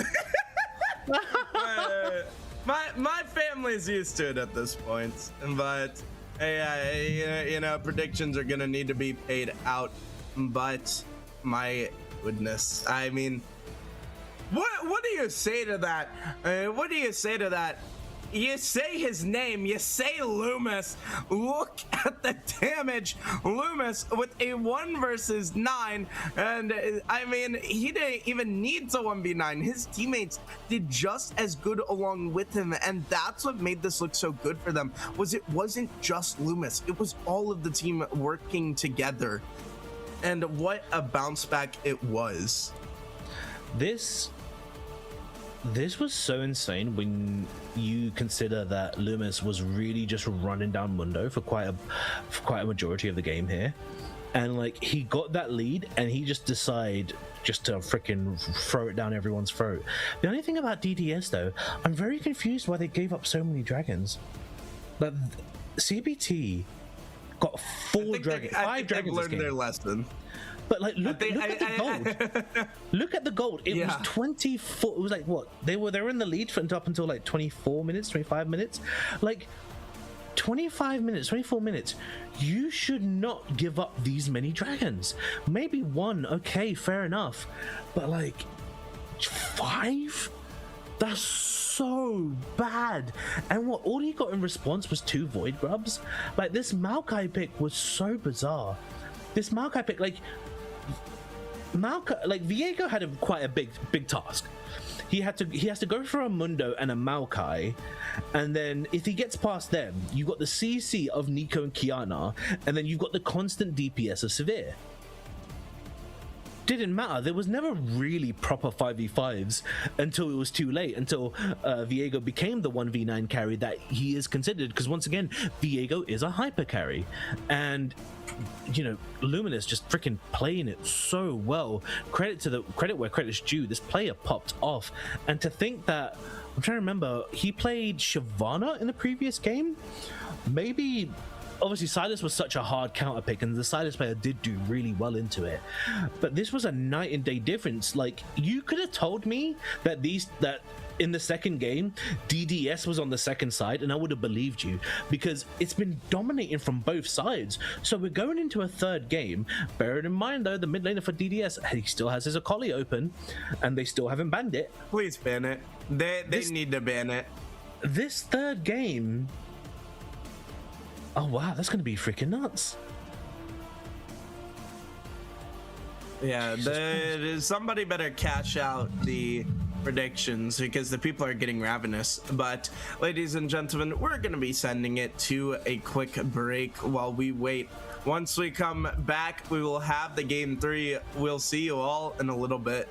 C: my family's used to it at this point, but you know, predictions are gonna need to be paid out. But my goodness, I mean, what do you say to that? What do you say to that? You say his name, you say Loomis. Look at the damage. Loomis with a 1 versus 9. And I mean, he didn't even need to 1v9. His teammates did just as good along with him. And that's what made this look so good for them, was it wasn't just Loomis. It was all of the team working together. And what a bounce back it was.
B: This was so insane when you consider that Loomis was really just running down Mundo for quite a majority of the game here, and like he got that lead and he just decided just to freaking throw it down everyone's throat. The only thing about DDS though, I'm very confused why they gave up so many dragons. But CBT got 5 dragons.
C: They've learned their lesson.
B: But like, look at the gold. Look at the gold. It was 24. It was like what? They were in the lead for up until like 24 minutes, 25 minutes. Like 25 minutes, 24 minutes. You should not give up these many dragons. Maybe 1, okay, fair enough. But like 5? That's so bad. And what? All he got in response was 2 Void Grubs. Like this Maokai pick was so bizarre. This Maokai pick, like Viego had quite a big task. He has to go for a Mundo and a Maokai, and then if he gets past them, you got the CC of Nico and Kiana, and then you've got the constant DPS of Severe. Didn't matter. There was never really proper 5v5s until it was too late, until Viego became the 1v9 carry that he is considered, because once again, Viego is a hyper carry, and you know, Luminous just freaking playing it so well. Credit where credit's due. This player popped off, and to think that, I'm trying to remember, he played Shyvana in the previous game. Maybe, obviously Silas was such a hard counter pick, and the Silas player did do really well into it, but this was a night and day difference. Like, you could have told me that in the second game DDS was on the second side, and I would have believed you, because it's been dominating from both sides. So we're going into a third game, bearing in mind though, the mid laner for DDS, he still has his Akali open, and they still haven't banned it.
C: Please ban it. They need to ban it.
B: This third game, oh wow, that's gonna be freaking nuts.
C: Yeah, somebody better cash out the predictions, because the people are getting ravenous. But ladies and gentlemen, we're gonna be sending it to a quick break while we wait. Once we come back, we will have the game 3. We'll see you all in a little bit.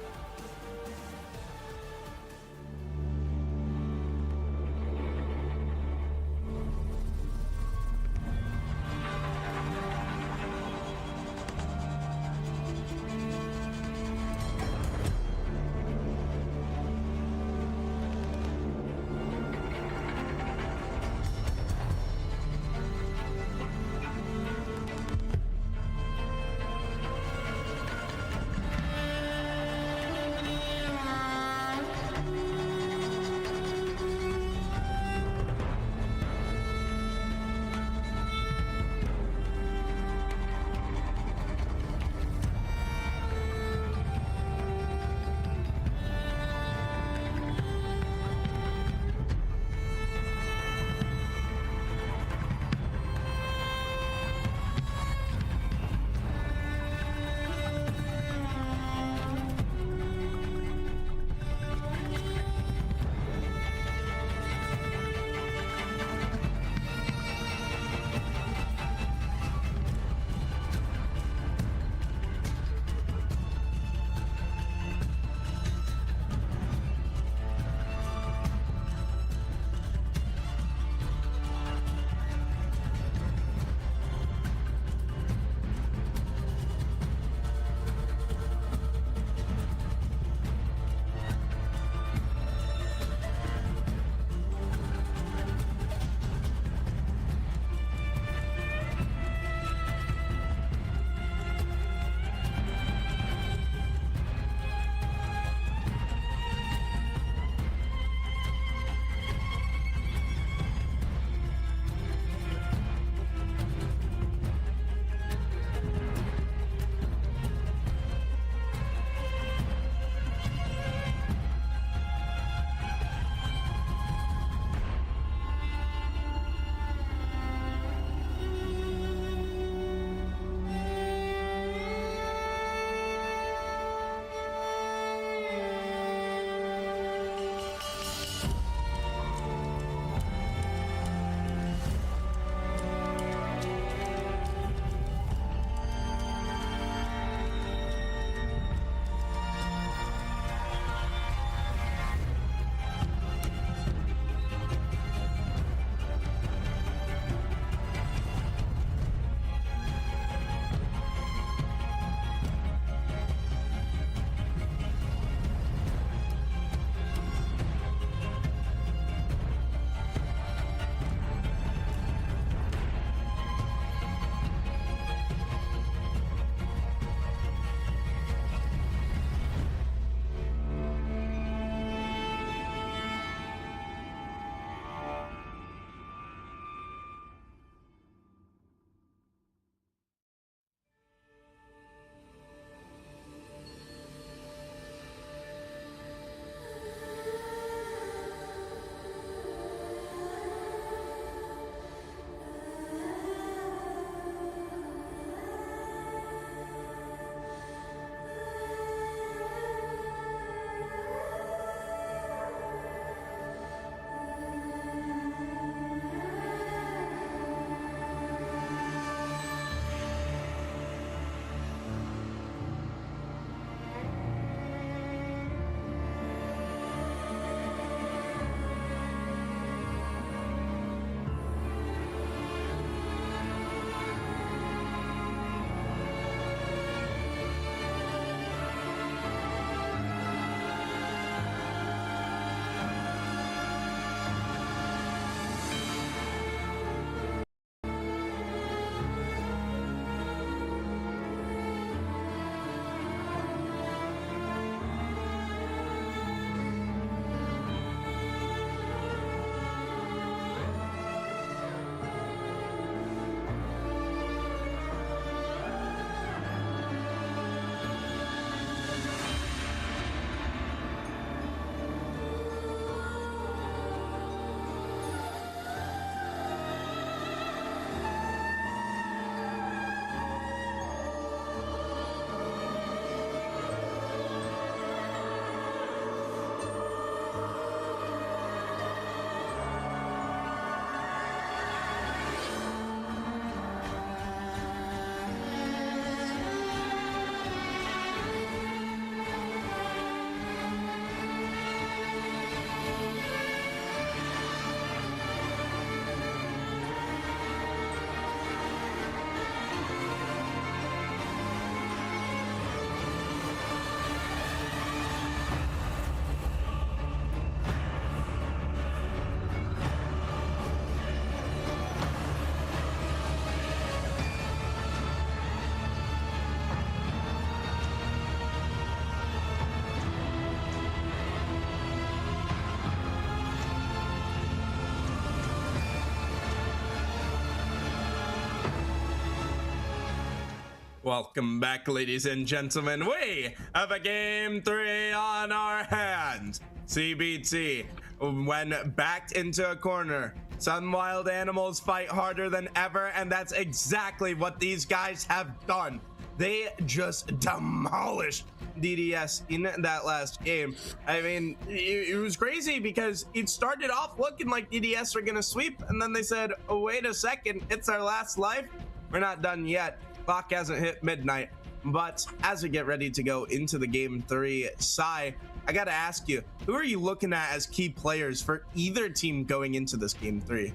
C: Welcome back, ladies and gentlemen. We have a game 3 on our hands. CBT, when backed into a corner, some wild animals fight harder than ever, and that's exactly what these guys have done. They just demolished DDS in that last game. I mean, it was crazy because it started off looking like DDS were gonna sweep, and then they said, oh, wait a second, it's our last life. We're not done yet. Clock hasn't hit midnight. But as we get ready to go into the game 3, Sai, I gotta ask you, who are you looking at as key players for either team going into this game 3?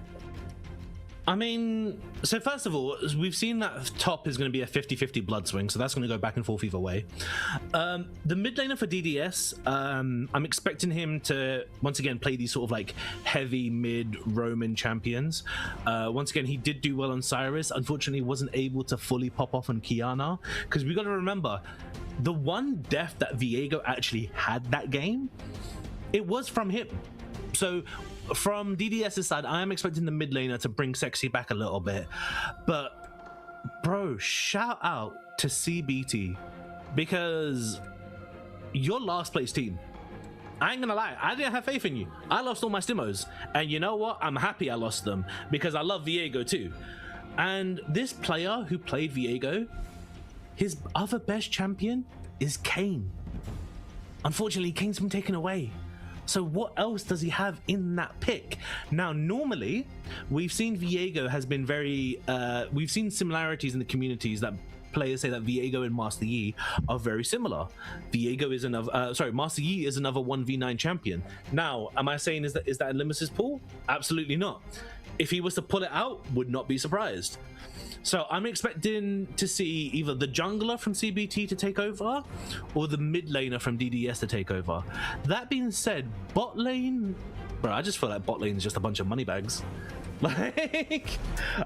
B: I mean, so first of all, we've seen that top is going to be a 50-50 blood swing, so that's going to go back and forth either way. The mid laner for DDS, I'm expecting him to, once again, play these sort of like heavy mid Roman champions. Once again, he did do well on Cyrus. Unfortunately, wasn't able to fully pop off on Kiana, because we got to remember, the one death that Viego actually had that game, it was from him. So from DDS's side, I am expecting the mid laner to bring Sexy back a little bit. But, bro, shout out to CBT, because your last place team, I ain't gonna lie, I didn't have faith in you. I lost all my stimmos. And you know what? I'm happy I lost them, because I love Viego too. And this player who played Viego, his other best champion is Kayn. Unfortunately, Kayn's been taken away. So what else does he have in that pick? Now, normally, we've seen Viego has been very... we've seen similarities in the communities that players say that Viego and Master Yi are very similar. Viego is another... Master Yi is another 1v9 champion. Now, am I saying is that in Limus's pool? Absolutely not. If he was to pull it out, would not be surprised. So I'm expecting to see either the jungler from CBT to take over or the mid laner from DDS to take over. That being said, bot lane, bro, I just feel like bot lane is just a bunch of money bags. Like,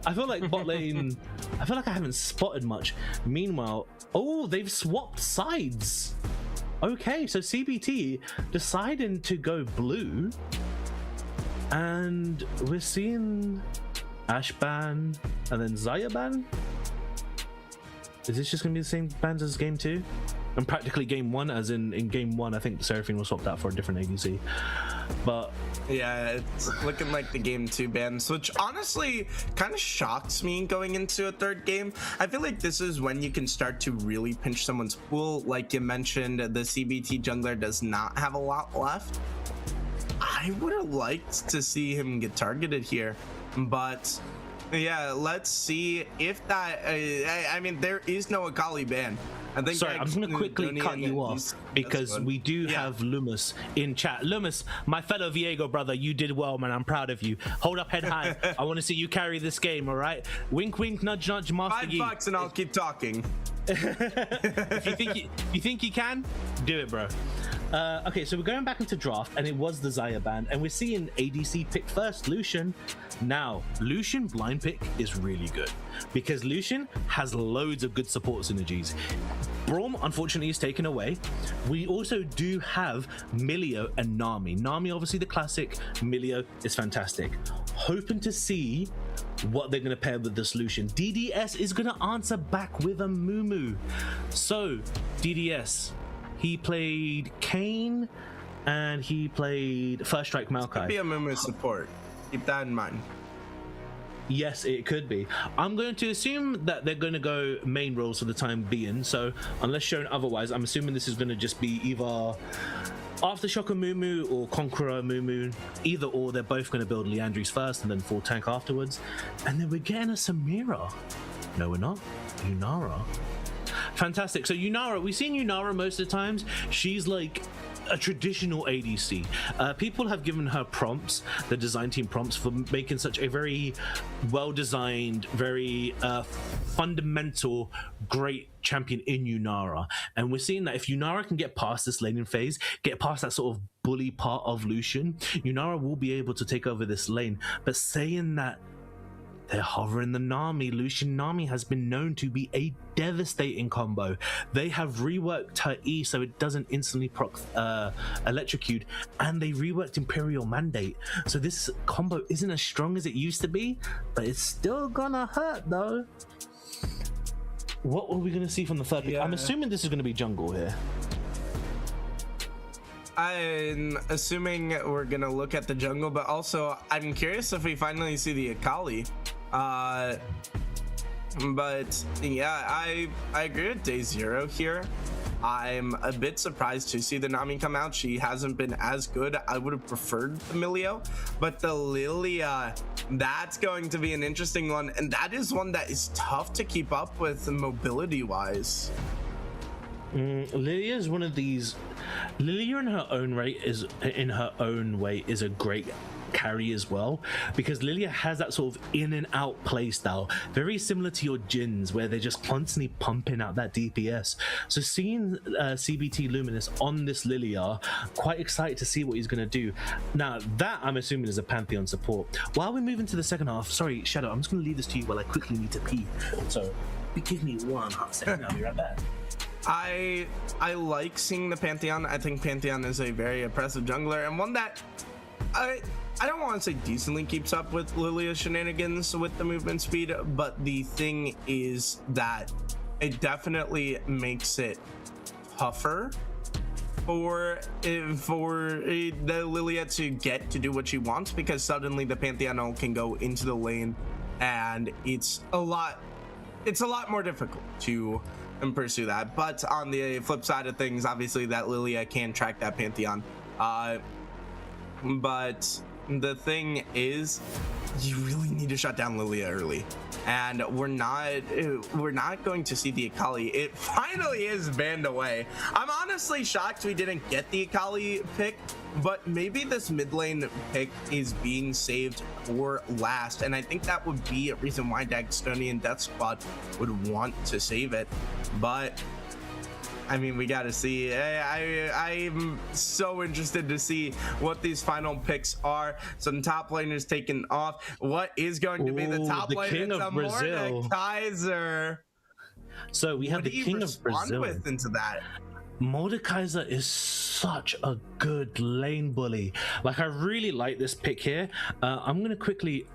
B: I feel like bot lane, I feel like I haven't spotted much. Meanwhile, oh, they've swapped sides. Okay, so CBT deciding to go blue, and we're seeing Ash ban and then Xayah ban. Is this just gonna be the same bans as game 2? And practically game 1, as in game 1 I think Seraphine was swapped out for a different ADC. But
C: yeah, it's looking like the game 2 bans, which honestly kind of shocks me going into a third game. I feel like this is when you can start to really pinch someone's pool. Like you mentioned, the CBT jungler does not have a lot left. I would have liked to see him get targeted here, but yeah, let's see if that I mean, there is no Akali ban. I think
B: sorry, I'm just gonna quickly cut you off because we do have Lumus in chat. Lumus, my fellow Viego brother, you did well, man. I'm proud of you. Hold up head high. I want to see you carry this game, all right? Wink wink, nudge nudge, Master Yi.
C: $5 and I'll keep talking.
B: If you think you can, do it, bro. Okay, so we're going back into draft, and it was the Xayah ban, and we're seeing ADC pick first, Lucian. Now, Lucian blind pick is really good because Lucian has loads of good support synergies. Braum, unfortunately, is taken away. We also do have Milio and Nami. Nami, obviously the classic. Milio is fantastic. Hoping to see what they're going to pair with this Lucian. DDS is going to answer back with a Mumu. So, DDS, he played Kayn and he played First Strike Maokai.
C: Could be a Mumu support. Keep that in mind.
B: Yes, it could be. I'm going to assume that they're going to go main roles for the time being. So unless shown otherwise, I'm assuming this is going to just be either Aftershocker Mumu or Conqueror Mumu. Either or, they're both going to build Leandries first and then full tank afterwards. And then we're getting a Samira. No, we're not. Yunara. Fantastic. So Yunara, we've seen Yunara most of the times. She's like a traditional ADC. People have given her prompts, the design team prompts, for making such a very well-designed, very fundamental, great champion in Yunara. And we're seeing that if Yunara can get past this laning phase, get past that sort of bully part of Lucian, Yunara will be able to take over this lane. But saying that, they're hovering the Nami. Lucian Nami has been known to be a devastating combo. They have reworked her E so it doesn't instantly proc electrocute, and they reworked Imperial Mandate. So this combo isn't as strong as it used to be, but it's still gonna hurt though. what are we going to see from the third pick?
C: Yeah.
B: I'm assuming this is going to be jungle here.
C: I'm assuming we're gonna look at the jungle, but also I'm curious if we finally see the Akali. But yeah, I agree with Day Zero here. I'm a bit surprised to see the Nami come out. She hasn't been as good. I would have preferred the Milio, but the Lilia, that's going to be an interesting one, and that is one that is tough to keep up with mobility wise.
B: Lilia is one of these. Lilia in her own way is a great carry as well, because Lilia has that sort of in and out play style, very similar to your Jins, where they're just constantly pumping out that DPS. So seeing CBT Luminous on this Lilia, quite excited to see what he's going to do. Now that I'm assuming is a Pantheon support. While we move into the second half, sorry Shadow, I'm just going to leave this to you while I quickly need to pee. So give me 1 hot second. I'll be right back.
C: I like seeing the Pantheon. I think Pantheon is a very impressive jungler, and one that I don't want to say decently keeps up with Lilia's shenanigans with the movement speed, but the thing is that it definitely makes it tougher for the Lilia to get to do what she wants, because suddenly the Pantheon can go into the lane, and it's a lot more difficult to pursue that. But on the flip side of things, obviously that Lilia can track that Pantheon. But the thing is, you really need to shut down Lilia early, and we're not going to see the Akali. It finally is banned away. I'm honestly shocked we didn't get the Akali pick, but maybe this mid lane pick is being saved for last, and I think that would be a reason why Dagestonian Death Squad would want to save it. But I mean, we got to see. I'm so interested to see what these final picks are. Some top laners taken off. What is going to be the top lane?
B: King of Brazil,
C: Mordekaiser.
B: So we have the King of Brazil.
C: With into that?
B: Mordekaiser is such a good lane bully. Like, I really like this pick here. I'm going to quickly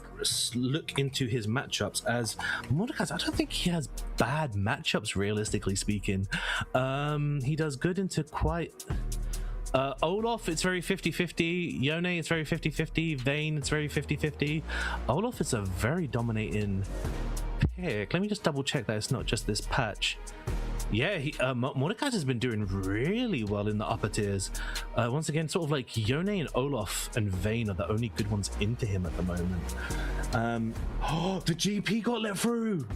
B: look into his matchups, as Mordekaiser, I don't think he has bad matchups, realistically speaking. He does good into quite... Olaf, it's very 50-50. Yone, it's very 50-50. Vayne, it's very 50-50. Olaf is a very dominating pick. Let me just double check that it's not just this patch. Yeah, Mordekaiser's been doing really well in the upper tiers. Once again, sort of like Yone and Olaf and Vayne are the only good ones into him at the moment. The GP got let through.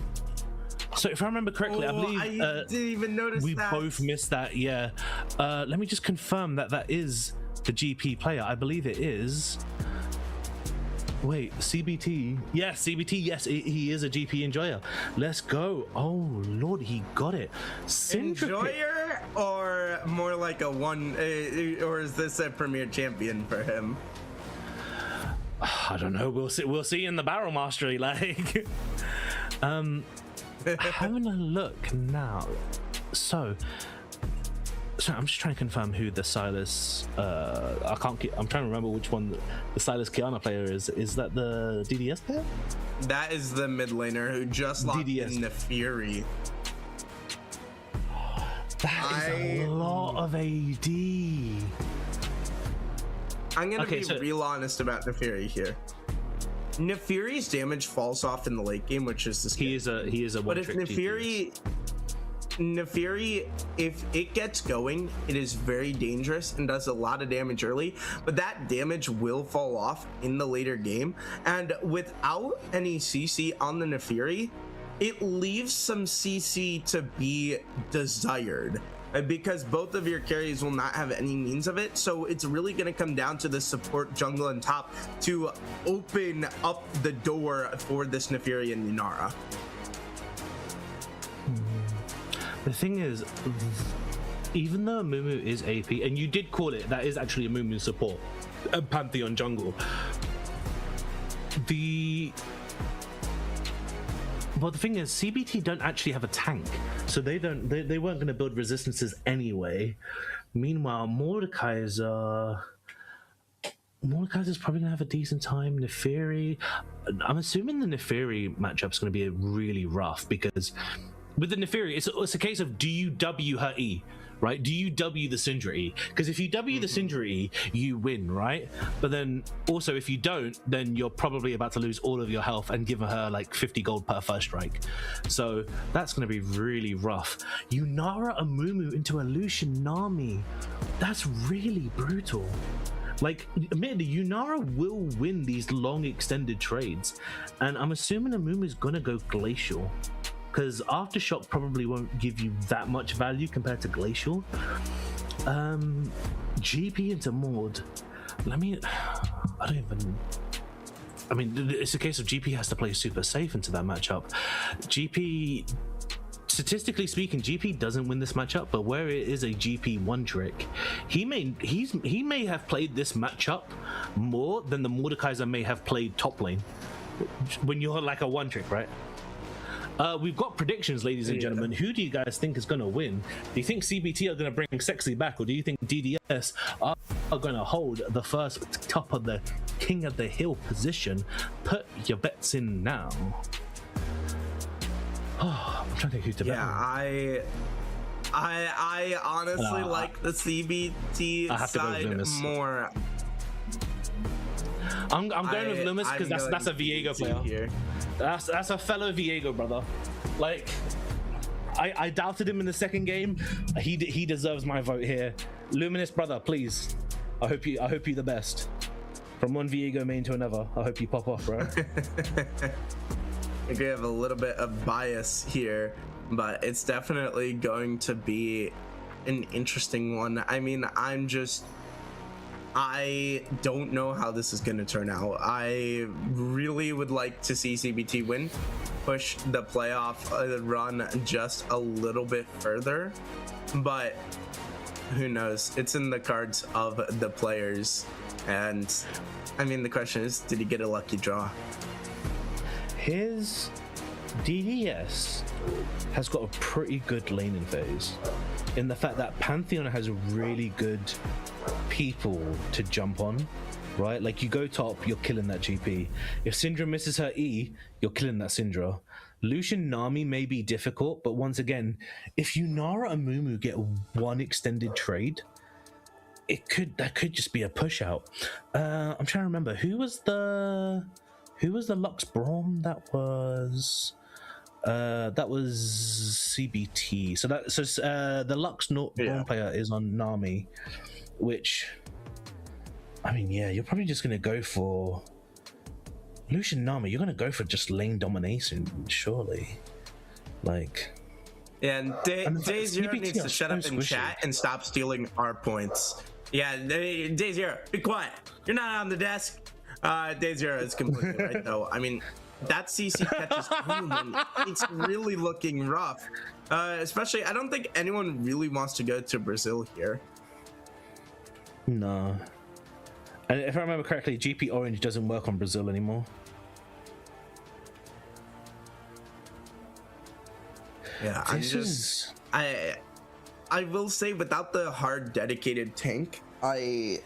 B: So if I remember correctly, I believe
C: I didn't even notice
B: we
C: that.
B: both missed that. Yeah. Let me just confirm that is the GP player. I believe it is. Wait, CBT? Yes, CBT. Yes, he is a GP enjoyer. Let's go. Oh Lord, he got it.
C: Enjoyer, or more like a one, or is this a premier champion for him?
B: I don't know. We'll see. We'll see in the Barrel Mastery. Like, having a look now. So I'm just trying to confirm who the Silas. I'm trying to remember which one the Silas Kiana player is. Is that the DDS player?
C: That is the mid laner who just locked
B: DDS.
C: in the Fury.
B: That is a lot of AD.
C: I'm gonna be real honest about Neferi here. Neferi's damage falls off in the late game, which is the
B: He is a one.
C: But if Neferi, if it gets going, it is very dangerous and does a lot of damage early, but that damage will fall off in the later game. And without any CC on the Neferi, it leaves some CC to be desired, because both of your carries will not have any means of it. So it's really going to come down to the support jungle and top to open up the door for this Neferi and Yunara.
B: The thing is, even though Mumu is AP, and you did call it, that is actually a Mumu support, a Pantheon jungle. Well, the thing is, CBT don't actually have a tank, so they weren't going to build resistances anyway. Meanwhile, Mordekaiser's probably going to have a decent time. Neferi, I'm assuming the Neferi matchup's going to be really rough, because with the Neferi, it's a case of, do you W her E, right? Do you W the Syndra E? Because if you W the Syndra E, you win, right? But then also if you don't, then you're probably about to lose all of your health and give her like 50 gold per first strike. So that's going to be really rough. Yunara Amumu into a Lucian Nami. That's really brutal. Like, admittedly, Yunara will win these long extended trades, and I'm assuming Amumu's gonna go Glacial, because Aftershock probably won't give you that much value compared to Glacial. GP into Maud. I mean, it's a case of GP has to play super safe into that matchup. GP, statistically speaking, GP doesn't win this matchup, but where it is a GP one trick, he may have played this matchup more than the Mordekaiser may have played top lane when you're like a one trick, right? We've got predictions, ladies and gentlemen. Who do you guys think is going to win? Do you think CBT are going to bring Sexy back, or do you think DDS are going to hold the first top of the King of the Hill position? Put your bets in now. Oh, I'm trying to think who to bet.
C: Yeah, I honestly like the CBT side more.
B: I'm going with Loomis because that's a Viego player. Here. That's a fellow Viego brother. Like, I doubted him in the second game. He deserves my vote here. Luminous brother, please. I hope you the best. From one Viego main to another, I hope you pop off, bro.
C: I think we have a little bit of bias here, but it's definitely going to be an interesting one. I mean, I don't know how this is going to turn out. I really would like to see CBT win, push the playoff run just a little bit further, but who knows? It's in the cards of the players. And I mean, the question is, did he get a lucky draw?
B: His DDS has got a pretty good laning phase in the fact that Pantheon has really good people to jump on, right? Like, you go top, you're killing that GP. If Syndra misses her E, you're killing that Syndra. Lucian Nami may be difficult, but once again, if Yunara and Mumu get one extended trade, that could just be a push out. I'm trying to remember who was the Lux Braum? That was CBT. So the Lux Braum player is on Nami, which, I mean, yeah, you're probably just gonna go for Lucian Nami. You're gonna go for just lane domination, surely. Like,
C: yeah, and Day Zero needs to shut up in chat and stop stealing our points. Yeah, Day Zero, be quiet. You're not on the desk. Day Zero is completely right, though. I mean, that CC catches home, and it's really looking rough. Especially, I don't think anyone really wants to go to Brazil here.
B: No. And if I remember correctly, GP Orange doesn't work on Brazil anymore.
C: Yeah, I will say, without the hard dedicated tank, I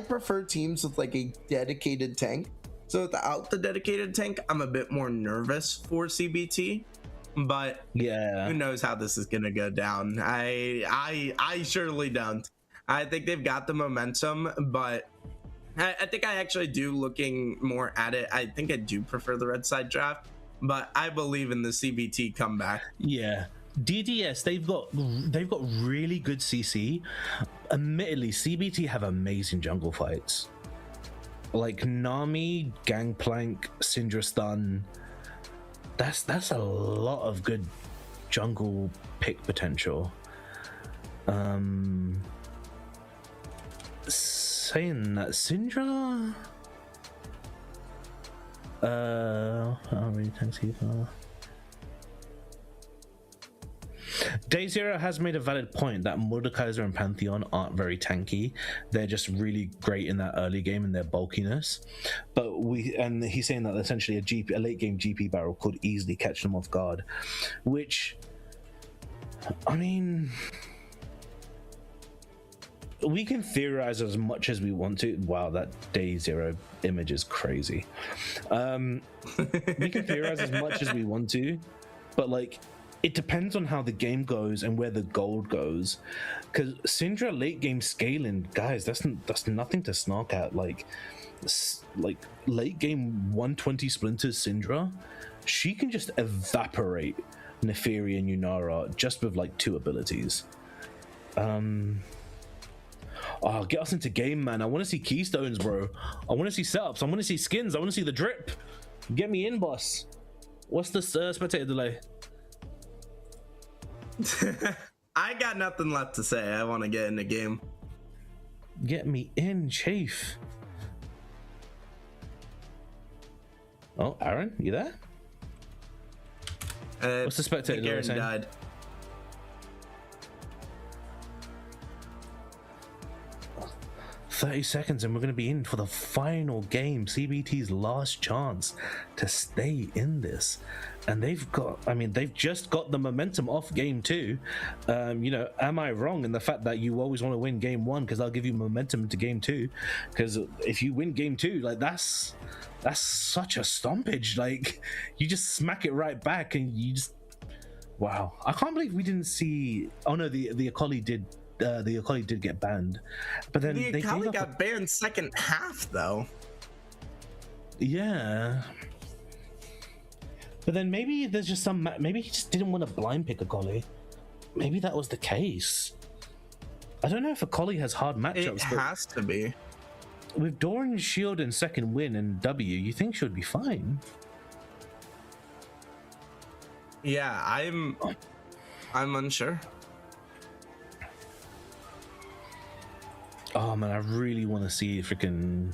C: prefer teams with like a dedicated tank. So without the dedicated tank, I'm a bit more nervous for CBT. But yeah, who knows how this is gonna go down? I surely don't. I think they've got the momentum, but I think I actually do, looking more at it, I think I do prefer the red side draft, but I believe in the CBT comeback.
B: Yeah. DDS, they've got really good CC. Admittedly, CBT have amazing jungle fights. Like Nami, Gangplank, Syndra stun. That's a lot of good jungle pick potential. Saying that, Syndra. Day Zero has made a valid point that Mordekaiser and Pantheon aren't very tanky. They're just really great in that early game and their bulkiness. But he's saying that essentially a late game GP barrel could easily catch them off guard. Which, I mean, we can theorize as much as we want to. Wow, that Day Zero image is crazy. We can theorize as much as we want to, but like, it depends on how the game goes and where the gold goes. Because Syndra late game scaling, guys, that's nothing to snark at. Like late game 120 Splinters Syndra, she can just evaporate Neferi and Yunara just with like 2 abilities. Oh, get us into game, man. I want to see keystones, bro. I want to see setups. I want to see skins. I want to see the drip. Get me in, boss. What's the spectator delay?
C: I got nothing left to say. I want to get in the game.
B: Get me in, Chief. Oh, Aaron, you there? What's the spectator delay saying?
C: Died.
B: "30 seconds and we're going to be in for the final game, CBT's last chance to stay in this." And they've just got the momentum off game 2. Am I wrong in the fact that you always want to win game 1 because I'll give you momentum into game 2? Because if you win game 2, like that's such a stompage. Like you just smack it right back and you just, wow. I can't believe we didn't see. Oh no, the Akali did. The Akali did get banned, but then
C: the Akali got banned second half though.
B: Yeah, but then maybe there's just some. Maybe he just didn't want to blind pick Akali. Maybe that was the case. I don't know if Akali has hard matchups.
C: It has to be.
B: With Doran's shield and second win and W, you think she'll be fine?
C: Yeah, I'm unsure.
B: Oh man, I really want to see freaking.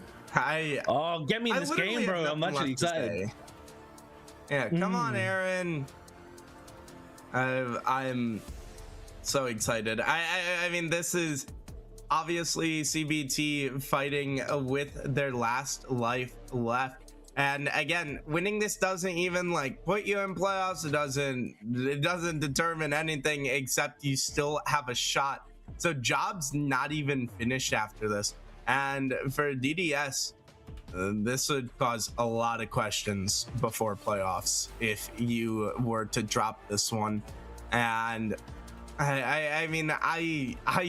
B: Get me in this game, bro! I'm actually excited.
C: Yeah, come on, Aaron. I'm so excited. I mean, this is obviously CBT fighting with their last life left, and again, winning this doesn't even like put you in playoffs. It doesn't determine anything except you still have a shot. So job's not even finished after this, and for DDS, this would cause a lot of questions before playoffs if you were to drop this one. And I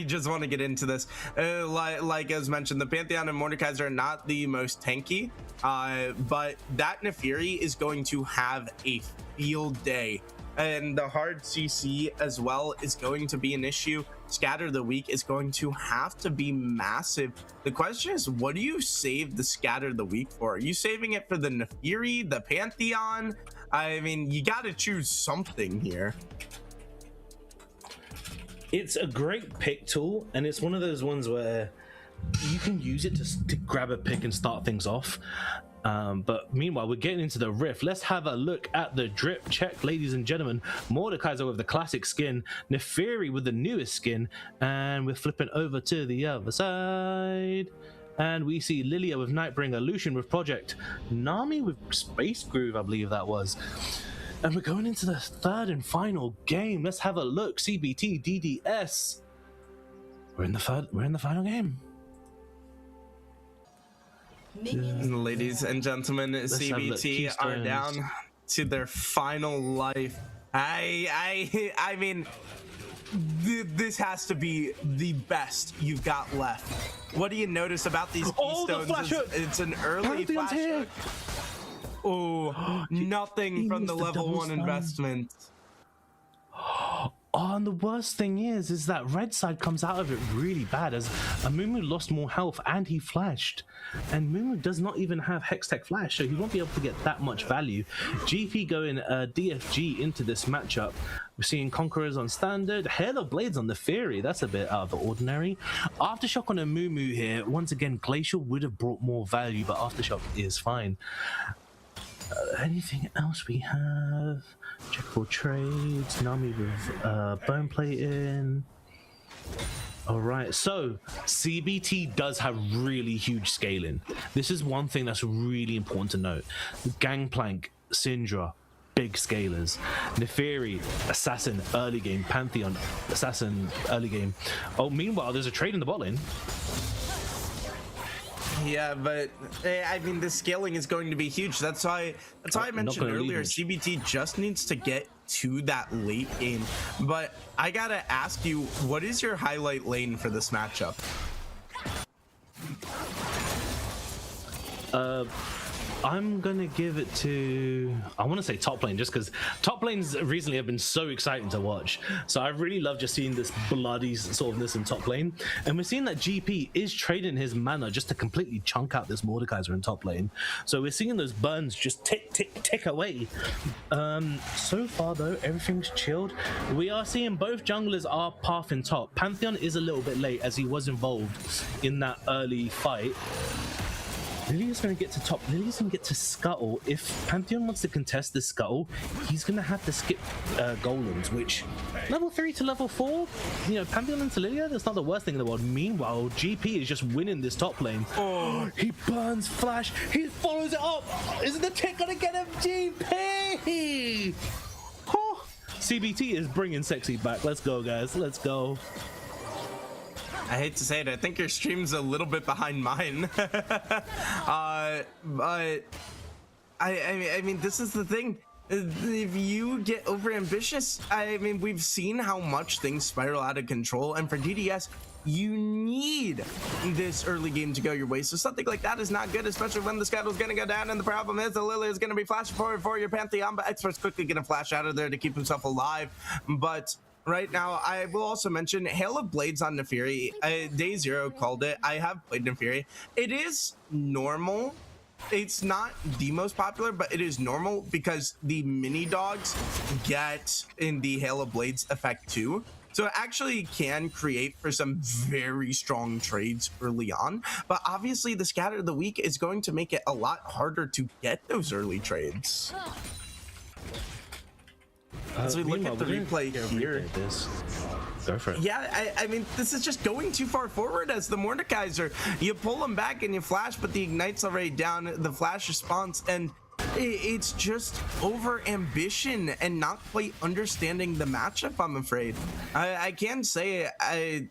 C: just want to get into this. Like as mentioned, the Pantheon and Mordekaiser are not the most tanky, but that Neferi is going to have a field day. And the hard CC as well is going to be an issue. Scatter the weak is going to have to be massive. The question is, what do you save the Scatter the weak for? Are you saving it for the Neferi, the Pantheon? I mean, you got to choose something here.
B: It's a great pick tool, and it's one of those ones where you can use it to grab a pick and start things off. But meanwhile, we're getting into the rift. Let's have a look at the drip check, ladies and gentlemen. Mordekaiser with the classic skin, Neferi with the newest skin, and we're flipping over to the other side. And we see Lilia with Nightbringer, Lucian with Project, Nami with Space Groove, I believe that was. And we're going into the third and final game. Let's have a look. CBT, DDS. We're in the final game.
C: Ladies and gentlemen, CBT are down to their final life. I mean, this has to be the best you've got left. What do you notice about these keystones? It's an early flash hook. Oh, nothing from the level 1 investment.
B: Oh, and the worst thing is that red side comes out of it really bad as Amumu lost more health and he flashed. And Mumu does not even have Hextech Flash, so he won't be able to get that much value. GP going DFG into this matchup. We're seeing Conquerors on standard, Hail of Blades on the Fury. That's a bit out of the ordinary. Aftershock on Amumu here. Once again, Glacial would have brought more value, but Aftershock is fine. Anything else we have? Check for trades. Nami with bone plating. Alright, so CBT does have really huge scaling. This is one thing that's really important to note. Gangplank, Syndra, big scalers. Neferi, Assassin, early game. Pantheon, Assassin, early game. Oh, meanwhile, there's a trade in the bot lane.
C: Yeah, but I mean, the scaling is going to be huge. That's why I mentioned earlier, CBT just needs to get to that late game. But I gotta ask you, what is your highlight lane for this matchup?
B: I'm gonna give it to, I want to say top lane, just because top lanes recently have been so exciting to watch. So I really love just seeing this bloody sort of this in top lane, and we're seeing that GP is trading his mana just to completely chunk out this Mordekaiser in top lane. So we're seeing those burns just tick away. So far though, everything's chilled. We are seeing both junglers are pathing top. Pantheon is a little bit late as he was involved in that early fight. Lilia's going to get to top. Lilia's going to get to Scuttle. If Pantheon wants to contest this Scuttle, he's going to have to skip Golems, which level 3 to level 4, you know, Pantheon into Lilia, that's not the worst thing in the world. Meanwhile, GP is just winning this top lane. Oh, he burns Flash. He follows it up. Isn't the tick going to get him? GP! Oh, CBT is bringing sexy back. Let's go, guys. Let's go.
C: I hate to say it, I think your stream's a little bit behind mine. But I mean, this is the thing. If you get over ambitious, I mean, we've seen how much things spiral out of control, and for DDS, you need this early game to go your way. So something like that is not good, especially when the schedule's gonna go down, and the problem is the Lily is gonna be flashing forward for your Pantheon, but Expert's quickly gonna flash out of there to keep himself alive. But right now, I will also mention Hail of Blades on Nefiri. Day 0 called it. I have played Nefiri. It is normal. It's not the most popular, but it is normal because the mini dogs get in the Hail of Blades effect too. So it actually can create for some very strong trades early on. But obviously the scatter of the week is going to make it a lot harder to get those early trades. As we look at the replay here,
B: go for it.
C: Yeah, I mean, this is just going too far forward as the Mordekaiser. You pull him back and you flash, but the Ignite's already down, the flash response, and it's just over ambition and not quite understanding the matchup, I'm afraid. I can say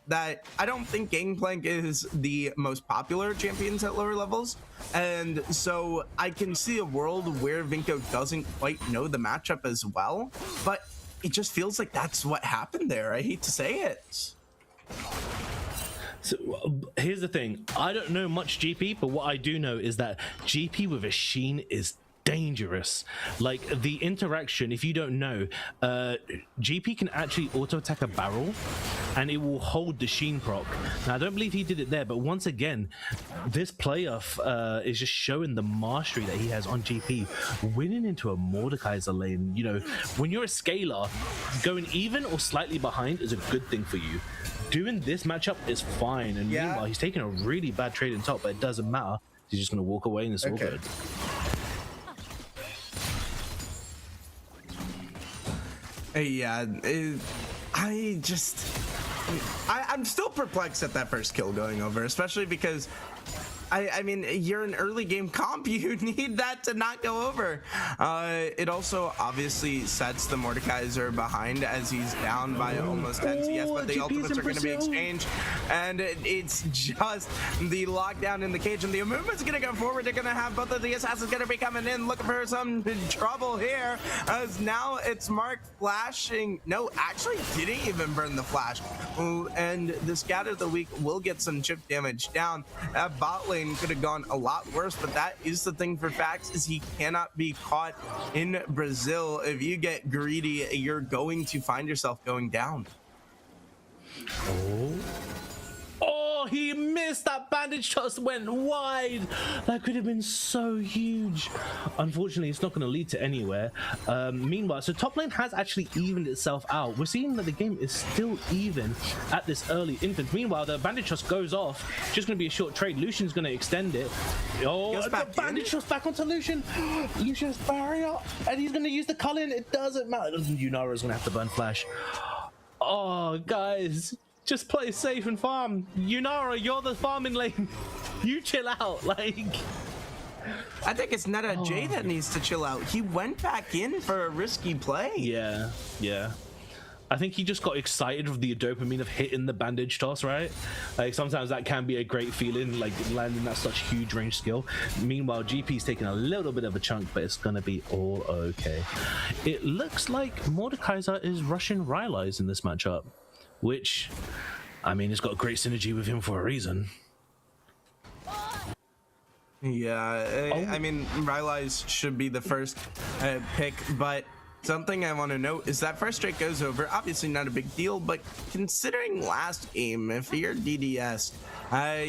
C: that I don't think Gangplank is the most popular champions at lower levels, and so I can see a world where Vinko doesn't quite know the matchup as well, but it just feels like that's what happened there. I hate to say it.
B: So here's the thing, I don't know much GP, but what I do know is that GP with a Sheen is dangerous. Like the interaction, if you don't know, GP can actually auto attack a barrel and it will hold the Sheen proc. Now I don't believe he did it there, but once again this player is just showing the mastery that he has on GP. Winning into a Mordekaiser lane, you know, when you're a scaler, going even or slightly behind is a good thing for you. Doing this matchup is fine, and meanwhile he's taking a really bad trade in top, but it doesn't matter. He's just going to walk away and it's all good.
C: Yeah, I'm still perplexed at that first kill going over, especially because I mean, you're an early game comp, you need that to not go over. It also obviously sets the Mordekaiser behind as he's down by almost 10 CS, but the ultimates are going to be exchanged, and it's just the lockdown in the cage, and the movement's going to go forward. They're going to have both of the assassins going to be coming in, looking for some trouble here, as now it's Mark flashing. No, actually didn't even burn the flash. Ooh, and the scatter of the week will get some chip damage down. That bot lane could have gone a lot worse, but that is the thing for Fax, is he cannot be caught in Brazil. If you get greedy, you're going to find yourself going down.
B: Oh, he missed. That bandage just went wide. That could have been so huge. Unfortunately, it's not going to lead to anywhere. Meanwhile, so top lane has actually evened itself out. We're seeing that the game is still even at this early infant. Meanwhile, the bandage just goes off. Just going to be a short trade. Lucian's going to extend it. Oh, the bandage just back onto Lucian. Lucian's barrier, and he's going to use the Cullen. It doesn't matter. Yunara's going to have to burn flash. Oh, guys. Just play safe and farm. Yunara, you're the farming lane. You chill out, like.
C: I think it's Netta J that needs to chill out. He went back in for a risky play.
B: Yeah. I think he just got excited with the dopamine of hitting the bandage toss, right? Like sometimes that can be a great feeling, like landing that such huge range skill. Meanwhile, GP's taking a little bit of a chunk, but it's gonna be all okay. It looks like Mordekaiser is rushing Rylai's in this matchup, which, I mean, it's got great synergy with him for a reason.
C: Yeah, I mean, Rylai's should be the first pick, but something I want to note is that first strike goes over. Obviously not a big deal, but considering last game, if you're DDS,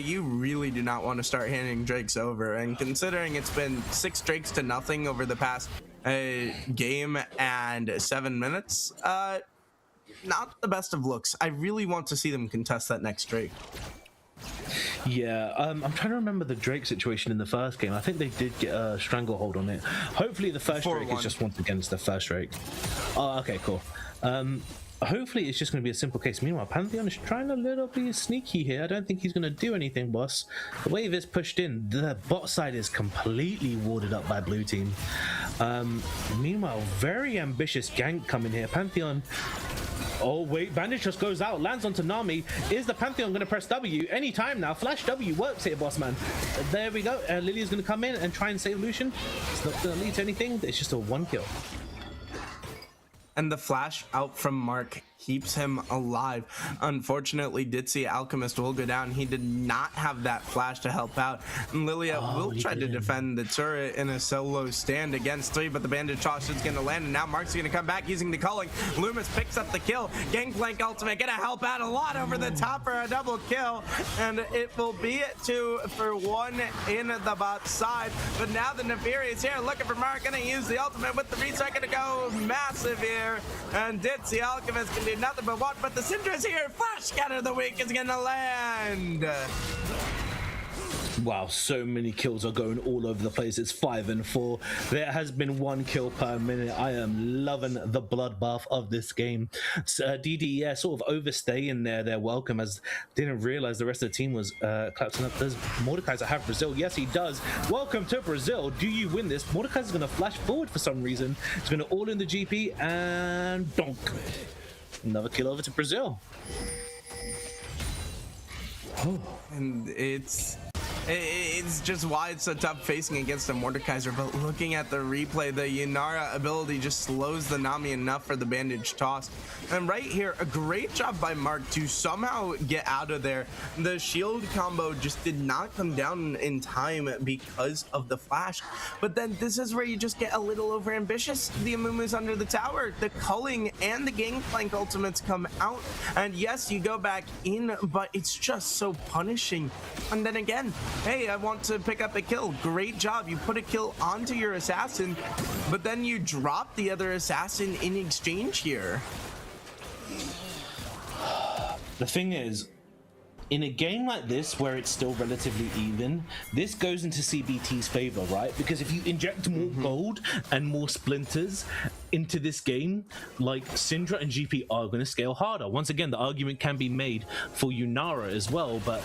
C: you really do not want to start handing drakes over. And considering it's been 6 drakes to nothing over the past game and 7 minutes, not the best of looks. I really want to see them contest that next drake.
B: Yeah, I'm trying to remember the Drake situation in the first game. I think they did get a stranglehold on it. Hopefully the first Drake is just once again the first Drake. Oh, okay, cool. Hopefully it's just going to be a simple case. Meanwhile, Pantheon is trying a little bit sneaky here. I don't think he's going to do anything, boss. The wave is pushed in. The bot side is completely warded up by blue team. Meanwhile, very ambitious gank coming here. Pantheon... Oh wait, bandage just goes out, lands onto Nami. Is the Pantheon gonna press W anytime now? Flash W works here, boss man. There we go. Lily's gonna come in and try and save Lucian. It's not gonna lead to anything. It's just a 1 kill.
C: And the flash out from Mark keeps him alive. Unfortunately, Ditzy Alchemist will go down. He did not have that flash to help out. And Lilia will try to defend the turret in a solo stand against 3, but the bandage toss is going to land, and now Mark's going to come back using the culling. Loomis picks up the kill. Gangplank ultimate going to help out a lot over the top for a double kill, and it will be 2 for 1 in the bot side. But now the Nefarious here looking for Mark, going to use the ultimate with the restart, going to go massive here, and Ditzy Alchemist can do nothing but watch, but the Syndra's here. Flash Scatter the Weak is gonna land.
B: Wow, so many kills are going all over the place. It's 5 and 4. There has been 1 kill per minute. I am loving the bloodbath of this game. DD, sort of overstaying their welcome, as didn't realize the rest of the team was collapsing up. Does Mordekaiser have Brazil? Yes, he does. Welcome to Brazil. Do you win this? Mordekaiser's going to flash forward for some reason. He's going to all in the GP and donk. Another kill over to Brazil.
C: Oh. And it's just why it's so tough facing against a Mordekaiser, but looking at the replay, the Yunara ability just slows the Nami enough for the bandage toss. And right here, a great job by Mark to somehow get out of there. The shield combo just did not come down in time because of the flash. But then this is where you just get a little over ambitious. The Amumu's under the tower, the culling and the Gangplank ultimates come out. And yes, you go back in, but it's just so punishing. And then again, hey, I want to pick up a kill. Great job. You put a kill onto your assassin, but then you drop the other assassin in exchange here.
B: The thing is, in a game like this where it's still relatively even, this goes into CBT's favor, right? Because if you inject more gold and more splinters into this game, like Syndra and GP are going to scale harder. Once again, the argument can be made for Yunara as well, but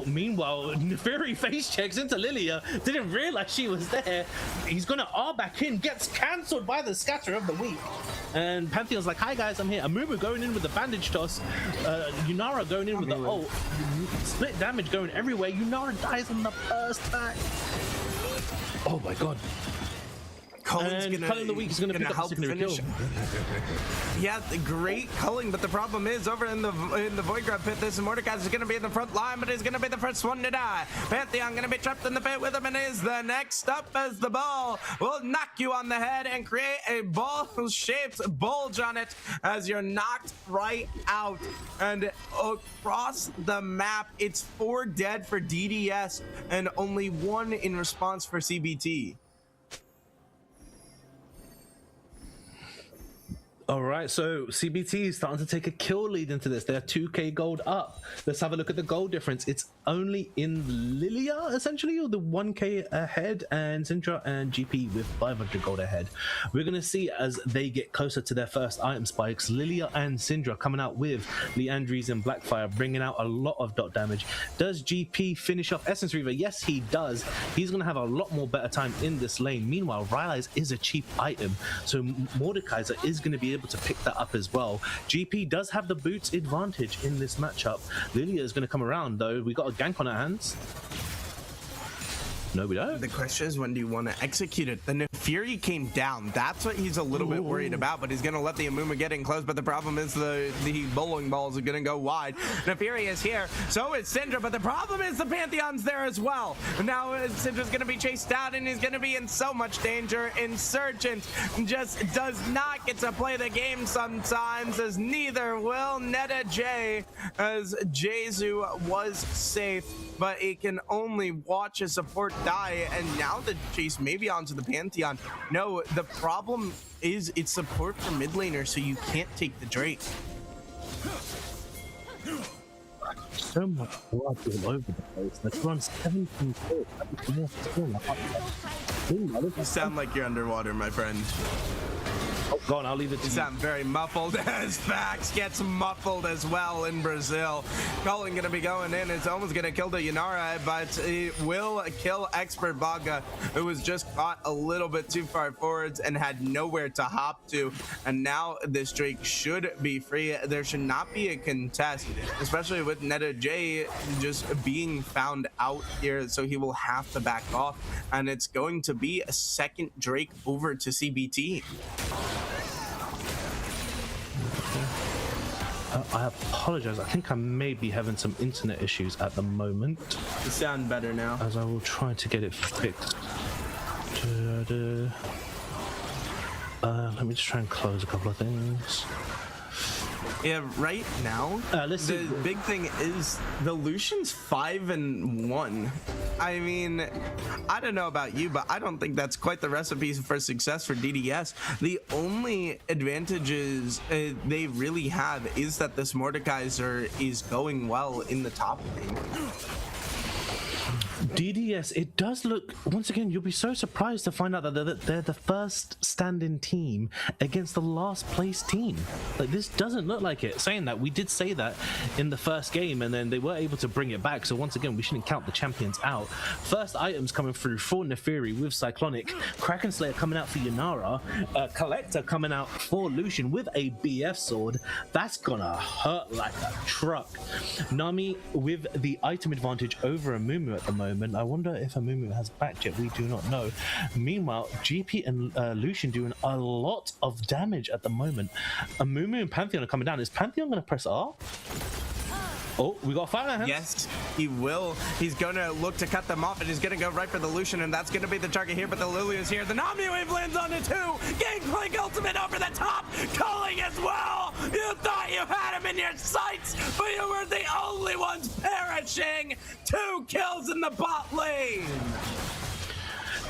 B: meanwhile, Neferi face checks into Lilia, didn't realize she was there. He's going to R back in, gets cancelled by the scatter of the week. And Pantheon's like, hi guys, I'm here. Amumu going in with the bandage toss. Yunara going in with the ult. Split damage going everywhere. Yunara dies on the first attack. Oh my god. Culling the Weak is going to pick up the secondary kill.
C: Yeah, great culling, but the problem is over in the Void Grab pit, this Mordekaiser is going to be in the front line, but he's going to be the first one to die. Pantheon going to be trapped in the pit with him, and is the next up as the ball will knock you on the head and create a ball-shaped bulge on it as you're knocked right out. And across the map, it's 4 dead for DDS and only 1 in response for CBT.
B: All right, so CBT is starting to take a kill lead into this. They're 2k gold up. Let's have a look at the gold difference. It's only in Lilia, essentially, or the 1k ahead, and Syndra and GP with 500 gold ahead. We're going to see as they get closer to their first item spikes, Lilia and Syndra coming out with Leandries and Blackfire, bringing out a lot of dot damage. Does GP finish off Essence Reaver? Yes, he does. He's going to have a lot more better time in this lane. Meanwhile, Rylai's is a cheap item, so Mordekaiser is going to be able to pick that up as well. GP does have the boots advantage in this matchup. Lilia is going to come around, though. We got a gank on our hands. No, we don't.
C: The question is, when do you want to execute it? The Nefiri came down. That's what he's a little bit worried about, but he's going to let the Amuma get in close. But the problem is the bowling balls are going to go wide. Nefiri is here. So is Syndra, but the problem is the Pantheon's there as well. Now Syndra's going to be chased down, and he's going to be in so much danger. Insurgent just does not get to play the game sometimes, as neither will Netta J, as Jesu was safe, but he can only watch his support die, and now the chase maybe onto the Pantheon. No, the problem is it's support for mid laner, so you can't take the Drake.
B: So much blood all over the place. Let's run 17 kills.
C: You sound like you're underwater, my friend.
B: Oh, go on, I'll leave it to
C: You
B: you.
C: sound very muffled as Fax gets muffled as well in Brazil. Colin gonna be going in. It's almost gonna kill the Yanara, but it will kill Expert Baga, who was just caught a little bit too far forwards and had nowhere to hop to. And now this Drake should be free. There should not be a contest, especially with Netta J just being found out here, so he will have to back off. And it's going to be a second Drake over to CBT.
B: I apologize. I think I may be having some internet issues at the moment,
C: You sound better now.
B: as I will try to get it fixed. Let me just try and close a couple of things.
C: Yeah, right now,
B: let's
C: the
B: see.
C: big thing is the Lucian's 5-1. I mean, I don't know about you, but I don't think that's quite the recipe for success for DDS. The only advantages they really have is that this Mordekaiser is going well in the top lane.
B: DDS, it does look, once again, you'll be so surprised to find out that they're the first stand-in team against the last place team. Like, this doesn't look like it. Saying that, we did say that in the first game, and then they were able to bring it back. So once again, we shouldn't count the champions out. First items coming through for Nefiri with Cyclonic, Kraken Slayer coming out for Yanara, Collector coming out for Lucian with a BF sword. That's gonna hurt like a truck. Nami with the item advantage over Amumu at the moment. I wonder if Amumu has backed yet. We do not know. Meanwhile, GP and Lucian doing a lot of damage at the moment. Amumu and Pantheon are coming down. Is Pantheon going to press R? Oh, we got fire in our hands.
C: Yes, he will. He's going to look to cut them off, and he's going to go right for the Lucian, and that's going to be the target here, but the Lily is here. The Nami wave lands on it too. Gangplank ultimate over the top. Calling as well. You thought you had him in your sights, but you were the only ones perishing. 2 kills in the bot lane.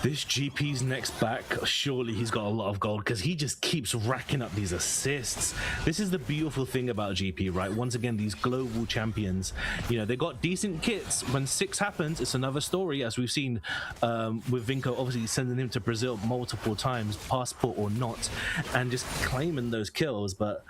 B: This GP's next back, surely he's got a lot of gold because he just keeps racking up these assists. This is the beautiful thing about GP, right? Once again, these global champions, you know, they got decent kits. When 6 happens, it's another story, as we've seen with Vinco, obviously sending him to Brazil multiple times, passport or not, and just claiming those kills. But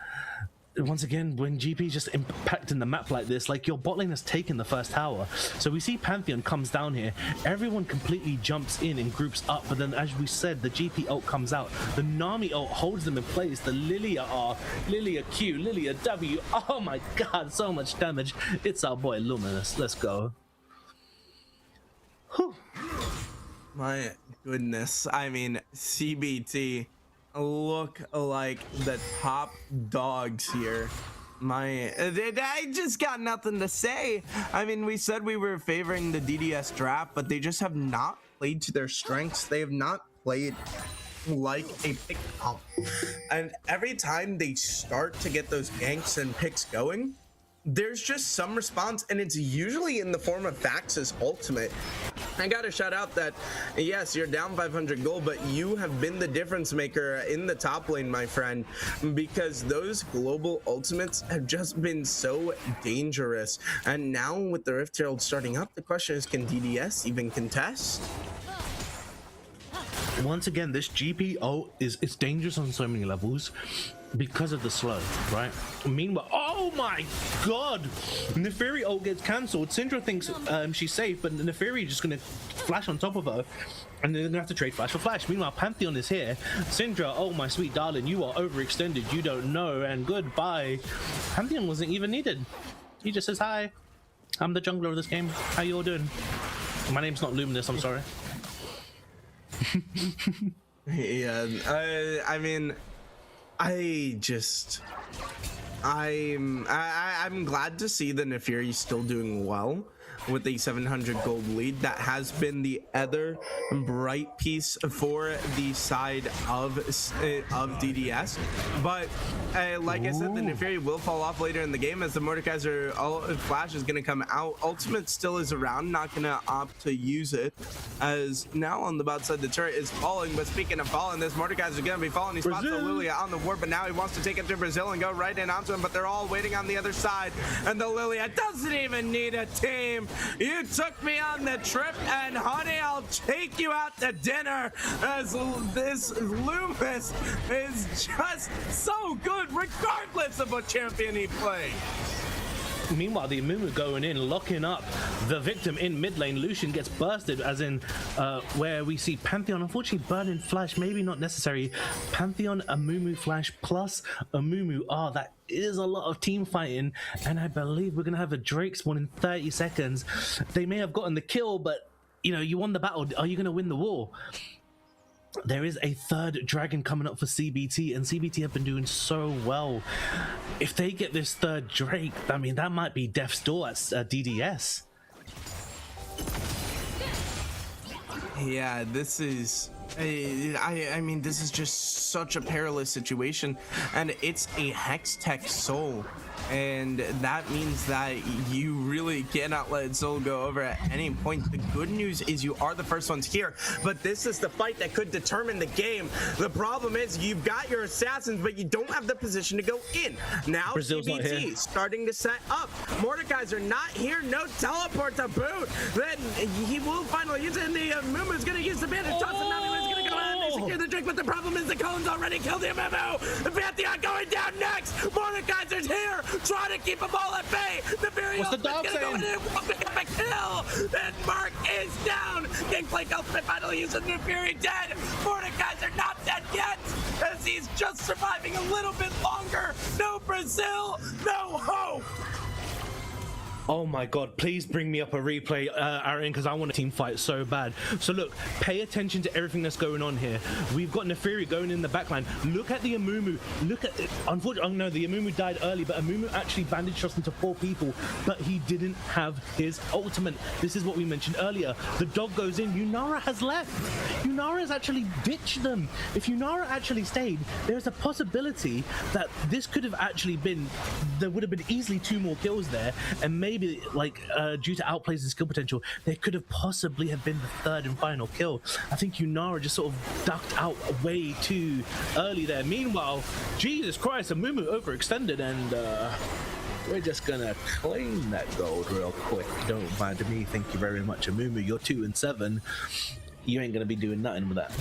B: once again, when GP is just impacting the map like this, like your bot lane has taken the first tower. So we see Pantheon comes down here, everyone completely jumps in and groups up, but then as we said, the GP ult comes out, the Nami ult holds them in place, the Lilia R, Lilia Q, Lilia W, oh my god, so much damage. It's our boy Luminous, let's go. Whew.
C: My goodness. I mean, CBT look like the top dogs here. I just got nothing to say. I mean, we said we were favoring the DDS draft, but they just have not played to their strengths. They have not played like a pick comp. And every time they start to get those ganks and picks going, there's just some response, and it's usually in the form of Fax's ultimate. I gotta shout out that, yes, you're down 500 gold, but you have been the difference maker in the top lane, my friend, because those global ultimates have just been so dangerous. And now with the Rift Herald starting up, the question is, can DDS even contest?
B: Once again, this GP is dangerous on so many levels because of the slow, right? Meanwhile, oh my god, Neferi ult gets cancelled. Syndra thinks she's safe, but Neferi just gonna flash on top of her, and they're gonna have to trade flash for flash. Meanwhile, Pantheon is here. Syndra, oh my sweet darling, you are overextended, you don't know, and goodbye. Pantheon wasn't even needed. He just says, hi, I'm the jungler of this game, how you all doing? My name's not Luminous, I'm sorry.
C: Yeah, I mean, I'm glad to see the Neferi still doing well with a 700 gold lead. That has been the other bright piece for the side of DDS. But like I said, the Neferi will fall off later in the game as the Mordekaiser flash is going to come out. Ultimate still is around, not going to opt to use it, as now on the bot side the turret is falling. But speaking of falling, this Mordekaiser is going to be falling. He spots the Lilia on the ward, but now he wants to take it to Brazil and go right in onto him, but they're all waiting on the other side, and the Lilia doesn't even need a team. You took me on the trip, and honey, I'll take you out to dinner, as this Loomis is just so good regardless of what champion he plays.
B: Meanwhile, the Amumu going in, locking up the victim in mid lane. Lucian gets bursted, as in where we see Pantheon unfortunately burning flash, maybe not necessary. Pantheon, Amumu flash plus Amumu. That is a lot of team fighting, and I believe we're gonna have a Drake spawn in 30 seconds. They may have gotten the kill, but you know, you won the battle. Are you gonna win the war? There is a third dragon coming up for CBT, and CBT have been doing so well. If they get this third Drake, I mean, that might be death's door at DDS.
C: Yeah, this is... I mean, this is just such a perilous situation, and it's a Hextech Soul, and that means that you really cannot let Soul go over at any point. The good news is you are the first ones here, but this is the fight that could determine the game. The problem is you've got your assassins, but you don't have the position to go in. Now
B: Brazil's
C: CBT starting to set up. Mordekaiser not here, no teleport to boot. Then he will finally use it, and the Mumu's gonna use the bandage toss, and now he's gonna go ahead and secure the Drake, but the problem is the Cone's already killed the MMO. The Pantheon going down next. Mordekaiser's here, trying to keep them all at bay. The very
B: What's the dog
C: gonna go in
B: saying?
C: and pick up a kill. Then Mark is down. Gangplank ultimate finally using the Fury dead. Mordekaiser not dead yet, as he's just surviving a little bit longer. No Brazil, no hope.
B: Oh my god, please bring me up a replay, Aaron, because I want a team fight so bad. So look, pay attention to everything that's going on here. We've got Neferi going in the backline. Look at the Amumu. Look at it. Unfortunately, no, the Amumu died early, but Amumu actually bandaged us into 4 people, but he didn't have his ultimate. This is what we mentioned earlier. The dog goes in. Yunara has left. Yunara has actually ditched them. If Yunara actually stayed, there's a possibility that this could have actually been, there would have been easily 2 more kills there, and maybe like due to outplays and skill potential, there could have possibly have been the 3rd and final kill. I think Yunara just sort of ducked out way too early there. Meanwhile, Jesus Christ, Amumu overextended, and we're just gonna claim that gold real quick. Don't mind me. Thank you very much, Amumu. You're 2 and 7. You ain't gonna be doing nothing with that.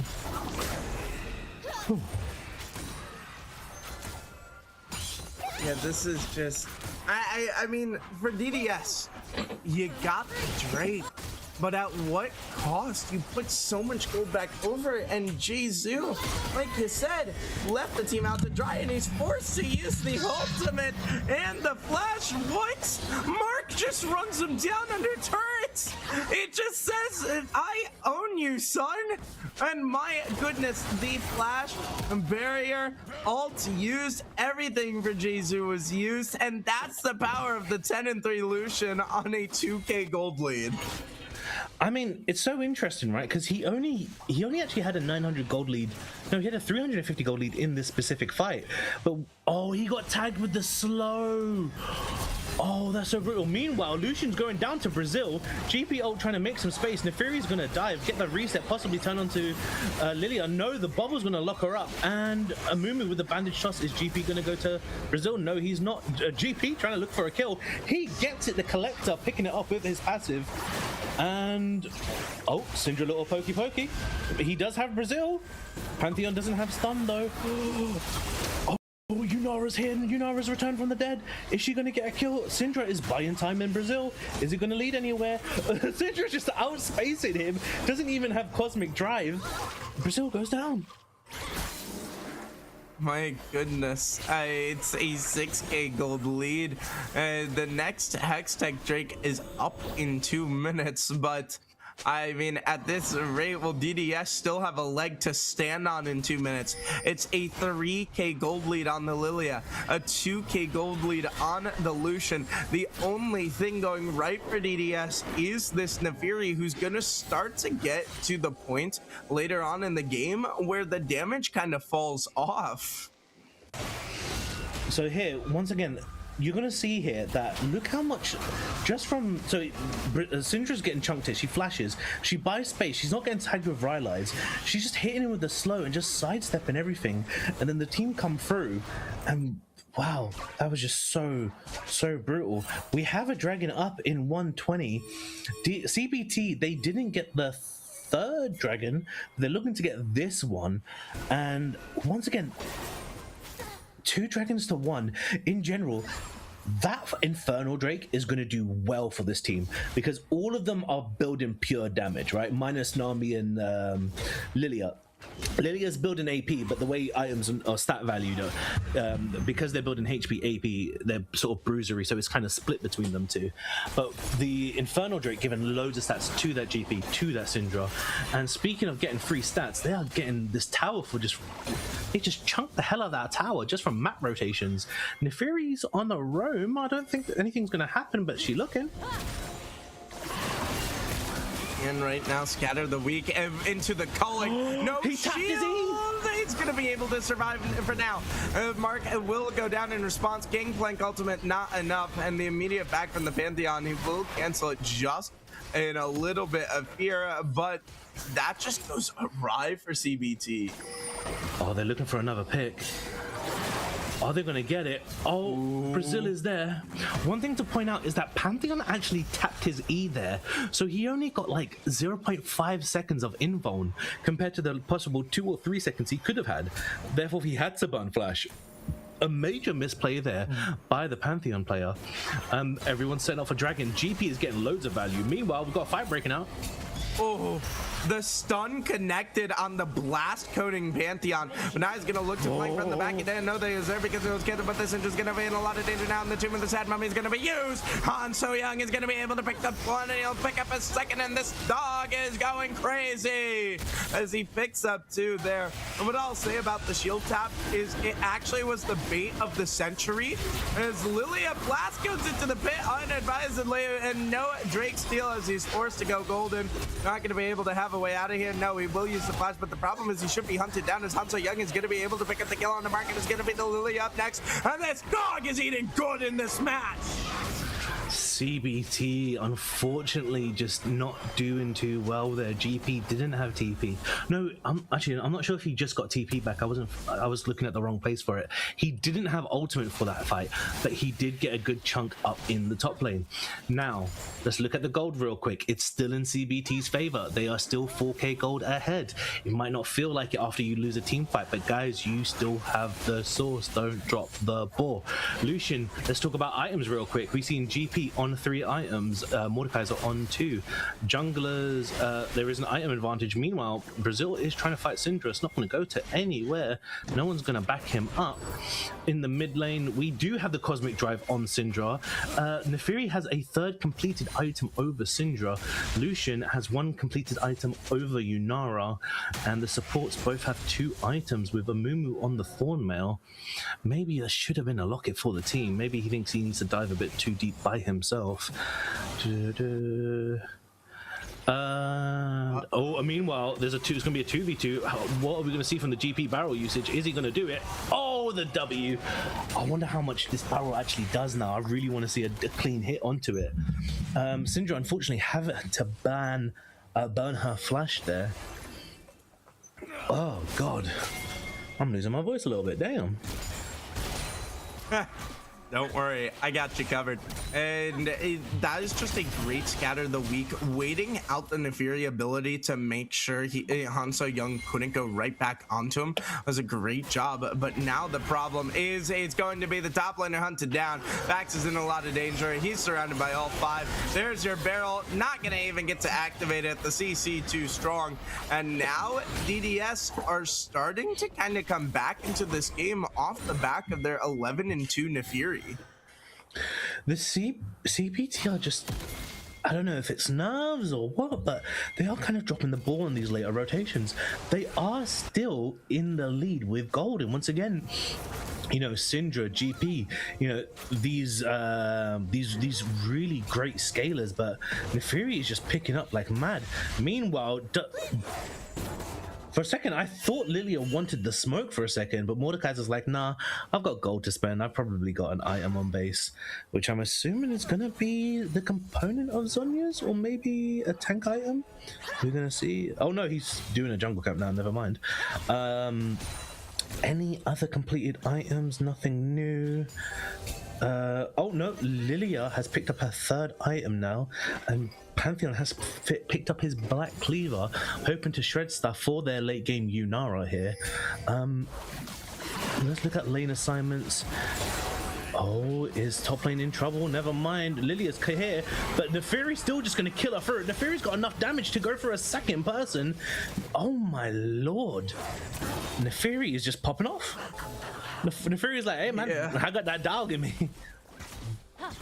C: Yeah, this is just... I mean, for DDS, you got the Drake, but at what cost? You put so much gold back over it, and Jizu, like you said, left the team out to dry, and he's forced to use the ultimate and the flash. What? Mark just runs him down under turrets. It just says, I own you, son. And my goodness, the flash barrier, ult used, everything for Jizu was used, and that's the power of the 10-3 Lucian on a 2k gold lead.
B: I mean, it's so interesting, right? Because he only actually had a 900 gold lead. No, he had a 350 gold lead in this specific fight. But oh, he got tagged with the slow. Oh, that's so brutal. Meanwhile, Lucian's going down to Brazil. GP ult trying to make some space. Neferi's going to dive, get the reset, possibly turn onto Lilia. No, the bubble's going to lock her up. And Amumu with the bandage toss. Is GP going to go to Brazil? No, he's not. GP trying to look for a kill. He gets it, the Collector picking it up with his passive. And, oh, Syndra little pokey. He does have Brazil. Pantheon doesn't have stun though. Oh, Yunara's here. Yunara's returned from the dead. Is she going to get a kill? Syndra is buying time in Brazil. Is it going to lead anywhere? Syndra's just outspacing him. Doesn't even have Cosmic Drive. Brazil goes down.
C: My goodness, it's a 6k gold lead. The next Hextech Drake is up in 2 minutes, but I mean, at this rate, will DDS still have a leg to stand on in 2 minutes? It's a 3k gold lead on the Lilia, a 2k gold lead on the Lucian. The only thing going right for DDS is this Neferi, who's gonna start to get to the point later on in the game where the damage kind of falls off.
B: So here, once again, you're gonna see here that look how much just from Syndra's getting chunked here. She flashes, she buys space, she's not getting tagged with Rylai's, she's just hitting him with the slow and just sidestepping everything, and then the team come through and wow, that was just so brutal. We have a dragon up in 120. CBT, they didn't get the third dragon, they're looking to get this one, and once again 2 dragons to 1. In general, that Infernal Drake is going to do well for this team because all of them are building pure damage, right? Minus Nami and Lilia. Lilia's building AP, but the way items are stat valued, because they're building HP, AP, they're sort of bruisery, so it's kind of split between them two. But the Infernal Drake giving loads of stats to that GP, to that Syndra. And speaking of getting free stats, they are getting this tower for they just chunked the hell out of that tower just from map rotations. Neferi's on the roam. I don't think that anything's going to happen, but she's looking.
C: And right now, Scatter the Weak into the culling. No
B: he tapped his E.
C: He's going to be able to survive for now. Mark will go down in response. Gangplank ultimate, not enough. And the immediate back from the Pantheon, he will cancel it just in a little bit of fear. But that just goes awry for CBT.
B: Oh, they're looking for another pick. Are they going to get it? Oh, ooh. Brazil is there. One thing to point out is that Pantheon actually tapped his E there. So he only got like 0.5 seconds of invuln compared to the possible 2 or 3 seconds he could have had. Therefore, he had to burn Flash. A major misplay there by the Pantheon player. Everyone's setting off a dragon. GP is getting loads of value. Meanwhile, we've got a fight breaking out.
C: Oh, the stun connected on the blast coding Pantheon. But now he's going to look to flank from the back. He didn't know they was there because it was killed, but this is just going to be in a lot of danger now. And the Tomb of the Sad Mummy is going to be used. Han So Young is going to be able to pick up one, and he'll pick up a second, and this dog is going crazy as he picks up 2 there. And what I'll say about the shield tap is it actually was the bait of the century as Lilia blast goes into the pit unadvisedly, and no Drake steal as he's forced to go golden. Not going to be able to have a way out of here. No, he will use the flash, but the problem is he should be hunted down as Han So Young is going to be able to pick up the kill on the market. It's going to be the Lily up next, and this dog is eating good in this match.
B: CBT unfortunately just not doing too well there. GP didn't have TP. No, I'm not sure if he just got TP back. I was looking at the wrong place for it. He didn't have ultimate for that fight, but he did get a good chunk up in the top lane. Now let's look at the gold real quick. It's still in CBT's favor. They are still 4k gold ahead. It might not feel like it after you lose a team fight, but guys, you still have the source. Don't drop the ball. Lucian, let's talk about items real quick. We've seen GP on 3 items, Mordekaiser on 2. Junglers, there is an item advantage. Meanwhile, Brazil is trying to fight Syndra. It's not going to go to anywhere. No one's going to back him up. In the mid lane, we do have the Cosmic Drive on Syndra. Neferi has a 3rd completed item over Syndra. Lucian has 1 completed item over Yunara. And the supports both have 2 items with Amumu on the Thornmail. Maybe there should have been a locket for the team. Maybe he thinks he needs to dive a bit too deep by himself. Meanwhile, it's going to be a 2v2. What are we going to see from the GP barrel usage? Is he going to do it? Oh, for the W. I wonder how much this barrel actually does now. I really want to see a clean hit onto it. Syndra unfortunately having to burn her flash there. Oh god, I'm losing my voice a little bit. Damn.
C: Don't worry, I got you covered. And that is just a great scatter of the week, waiting out the Neferi ability to make sure Hanso Young couldn't go right back onto him. Was a great job, but now the problem is it's going to be the top laner hunted down. Vax is in a lot of danger. He's surrounded by all 5. There's your barrel, not gonna even get to activate it. The CC too strong. And now DDS are starting to kind of come back into this game off the back of their 11-2 Neferi.
B: The CPT are just, I don't know if it's nerves or what, but they are kind of dropping the ball in these later rotations. They are still in the lead with gold, and once again, you know, Syndra, GP, you know, these really great scalers, but Neferi is just picking up like mad. Meanwhile, for a second, I thought Lilia wanted the smoke for a second, but Mordekaiser's like, nah, I've got gold to spend. I've probably got an item on base, which I'm assuming is going to be the component of Zhonya's, or maybe a tank item. We're going to see. Oh, no, he's doing a jungle camp now. Never mind. Any other completed items? Nothing new. Oh, no, Lilia has picked up her 3rd item now, and Pantheon has picked up his Black Cleaver, hoping to shred stuff for their late game Yunara here. Let's look at lane assignments. Oh, is top lane in trouble? Never mind. Lilia's here, but Neferi's still just going to kill her through. Neferi's got enough damage to go for a second person. Oh my lord. Neferi is just popping off. Neferi's like, hey man, yeah. I got that dog in me.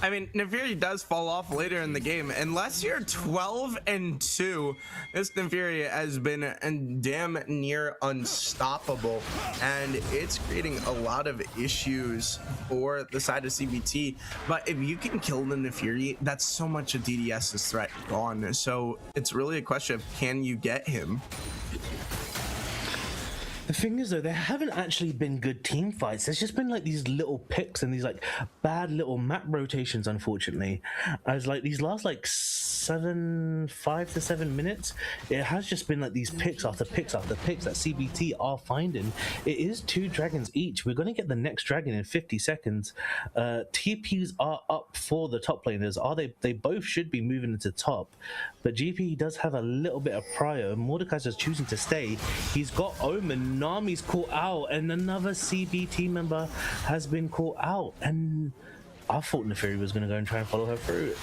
C: I mean, Neferi does fall off later in the game. Unless you're 12-2, this Neferi has been damn near unstoppable, and it's creating a lot of issues for the side of CBT. But if you can kill the Neferi, that's so much of DDS's threat gone. So it's really a question of, can you get him?
B: The thing is, though, there haven't actually been good team fights. There's just been like these little picks and these like bad little map rotations, unfortunately. As like these last like 5 to 7 minutes, it has just been like these picks after picks after picks that CBT are finding. It is 2 dragons each. We're going to get the next dragon in 50 seconds. TPs are up for the top laners. They both should be moving into top, but GP does have a little bit of prio. Mordekaiser's choosing to stay. He's got Omen. Nami's caught out, and another CBT member has been caught out, and I thought Neferi was going to go and try and follow her through.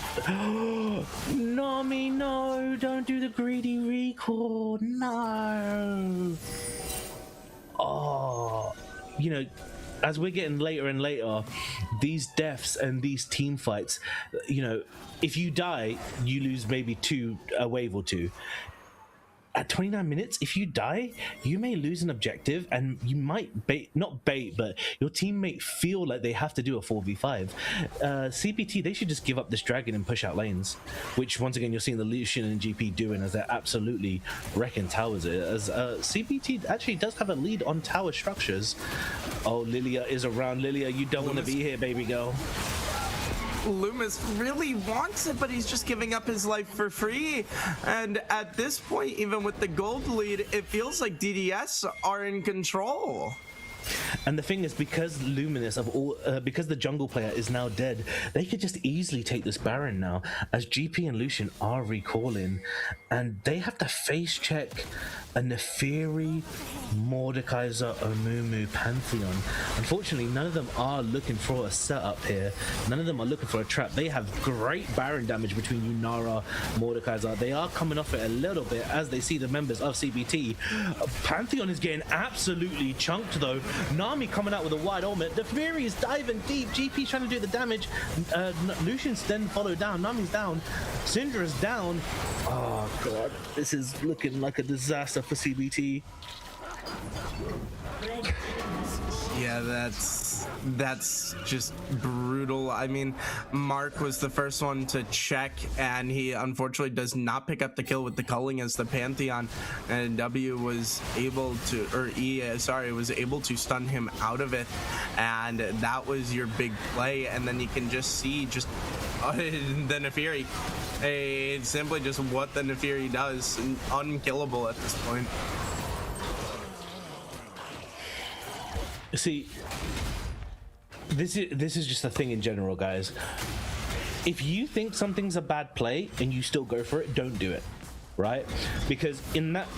B: Nami, no, don't do the greedy recall, no. Oh, you know, as we're getting later and later, these deaths and these team fights, you know, if you die, you lose maybe a wave or 2. At 29 minutes, if you die, you may lose an objective, and you might not bait, but your teammate feel like they have to do a 4v5. CBT, they should just give up this dragon and push out lanes, which once again you're seeing the Lucian and GP doing, as they're absolutely wrecking towers. As CBT actually does have a lead on tower structures. Oh, Lilia is around. Lilia, you don't want to be here, baby girl.
C: Loomis really wants it, but he's just giving up his life for free. And at this point, even with the gold lead, it feels like DDS are in control.
B: And the thing is, because Luminous because the jungle player is now dead, they could just easily take this Baron now, as GP and Lucian are recalling, and they have to face check a Neferi, Mordekaiser, Omumu Pantheon. Unfortunately, none of them are looking for a setup here. None of them are looking for a trap. They have great Baron damage between Yunara, Mordekaiser. They are coming off it a little bit as they see the members of CBT. Pantheon is getting absolutely chunked though. Nami coming out with a wide ultimate. The Fury is diving deep. GP's trying to do the damage. Lucian's then followed down. Nami's down. Syndra is down. Oh god, this is looking like a disaster for CBT.
C: Yeah, that's just brutal. I mean, Mark was the first one to check, and he unfortunately does not pick up the kill with the culling as the Pantheon, and W was able to, or was able to stun him out of it, and that was your big play. And then you can just see the Nefiri. It's simply just what the Nefiri does, unkillable at this point.
B: See, this is just a thing in general, guys. If you think something's a bad play and you still go for it, don't do it, right? Because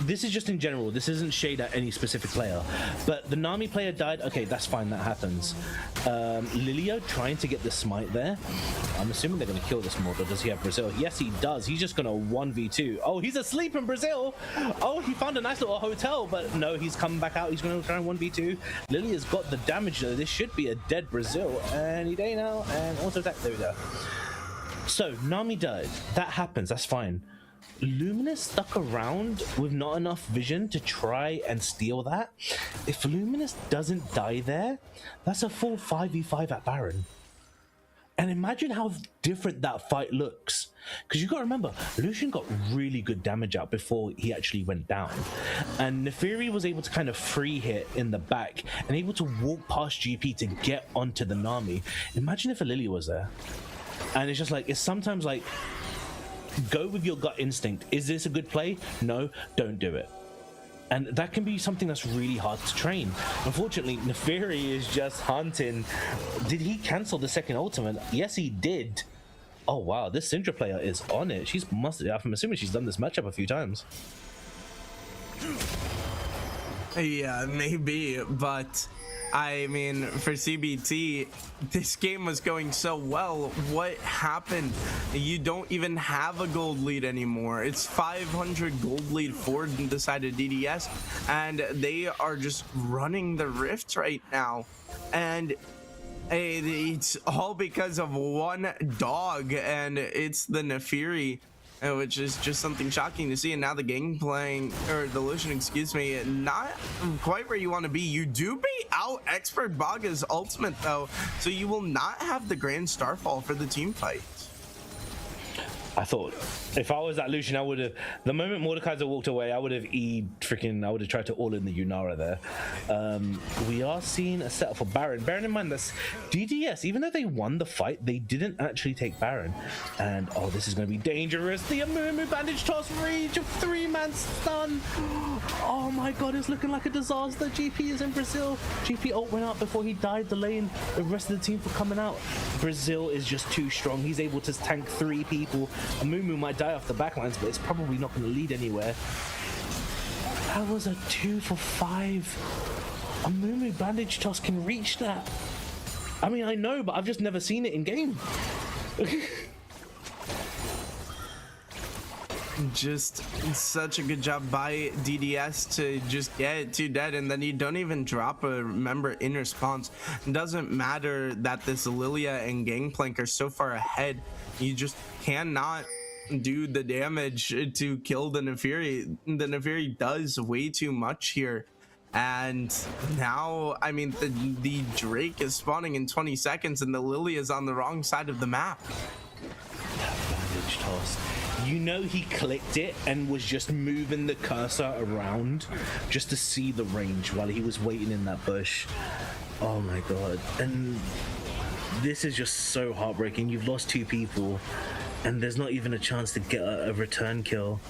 B: this is just in general. This isn't shade at any specific player. But the Nami player died. Okay, that's fine. That happens. Lilio trying to get the smite there. I'm assuming they're going to kill this mortal. Does he have Brazil? Yes, he does. He's just going to 1v2. Oh, he's asleep in Brazil. Oh, he found a nice little hotel, but no, he's coming back out. He's going to try and 1v2. Lilia's got the damage though. This should be a dead Brazil. And he day now. And auto attack. There we go. So Nami died. That happens. That's fine. Luminous stuck around with not enough vision to try and steal that. If Luminous doesn't die there, that's a full 5v5 at Baron. And imagine how different that fight looks. Because you got to remember, Lucian got really good damage out before he actually went down. And Nefiri was able to kind of free hit in the back and able to walk past GP to get onto the Nami. Imagine if a Lily was there. And it's just like, it's sometimes like, go with your gut instinct. Is this a good play? No, don't do it. And that can be something that's really hard to train. Unfortunately, Nefiri is just hunting. Did he cancel the second ultimate? Yes, he did. Oh wow, this Syndra player is on it. I'm assuming she's done this matchup a few times.
C: Yeah, maybe, but I mean, for CBT, this game was going so well. What happened? You don't even have a gold lead anymore. It's 500 gold lead for the side of DDS, and they are just running the Rift right now. And it's all because of one dog, and it's the Nefiri. Which is just something shocking to see. And now the gang playing, or the Lucian, excuse me, not quite where you want to be. You do bait out Expert Baga's ultimate though, so you will not have the Grand Starfall for the team fight.
B: I thought if I was that Lucian, I would have, the moment Mordekaiser walked away, I would have I would have tried to all in the Yunara there. We are seeing a setup for Baron. Bearing in mind that's DDS, even though they won the fight, they didn't actually take Baron. And oh, this is going to be dangerous. The Amumu bandage toss reach of 3-man stun. Oh my god, it's looking like a disaster. GP is in Brazil. GP ult went out before he died. The lane, the rest of the team for coming out. Brazil is just too strong. He's able to tank 3 people. Amumu might die off the backlines, but it's probably not going to lead anywhere. That was a 2 for 5. Amumu bandage toss can reach that. I mean, I know, but I've just never seen it in game.
C: Just such a good job by DDS to just get it to dead, and then you don't even drop a member in response. It doesn't matter that this Lilia and Gangplank are so far ahead. You just cannot do the damage to kill the Nefiri. The Nefiri does way too much here. And now, I mean, the Drake is spawning in 20 seconds and the Lily is on the wrong side of the map.
B: That bandage toss. You know he clicked it and was just moving the cursor around just to see the range while he was waiting in that bush. Oh my god. And this is just so heartbreaking. You've lost 2 people and there's not even a chance to get a return kill.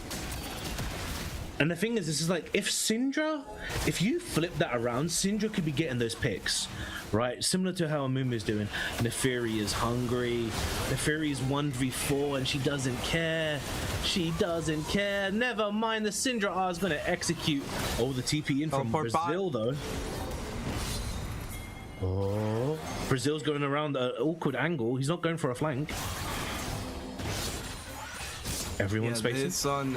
B: And the thing is, this is like, if you flip that around, Syndra could be getting those picks, right? Similar to how Amumu's doing. Nefiri is hungry. Nefiri's 1v4 and she doesn't care. She doesn't care. Never mind, the Syndra R is going to execute. Oh, the TP in from Brazil, though. Oh, Brazil's going around an awkward angle. He's not going for a flank. Everyone's spacing.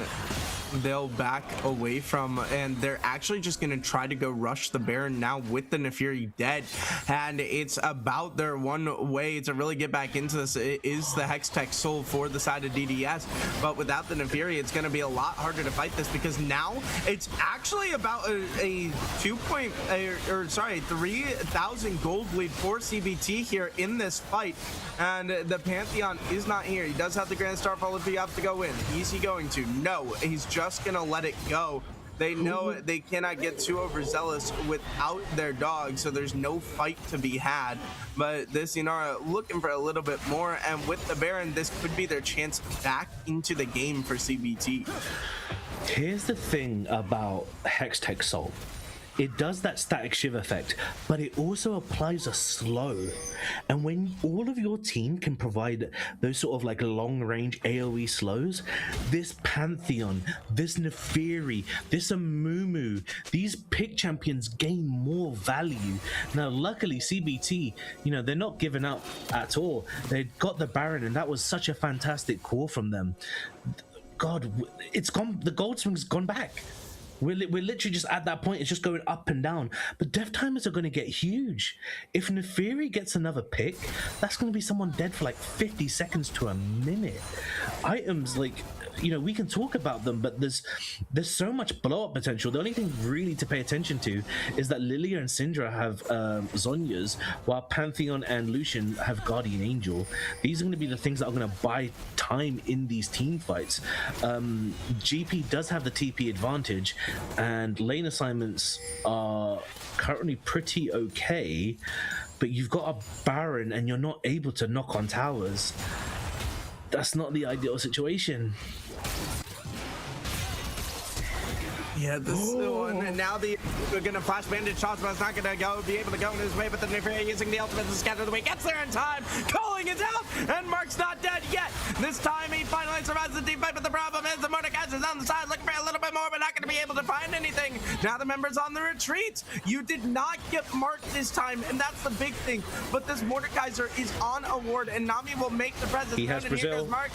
C: they'll back away from, and they're actually just going to try to go rush the Baron now with the Nefiri dead, and it's about their one way to really get back into this. It is the Hextech Soul for the side of DDS, but without the Nefiri, it's going to be a lot harder to fight this, because now it's actually about a 3,000 gold lead for CBT here in this fight, and the Pantheon is not here. He does have the Grand Starfall if he has to go in. Is he going to? No, he's just gonna let it go. They know they cannot get too overzealous without their dog, so there's no fight to be had. But this Inara looking for a little bit more, and with the Baron, this could be their chance back into the game for CBT.
B: Here's the thing about Hextech Soul. It does that static shiv effect, but it also applies a slow. And when all of your team can provide those sort of like long range AoE slows, this Pantheon, this Nefiri, this Amumu, these pick champions gain more value. Now, luckily CBT, you know, they're not giving up at all. They got the Baron, and that was such a fantastic call from them. God, it's gone. The gold swing's gone back. We're literally just at that point. It's just going up and down. But death timers are going to get huge. If Nefiri gets another pick, that's going to be someone dead for like 50 seconds to a minute. Items like, you know, we can talk about them, but there's so much blow up potential. The only thing really to pay attention to is that Lilia and Syndra have Zhonya's, while Pantheon and Lucian have Guardian Angel. These are going to be the things that are going to buy time in these team fights. GP does have the TP advantage, and lane assignments are currently pretty okay, but you've got a Baron and you're not able to knock on towers. That's not the ideal situation.
C: Yeah, this one, and now we're gonna flash bandage shots, but it's not gonna be able to go in his way, but the Nefiri using the ultimate to scatter the way, gets there in time, calling is out, and Mark's not dead yet. This time he finally survives the team fight, but the problem is the Mordekaiser's on the side looking for a little bit more, but not gonna be able to find anything. Now the member's on the retreat. You did not get Mark this time, and that's the big thing, but this Mordekaiser is on a ward, and Nami will make the presence.
B: He has Brazil.
C: Mark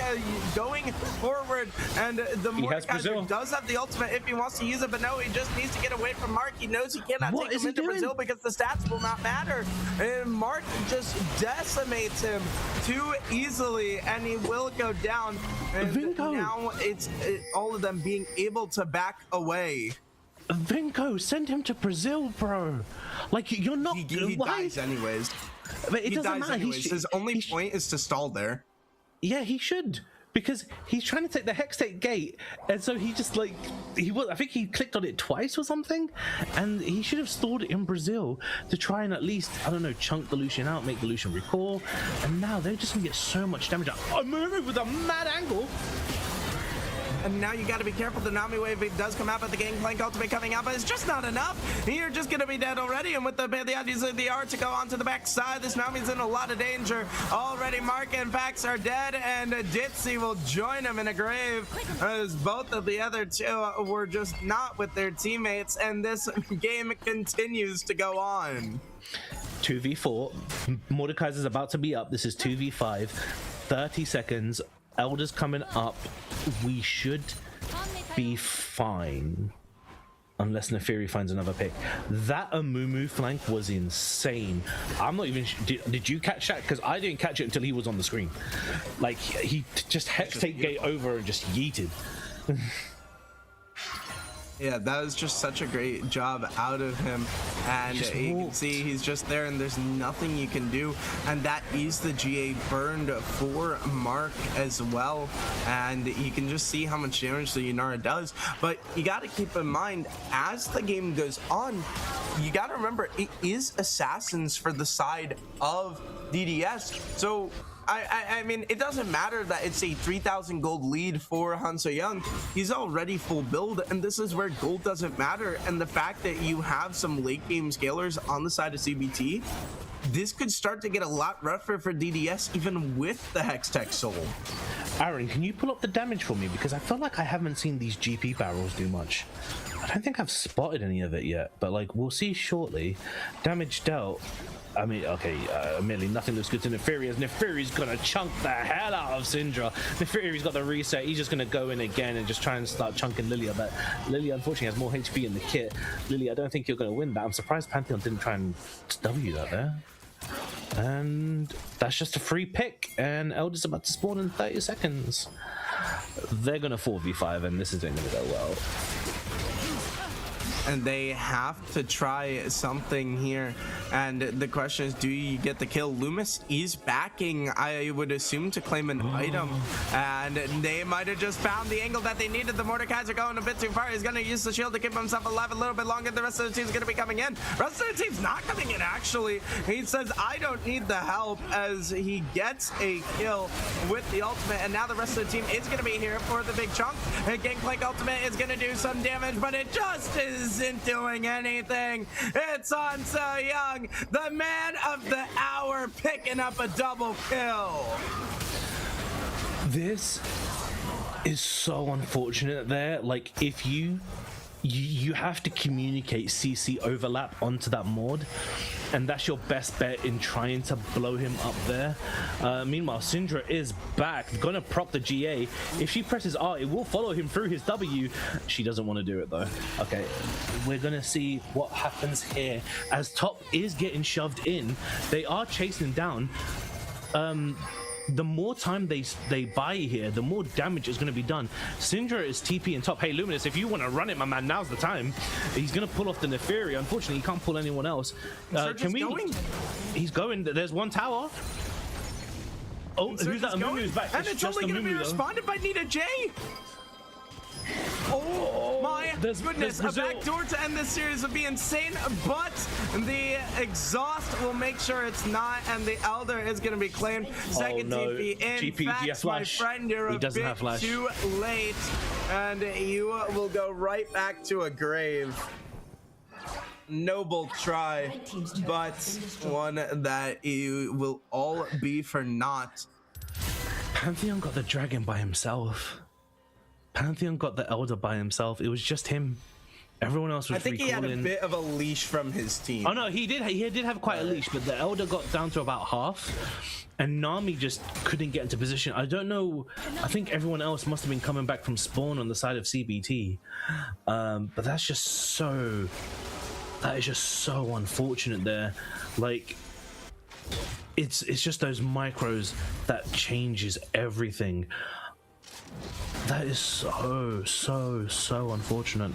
C: going forward, and the Mordekaiser does have the ultimate if he wants to use it, but no, he just needs to get away from Mark. He knows he cannot take him into Brazil because the stats will not matter. And Mark just decimates him too easily, and he will go down. And now it's all of them being able to back away.
B: Vinko, send him to Brazil, bro. Like, you're not.
C: He dies anyways.
B: But it doesn't matter.
C: His only point is to stall there.
B: Yeah, he should. Because he's trying to take the Hextech gate, and so he just like I think he clicked on it twice or something, and he should have stalled it in Brazil to try and at least, I don't know, chunk the Lucian out, make the Lucian recall, and now they're just gonna get so much damage out. Oh, moving with a mad angle.
C: And now you got to be careful. The Nami wave, it does come out, but the Gangplank ultimate coming out, but it's just not enough. You're just going to be dead already. And with the using the art to go onto the backside, this Nami's in a lot of danger already. Mark and Pax are dead, and Ditzy will join him in a grave, as both of the other two were just not with their teammates, and this game continues to go on.
B: 2v4. Mordekaiser's about to be up. This is 2v5. 30 seconds. Elder's coming up. We should be fine. Unless Nefiri finds another pick. That Amumu flank was insane. I'm not even... Did you catch that? Because I didn't catch it until he was on the screen. Like, he just Hextech gate over and just yeeted.
C: Yeah, that was just such a great job out of him, and you can see he's just there, and there's nothing you can do, and that is the GA burned for Mark as well, and you can just see how much damage the Inara does. But you got to keep in mind, as the game goes on, you got to remember it is assassins for the side of DDS, so I mean, it doesn't matter that it's a 3,000 gold lead for Hanso Young. He's already full build, and this is where gold doesn't matter. And the fact that you have some late game scalers on the side of CBT, this could start to get a lot rougher for DDS, even with the Hextech Soul.
B: Aaron, can you pull up the damage for me? Because I feel like I haven't seen these GP barrels do much. I don't think I've spotted any of it yet, but like we'll see shortly. Damage dealt. I mean, okay, admittedly, nothing looks good to Neferi, as Neferi's gonna chunk the hell out of Syndra. Neferi's got the reset. He's just gonna go in again and just try and start chunking Lilia, but Lilia unfortunately has more HP in the kit. Lilia, I don't think you're gonna win that. I'm surprised Pantheon didn't try and W that there. And that's just a free pick, and Elder's about to spawn in 30 seconds. They're gonna 4v5, and this isn't gonna go well.
C: And they have to try something here, and the question is, do you get the kill? Loomis is backing, I would assume, to claim an item, and they might have just found the angle that they needed. The Mordekaiser going a bit too far. He's going to use the shield to keep himself alive a little bit longer. The rest of the team's going to be coming in. Rest of the team's not coming in, actually. He says, I don't need the help, as he gets a kill with the ultimate, and now the rest of the team is going to be here for the big chunk. Gangplank ultimate is going to do some damage, but it just isn't doing anything. It's on So Young, the man of the hour, picking up a double kill.
B: This is so unfortunate there. Like, if you have to communicate CC overlap onto that mod, and that's your best bet in trying to blow him up there. Meanwhile, Syndra is back, gonna prop the GA. If she presses R, it will follow him through his W. She doesn't want to do it though. Okay, we're gonna see what happens here as top is getting shoved in. They are chasing down. The more time they buy here, the more damage is going to be done. Syndra is TP and top. Hey, Luminous, if you want to run it, my man, now's the time. He's going to pull off the Neferi. Unfortunately, he can't pull anyone else. Can we? Going? He's going. There's one tower. Oh, who's that? Amumu's back.
C: And it's only going to be responded by Nita J. Oh my goodness, a backdoor to end this series would be insane, but the exhaust will make sure it's not, and the Elder is going to be claimed. Second TP in fact, my friend, you're a bit too late, and you will go right back to a grave. Noble try, but one that you will all be for naught.
B: Pantheon got the dragon by himself. Pantheon got the Elder by himself. It was just him. Everyone else was
C: I think he had a bit of a leash from his team.
B: Oh no, he did have quite a leash, but the Elder got down to about half, and Nami just couldn't get into position. I don't know. I think everyone else must have been coming back from spawn on the side of CBT, but that is just so unfortunate there. Like, it's just those micros that changes everything. That is so unfortunate.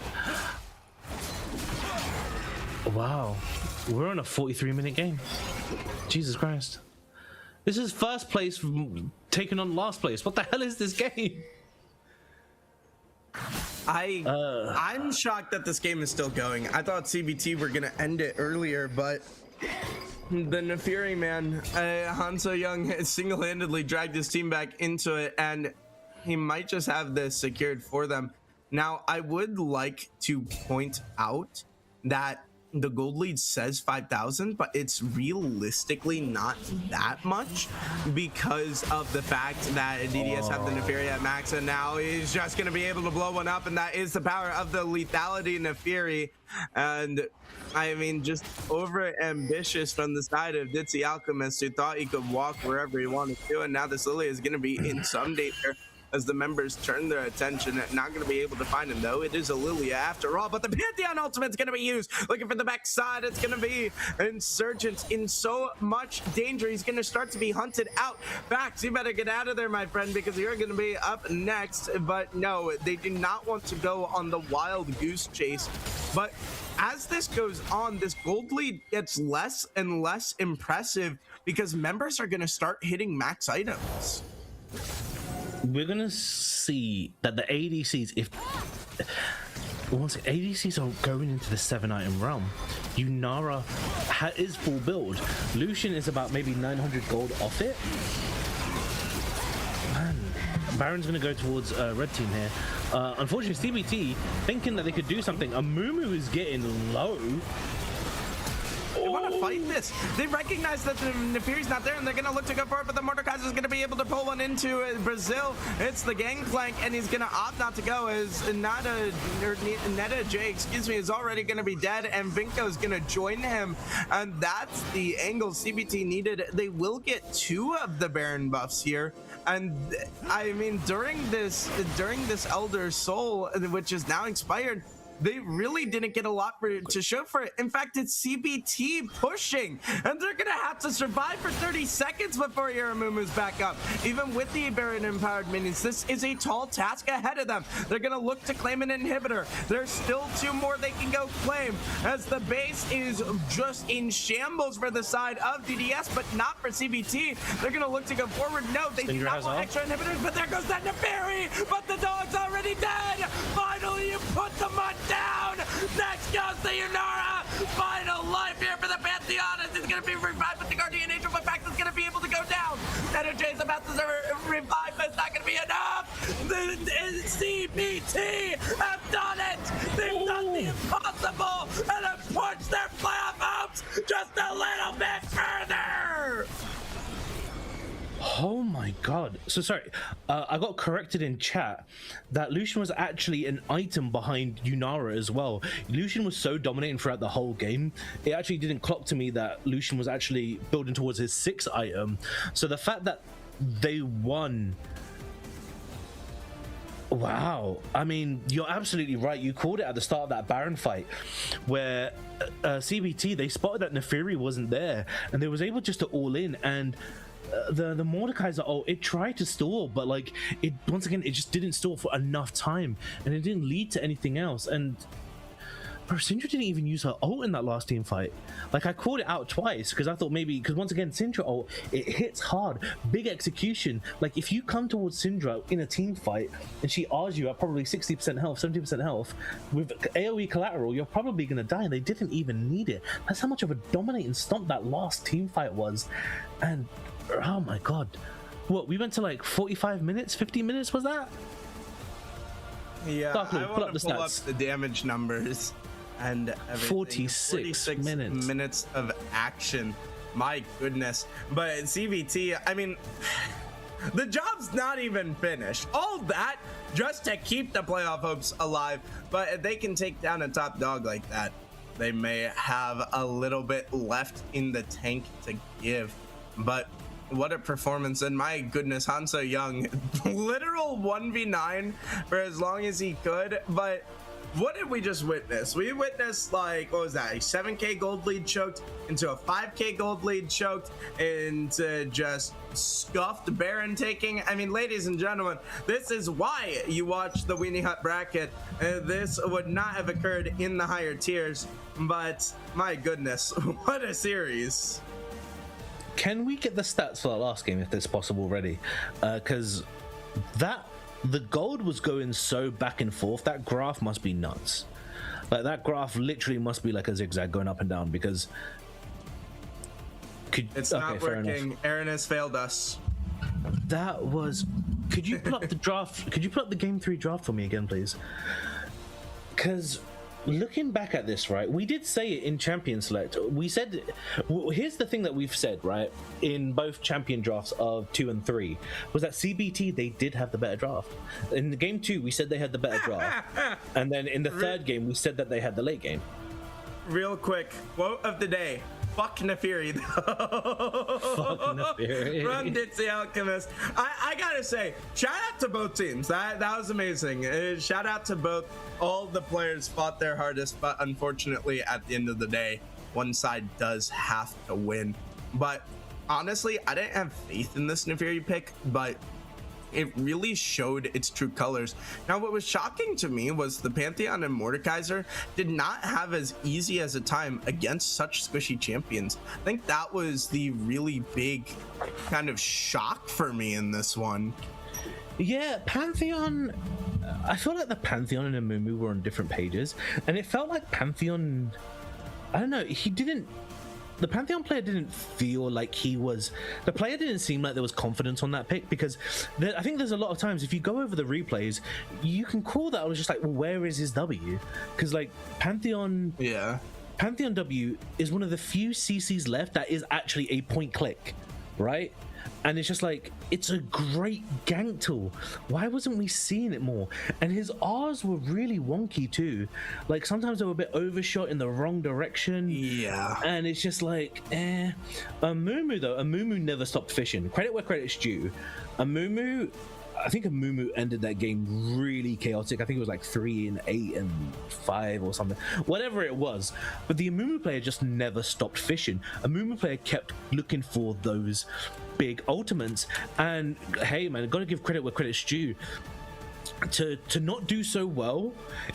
B: Wow, we're on a 43-minute game. Jesus Christ. This is first place taking on last place. What the hell is this game?
C: I'm shocked that this game is still going. I thought CBT were gonna end it earlier, but the Neferi man, Hanso Young, single-handedly dragged his team back into it, and he might just have this secured for them. Now, I would like to point out that the gold lead says 5,000, but it's realistically not that much because of the fact that DDS have the Neferi at max, and now he's just going to be able to blow one up, and that is the power of the lethality Neferi. And I mean, just over ambitious from the side of Ditzy Alchemist, who thought he could walk wherever he wanted to, and now this Lily is going to be in some danger as the members turn their attention. Not going to be able to find him, though. It is a Lilia after all, but the Pantheon ultimate's going to be used. Looking for the backside. It's going to be Insurgents in so much danger. He's going to start to be hunted out. Bax, you better get out of there, my friend, because you're going to be up next. But no, they do not want to go on the wild goose chase. But as this goes on, this gold lead gets less and less impressive because members are going to start hitting max items.
B: We're gonna see that the ADCs, once ADCs are going into the 7-item realm, Yunara is full build. Lucian is about maybe 900 gold off it. Man, Baron's gonna go towards red team here. Unfortunately, CBT thinking that they could do something. Amumu is getting low.
C: They want to fight this. They recognize that the Nefiri's not there, and they're going to look to go for it, but the Mordekaiser's going to be able to pull one into Brazil. It's the Gangplank, and he's going to opt not to go as Neta J, excuse me, is already going to be dead, and Vinko's going to join him, and that's the angle CBT needed. They will get 2 of the Baron buffs here, and I mean, during this Elder Soul, which is now expired, they really didn't get a lot to show for it. In fact, it's CBT pushing, and they're gonna have to survive for 30 seconds before Yoramumu's back up. Even with the Baron empowered minions, this is a tall task ahead of them. They're gonna look to claim an inhibitor. There's still 2 more they can go claim, as the base is just in shambles for the side of DDS, but not for CBT. They're gonna look to go forward. No, they do not want extra inhibitors, but there goes that Nefiri, but the dog's already dead. Finally, you put the mud down. Next goes the Yunara. Final life here for the Pantheon. Is going to be revived with the Guardian Angel, but Bax is going to be able to go down. Energy is about to revive, but it's not going to be enough. The CBT have done it. They've done the impossible and have pushed their playoff hopes just a little bit further.
B: Oh my god. So sorry, I got corrected in chat that Lucian was actually an item behind Yunara as well. Lucian was so dominating throughout the whole game, it actually didn't clock to me that Lucian was actually building towards his 6th item. So the fact that they won, wow. I mean, you're absolutely right. You called it at the start of that Baron fight where CBT, they spotted that Nefiri wasn't there and they was able just to all in, and the Mordekaiser ult, it tried to stall, but like it once again, it just didn't stall for enough time, and it didn't lead to anything else. And bro, Syndra didn't even use her ult in that last team fight. Like, I called it out twice because I thought maybe, because once again, Syndra ult, it hits hard, big execution. Like, if you come towards Syndra in a team fight and she R's you at probably 60% health, 70% health with AoE collateral, you're probably gonna die, and they didn't even need it. That's how much of a dominating stomp that last team fight was. And oh my god, what, we went to like 45 minutes, 50 minutes, was that?
C: Yeah,
B: Dark Lord,
C: I want to pull up the damage numbers and everything.
B: 46
C: minutes of action. My goodness. But CBT, I mean, the job's not even finished. All that just to keep the playoff hopes alive. But if they can take down a top dog like that, they may have a little bit left in the tank to give. But what a performance, and my goodness, Hansa Young, literal 1v9 for as long as he could. But what did we just witness? We witnessed, like, what was that, a 7k gold lead choked into a 5k gold lead choked into just scuffed Baron taking. I mean, ladies and gentlemen, this is why you watch the Weenie Hut bracket. This would not have occurred in the higher tiers, but my goodness, what a series.
B: Can we get the stats for that last game if it's possible already? Because the gold was going so back and forth. That graph must be nuts. Like, that graph literally must be like a zigzag going up and down, because
C: it's not working. Aaron has failed us.
B: That was, could you pull up the draft? Could you pull up the game 3 draft for me again, please? Because looking back at this, right, we did say it in Champion Select. We said, here's the thing that we've said, right, in both Champion drafts of 2 and 3, was that CBT, they did have the better draft. In the game 2, we said they had the better draft. And then in the third game, we said that they had the late game.
C: Real quick, quote of the day. Fuck Nefiri.
B: Fuck Nefiri.
C: Run Ditsy Alchemist. I gotta say, shout out to both teams. That was amazing. Shout out to both. All the players fought their hardest, but unfortunately, at the end of the day, one side does have to win. But honestly, I didn't have faith in this Nefiri pick, but it really showed its true colors. Now, what was shocking to me was the Pantheon and Mordekaiser did not have as easy as a time against such squishy champions. I think that was the really big kind of shock for me in this one.
B: Yeah, Pantheon, I feel like the Pantheon and Amumu were on different pages, and it felt like Pantheon, I don't know, the Pantheon player didn't feel like the player didn't seem like there was confidence on that pick, because I think there's a lot of times, if you go over the replays, you can call that, I was just like, well, where is his W? Because like Pantheon Pantheon W is one of the few CCs left that is actually a point click, right? And it's just like, it's a great gank tool. Why wasn't we seeing it more? And his R's were really wonky too. Like sometimes they were a bit overshot in the wrong direction.
C: Yeah.
B: And it's just like, Amumu though, Amumu never stopped fishing. Credit where credit's due. I think Amumu ended that game really chaotic. I think it was like 3 and 8 and 5 or something, whatever it was. But the Amumu player just never stopped fishing. Amumu player kept looking for those big ultimates. And hey, man, gotta give credit where credit's due. To not do so well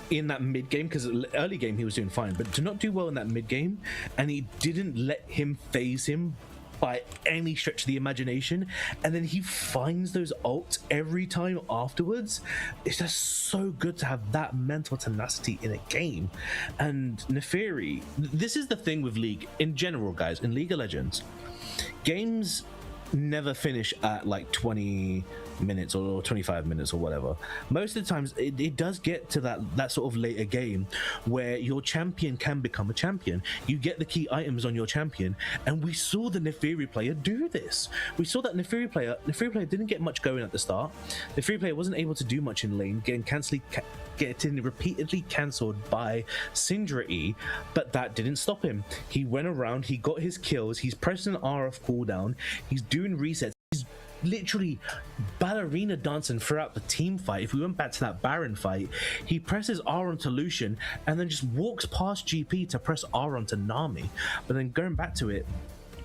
B: in that mid game, because early game he was doing fine, but to not do well in that mid game, and he didn't let him phase him by any stretch of the imagination, and then he finds those ults every time afterwards. It's just so good to have that mental tenacity in a game. And Neferi, this is the thing with League in general, guys. In League of Legends, games never finish at like 20 minutes or 25 minutes or whatever. Most of the times it does get to that sort of later game where your champion can become a champion. You get the key items on your champion, and we saw the Neferi player do this. We saw that Neferi player didn't get much going at the start. Neferi player wasn't able to do much in lane, getting repeatedly cancelled by Syndra E, but that didn't stop him. He went around, he got his kills, he's pressing RF cooldown, he's doing resets, he's literally ballerina dancing throughout the team fight. If we went back to that Baron fight, he presses R onto Lucian and then just walks past GP to press R onto Nami. But then going back to it,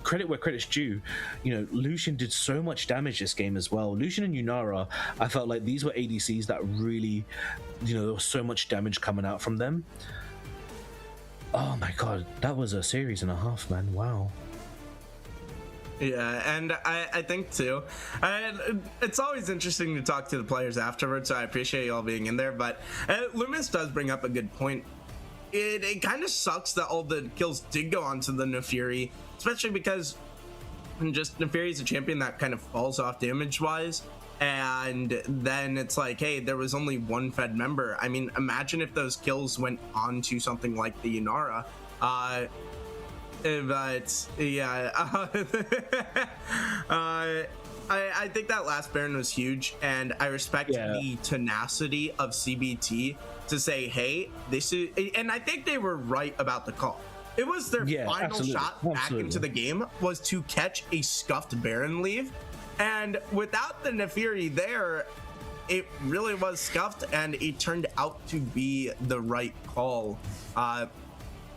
B: credit where credit's due, you know, Lucian did so much damage this game as well. Lucian and Yunara, I felt like these were ADCs that really, you know, there was so much damage coming out from them. Oh my god, that was a series and a half, man. Wow.
C: Yeah, and I think too, it's always interesting to talk to the players afterwards, so I appreciate you all being in there. But Loomis does bring up a good point. It kind of sucks that all the kills did go onto the Neferi, especially because just Neferi is a champion that kind of falls off damage wise, and then it's like, hey, there was only one Fed member. I mean, imagine if those kills went on to something like the Yunara. But yeah, I think that last Baron was huge, and I respect the tenacity of CBT to say, hey, this is, and I think they were right about the call. It was their final shot back into the game was to catch a scuffed Baron leave, and without the Neferi there, it really was scuffed, and it turned out to be the right call.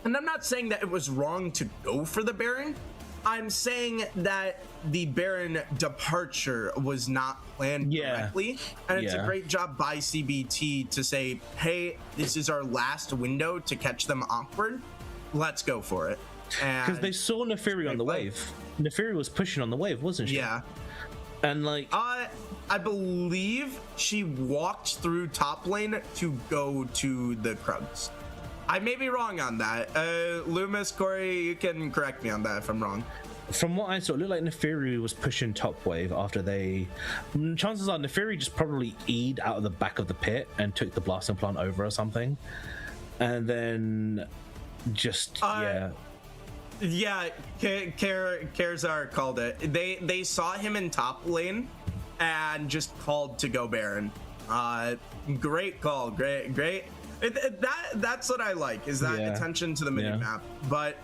C: And I'm not saying that it was wrong to go for the Baron. I'm saying that the Baron departure was not planned correctly. And it's a great job by CBT to say, hey, this is our last window to catch them awkward. Let's go for it.
B: Because they saw Neferi on the wave. Neferi was pushing on the wave, wasn't she? Yeah. And like...
C: I believe she walked through top lane to go to the Krugs. I may be wrong on that. Loomis, Corey, you can correct me on that if I'm wrong.
B: From what I saw, it looked like Neferi was pushing top wave after they... Chances are Neferi just probably E'd out of the back of the pit and took the blasting plant over or something. And then just,
C: Yeah, Kerzar called it. They saw him in top lane and just called to go Baron. Great call, great. That's what I like, is that attention to the mini map. But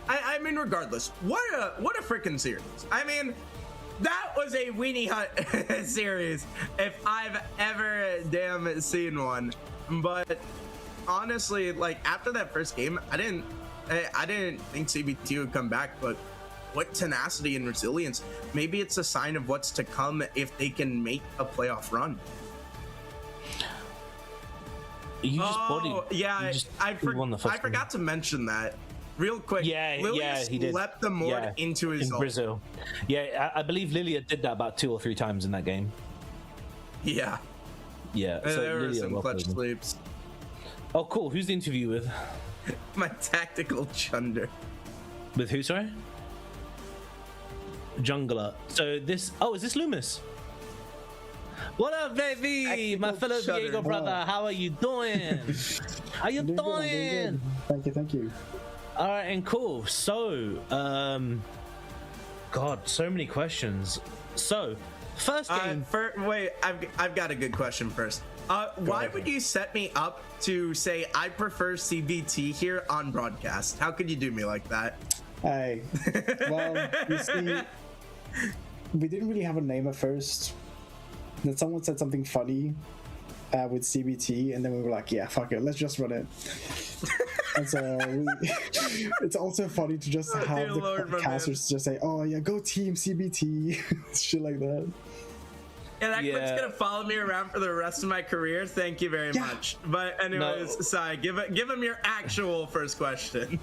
C: I mean, regardless, what a freaking series. I mean, that was a Weenie Hut series if I've ever damn seen one. But honestly, like after that first game, I didn't think CBT would come back, but what tenacity and resilience. Maybe it's a sign of what's to come if they can make a playoff run. I forgot to mention that real quick. Lilius he did. Leapt the Mord into his
B: in Brazil. I believe Lilia did that about 2 or 3 times in that game.
C: Yeah.
B: So
C: there were some clutch sleeps.
B: Oh, cool. Who's the interview with?
C: My tactical chunder.
B: With who, sorry? Jungler. So this... Oh, is this Loomis? What up, baby? My fellow Diego brother. How are you doing? How you doing?
F: Thank you.
B: All right, and cool. So, God, so many questions. So, first game.
C: Wait, I've got a good question first. Why would you set me up to say I prefer CBT here on broadcast? How could you do me like that?
F: Hey, well, you see, we didn't really have a name at first. Then someone said something funny with CBT, and then we were like, yeah, fuck it, let's just run it. And so it's also funny to just have the casters just say, oh yeah, go team CBT, shit like that.
C: Yeah, that clip's gonna follow me around for the rest of my career. Thank you very much. But anyways, Sai, give him your actual first question.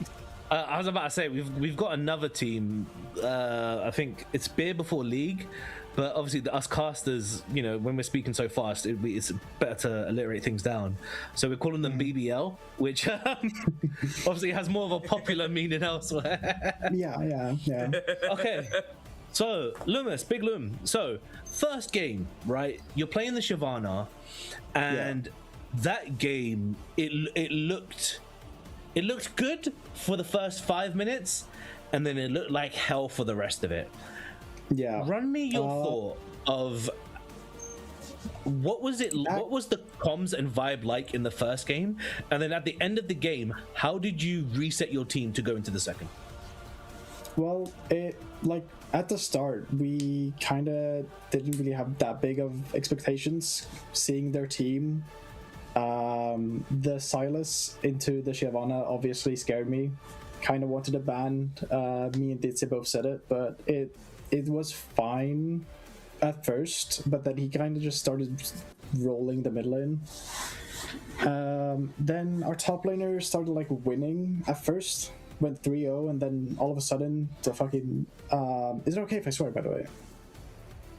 B: I was about to say we've got another team. I think it's Beer Before League, but obviously us casters, you know, when we're speaking so fast, it's better to alliterate things down. So we're calling them BBL, which obviously has more of a popular meaning elsewhere.
F: Yeah.
B: Okay. So, Loomis, Big Loom. So, first game, right? You're playing the Shyvana, and that game, it looked good for the first 5 minutes, and then it looked like hell for the rest of it.
F: Yeah.
B: Run me your thought of what was it? What was the comms and vibe like in the first game, and then at the end of the game, how did you reset your team to go into the second?
F: Well, at the start, we kind of didn't really have that big of expectations seeing their team. The Silas into the Shyvana obviously scared me. Kind of wanted to ban. Me and Ditzy both said it, but it was fine at first, but then he kind of just started rolling the mid lane. Then our top laner started like winning at first. Went 3-0, and then all of a sudden the fucking is it okay if I swear, by the way?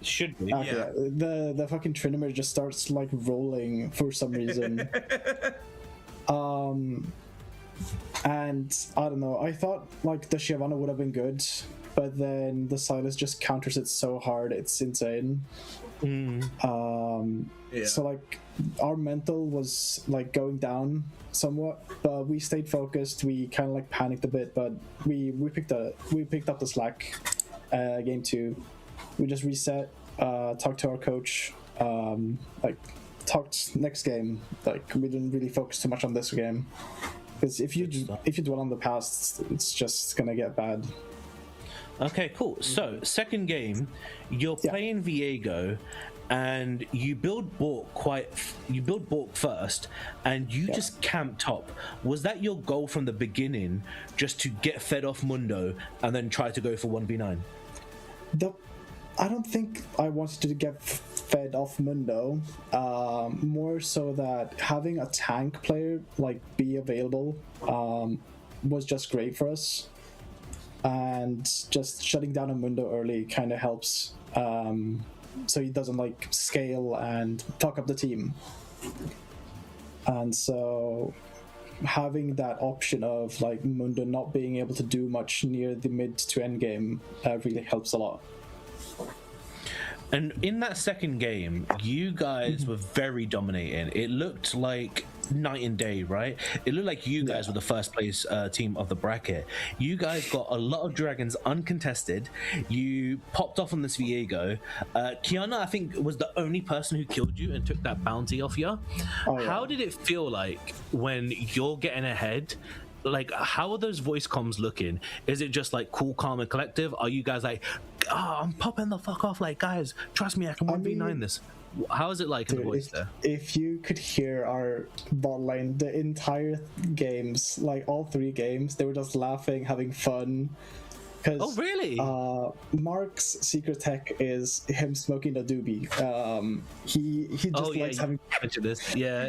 B: Should be.
F: Okay, yeah. The fucking Trinity just starts like rolling for some reason. And I don't know, I thought like the Shyvana would have been good, but then the Silas just counters it so hard, it's insane. So like our mental was like going down somewhat, but we stayed focused. We kind of like panicked a bit, but we picked up the slack. Game 2, we just reset, talked to our coach, talked next game. Like we didn't really focus too much on this game, because if you dwell on the past, it's just gonna get bad.
B: Okay, cool. So, second game, you're playing Viego, and you build Bork first, and you just camp top. Was that your goal from the beginning, just to get fed off Mundo and then try to go for 1v9?
F: I don't think I wanted to get fed off Mundo. More so that having a tank player like be available was just great for us. And just shutting down a Mundo early kind of helps, so he doesn't like scale and fuck up the team. And so having that option of like Mundo not being able to do much near the mid to end game really helps a lot.
B: And in that second game, you guys were very dominating. It looked like night and day, right? It looked like you guys were the first place team of the bracket. You guys got a lot of dragons uncontested. You popped off on this Viego. Kiana, I think, was the only person who killed you and took that bounty off you. How did it feel like when you're getting ahead? Like, how are those voice comms looking? Is it just like cool, calm, and collective? Are you guys like, oh, I'm popping the fuck off, like, guys, trust me, I can 1v9 this? How is it like in the voice there?
F: If you could hear our bot lane, the entire games, like all 3 games, they were just laughing, having fun.
B: Oh, really?
F: Mark's secret tech is him smoking a doobie. He just likes having
B: this. Yeah.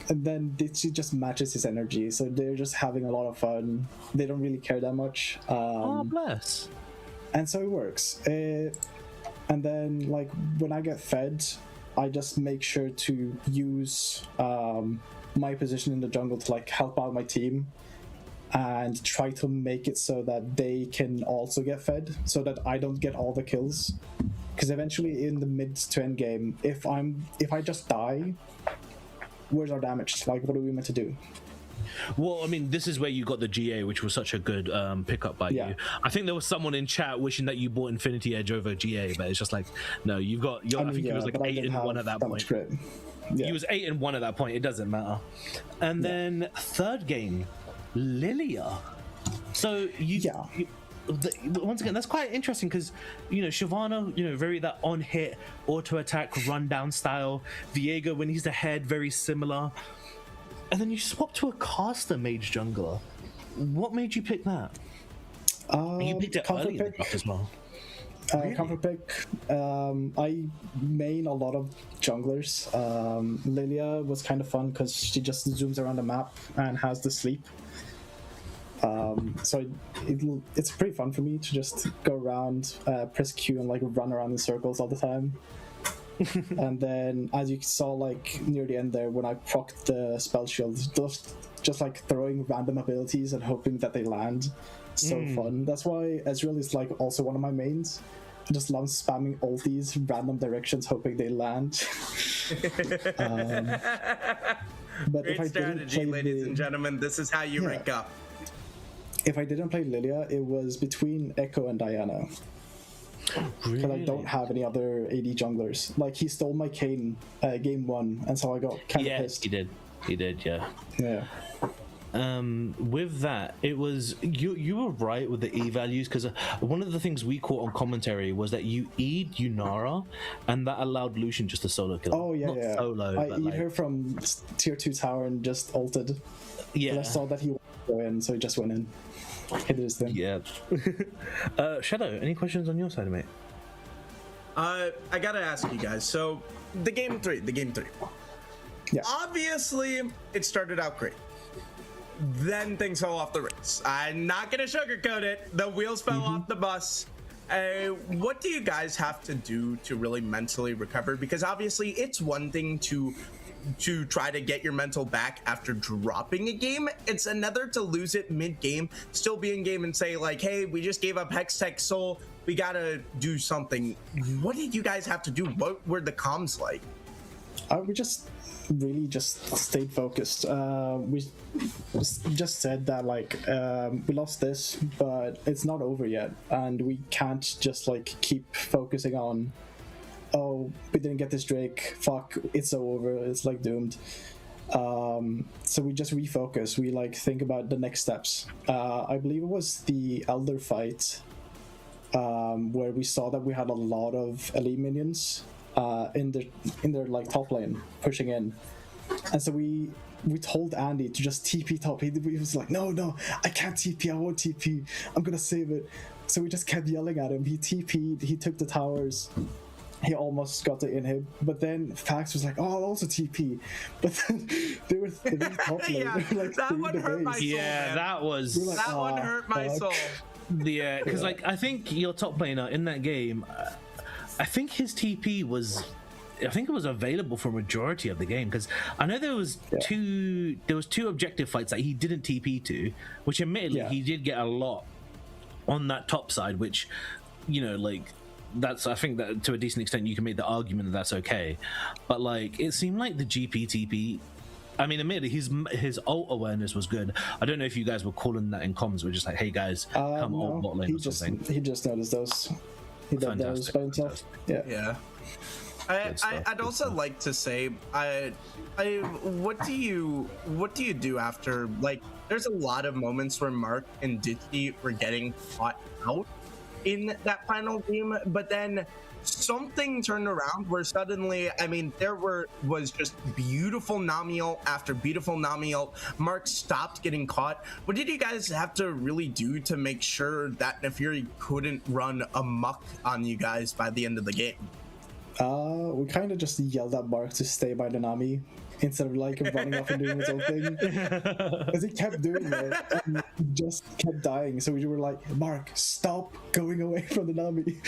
F: And then Ditchy just matches his energy, so they're just having a lot of fun. They don't really care that much.
B: Oh, bless.
F: And so it works. And then, like, when I get fed, I just make sure to use my position in the jungle to, like, help out my team and try to make it so that they can also get fed, so that I don't get all the kills. Because eventually, in the mid to end game, if I just die, where's our damage? Like, what are we meant to do?
B: Well, I mean, this is where you got the GA, which was such a good pickup by you. I think there was someone in chat wishing that you bought Infinity Edge over GA, but it's just like, no, you've got. I think it was like 8-1 at that point. He was 8-1 at that point. It doesn't matter. And then third game, Lilia. So once again, that's quite interesting because Shyvana, very that on hit auto attack rundown style. Viego when he's ahead, very similar. And then you swap to a caster mage jungler. What made you pick that? You picked it early in the draft as well.
F: Really? Comfort pick. I main a lot of junglers. Lilia was kind of fun because she just zooms around the map and has the sleep. So it's pretty fun for me to just go around, press Q and like run around in circles all the time. And then, as you saw, like near the end there, when I procced the spell shield, just like throwing random abilities and hoping that they land. So fun. That's why Ezreal is like also one of my mains. I just love spamming all these random directions, hoping they land. But
C: great strategy, ladies and gentlemen. This is how you rank up.
F: If I didn't play Lilia, it was between Echo and Diana. Because I don't have any other AD junglers. Like, he stole my Kayn game 1, and so I got kind of pissed.
B: He did, yeah. With that, it was you were right with the E values, because one of the things we caught on commentary was that you E'd Yunara, and that allowed Lucian just to solo kill.
F: Oh yeah,
B: Not solo,
F: I E'd her from tier 2 tower and just ulted.
B: Yeah,
F: but I saw that he would go in, so he just went in. Hit his thing.
B: Yeah. Shadow, any questions on your side, mate?
C: I gotta ask you guys. So the game 3.
F: Yeah.
C: Obviously, it started out great. Then things fell off the rails. I'm not gonna sugarcoat it. The wheels fell off the bus. What do you guys have to do to really mentally recover? Because obviously, it's one thing to try to get your mental back after dropping a game. It's another to lose it mid-game, still be in game and say like, hey, we just gave up Hextech Soul. We gotta do something. What did you guys have to do? What were the comms like?
F: We just stayed focused. We just said that like we lost this, but it's not over yet, and we can't just like keep focusing on, oh, we didn't get this Drake, fuck, it's so over, it's like doomed. So we just refocus. We like think about the next steps. I believe it was the Elder fight where we saw that we had a lot of elite minions in their like top lane pushing in, and so we told Andy to just TP top. He was like, no, I can't TP, I won't TP, I'm gonna save it. So we just kept yelling at him. He TP'd, he took the towers, he almost got the inhib, but then Fax was like, oh, I'll also TP. But then they were top lane.
C: Yeah,
F: like,
C: that one hurt my soul.
B: Yeah,
C: man.
B: that was
F: like,
C: that one hurt my soul.
B: Yeah, because like I think your top laner in that game, I think his TP was, I think it was available for a majority of the game, because I know there was two objective fights that he didn't TP to, which admittedly he did get a lot on that top side, which like that's, I think that to a decent extent you can make the argument that that's okay, but like it seemed like the GP TP, I mean, admittedly, his ult awareness was good. I don't know if you guys were calling that in comms. We're just like, hey guys, come ult bot lane or something.
F: He just noticed those. He did those by himself. Yeah.
C: I'd also like to say, what do you do after, like, there's a lot of moments where Mark and Ditchy were getting caught out in that final game, but then something turned around where suddenly, I mean, there was just beautiful Nami ult after beautiful Nami ult. Mark stopped getting caught. What did you guys have to really do to make sure that Nefiri couldn't run amok on you guys by the end of the game?
F: We kind of just yelled at Mark to stay by the Nami instead of like running off and doing his own thing, because he kept doing it and he just kept dying. So we were like, Mark, stop going away from the Nami.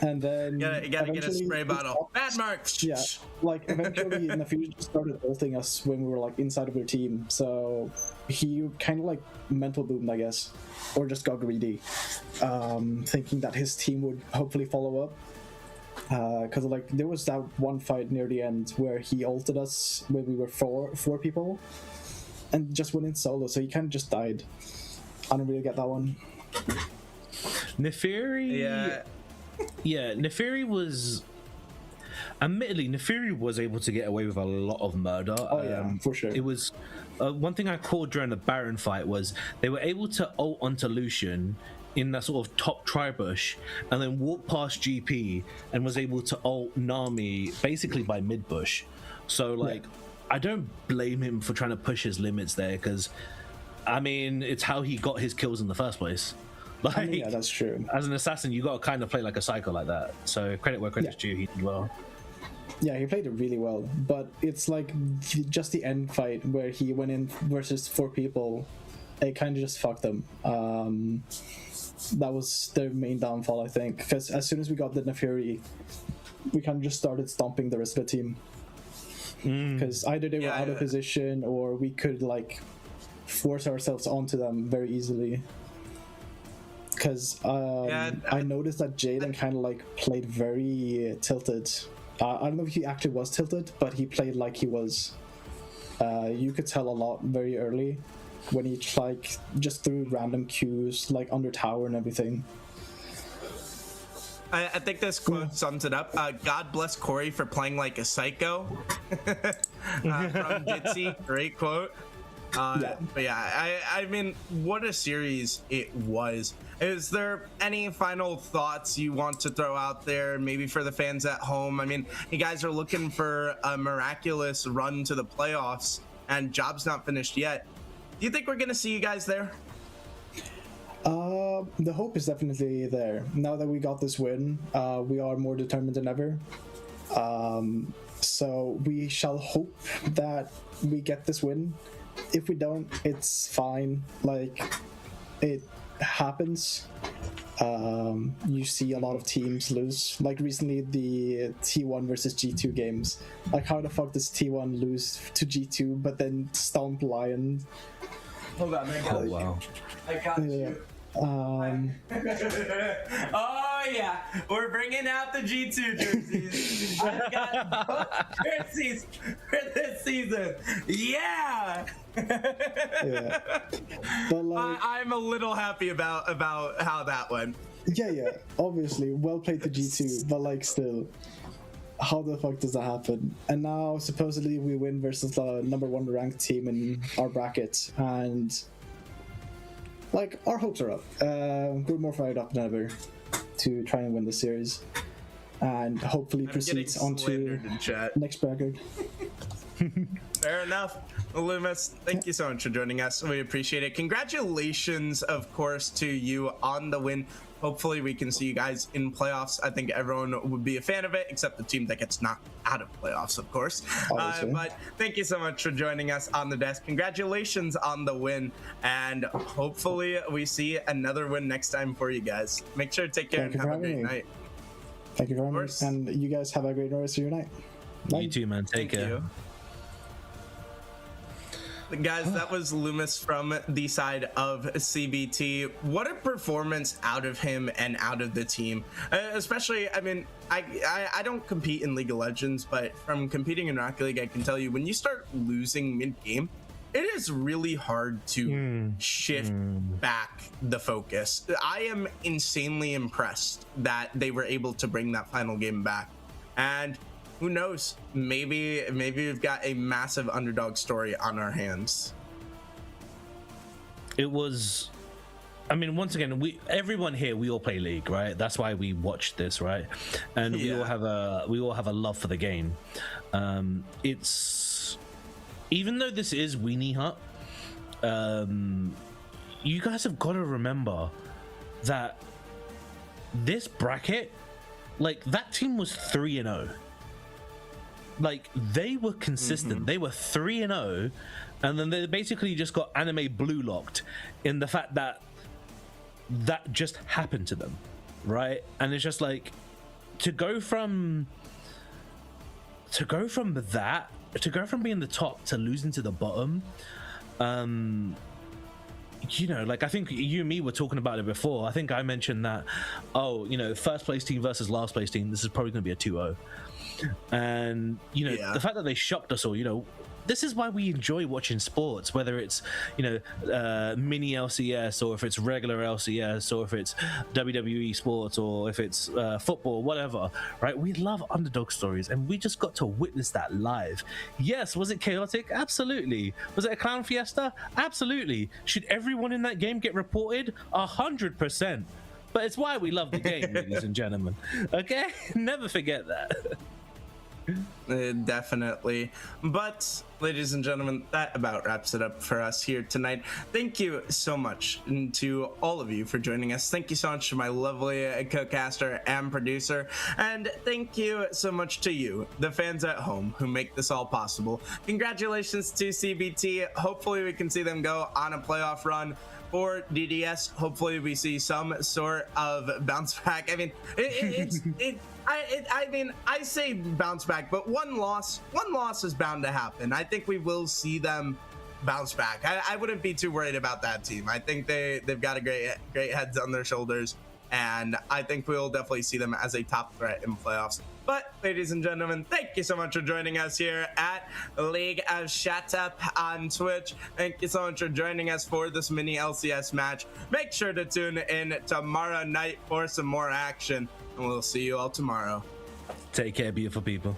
F: And then
C: you gotta get a spray bottle. Bad Mark.
F: Yeah, like eventually Nefiri started ulting us when we were like inside of their team. So he kind of like mental boomed, I guess, or just got greedy, thinking that his team would hopefully follow up. Because like there was that one fight near the end where he ulted us when we were four people, and just went in solo, so he kind of just died. I don't really get that one.
B: Neferi, Neferi was. Admittedly, Neferi was able to get away with a lot of murder.
F: Oh for sure.
B: It was one thing I caught during the Baron fight was they were able to ult onto Lucian in that sort of top tri-bush and then walk past GP and was able to ult Nami basically by mid-bush. So like, I don't blame him for trying to push his limits there, because I mean, it's how he got his kills in the first place. Like,
F: I mean, yeah, that's true.
B: As an assassin, you got to kind of play like a psycho like that. So credit where credit's due, he did well.
F: Yeah, he played it really well, but it's like just the end fight where he went in versus 4 people, it kind of just fucked them. That was their main downfall, I think, because as soon as we got the Neferi, we kind of just started stomping the rest of the team. Because either they were out of position, or we could like force ourselves onto them very easily. Because I noticed that Jaden kind of like played very tilted. I don't know if he actually was tilted, but he played like he was. You could tell a lot very early when he like just threw random Qs like under tower and everything.
C: I think this quote sums it up. God bless Corey for playing like a psycho. From Ditzy, great quote. But yeah, I mean, what a series it was. Is there any final thoughts you want to throw out there, maybe for the fans at home? I mean, you guys are looking for a miraculous run to the playoffs, and job's not finished yet. Do you think we're going to see you guys there?
F: The hope is definitely there. Now that we got this win, we are more determined than ever. So we shall hope that we get this win. If we don't, it's fine. Like, it happens. You see a lot of teams lose. Like recently, the T1 versus G2 games. Like, how the fuck does T1 lose to G2 but then stomp Lion?
C: Hold on, man.
B: Oh wow.
C: I got you. Oh yeah, we're bringing out the G2 jerseys. I've got jerseys for this season. Yeah.
F: Yeah. But like,
C: I'm a little happy about how that went.
F: Yeah. Obviously, well played to G2, but like still, how the fuck does that happen? And now supposedly we win versus the #1 ranked team in our bracket, and like, our hopes are up. We're more fired up than ever to try and win the series, and hopefully proceeds onto next bracket.
C: Fair enough. Well, Loomis, thank you so much for joining us. We appreciate it. Congratulations, of course, to you on the win. Hopefully we can see you guys in playoffs. I think everyone would be a fan of it, except the team that gets knocked out of playoffs, of course. But thank you so much for joining us on the desk. Congratulations on the win, and hopefully we see another win next time for you guys. Make sure to take care and have a great night.
F: Thank you very much, and you guys have a great rest of your night. Bye.
B: You too, man. Take care.
C: Guys, that was Loomis from the side of CBT. What a performance out of him and out of the team. Especially, I mean, I don't compete in League of Legends, but from competing in Rocket League, I can tell you, when you start losing mid-game, it is really hard to shift back the focus. I am insanely impressed that they were able to bring that final game back. And who knows? Maybe we've got a massive underdog story on our hands.
B: It was, I mean, once again, everyone here, we all play League, right? That's why we watch this, right? And we all have a love for the game. It's, even though this is Weenie Hut, you guys have got to remember that this bracket, like, that team was 3-0. Like, they were consistent. They were 3-0, and then they basically just got anime blue locked in the fact that that just happened to them, right? And it's just like, to go from that, to go from being the top to losing to the bottom, you know, like, I think you and me were talking about it before. I think I mentioned that, oh, you know, first place team versus last place team, this is probably going to be a 2-0. And, you know, the fact that they shocked us all, you know, this is why we enjoy watching sports, whether it's, mini LCS, or if it's regular LCS, or if it's WWE sports, or if it's football, whatever, right? We love underdog stories, and we just got to witness that live. Yes, was it chaotic? Absolutely. Was it a clown fiesta? Absolutely. Should everyone in that game get reported? 100%. But it's why we love the game, ladies and gentlemen. Okay? Never forget that.
C: Definitely. But, ladies and gentlemen, that about wraps it up for us here tonight. Thank you so much to all of you for joining us. Thank you so much to my lovely co-caster and producer. And thank you so much to you, the fans at home, who make this all possible. Congratulations to CBT. Hopefully we can see them go on a playoff run. For DDS, hopefully we see some sort of bounce back. I mean, I say bounce back, but one loss is bound to happen. I think we will see them bounce back. I wouldn't be too worried about that team. I think they've got a great heads on their shoulders, and I think we'll definitely see them as a top threat in playoffs. But, ladies and gentlemen, thank you so much for joining us here at League of Shut Up on Twitch. Thank you so much for joining us for this mini LCS match. Make sure to tune in tomorrow night for some more action, and we'll see you all tomorrow.
B: Take care, beautiful people.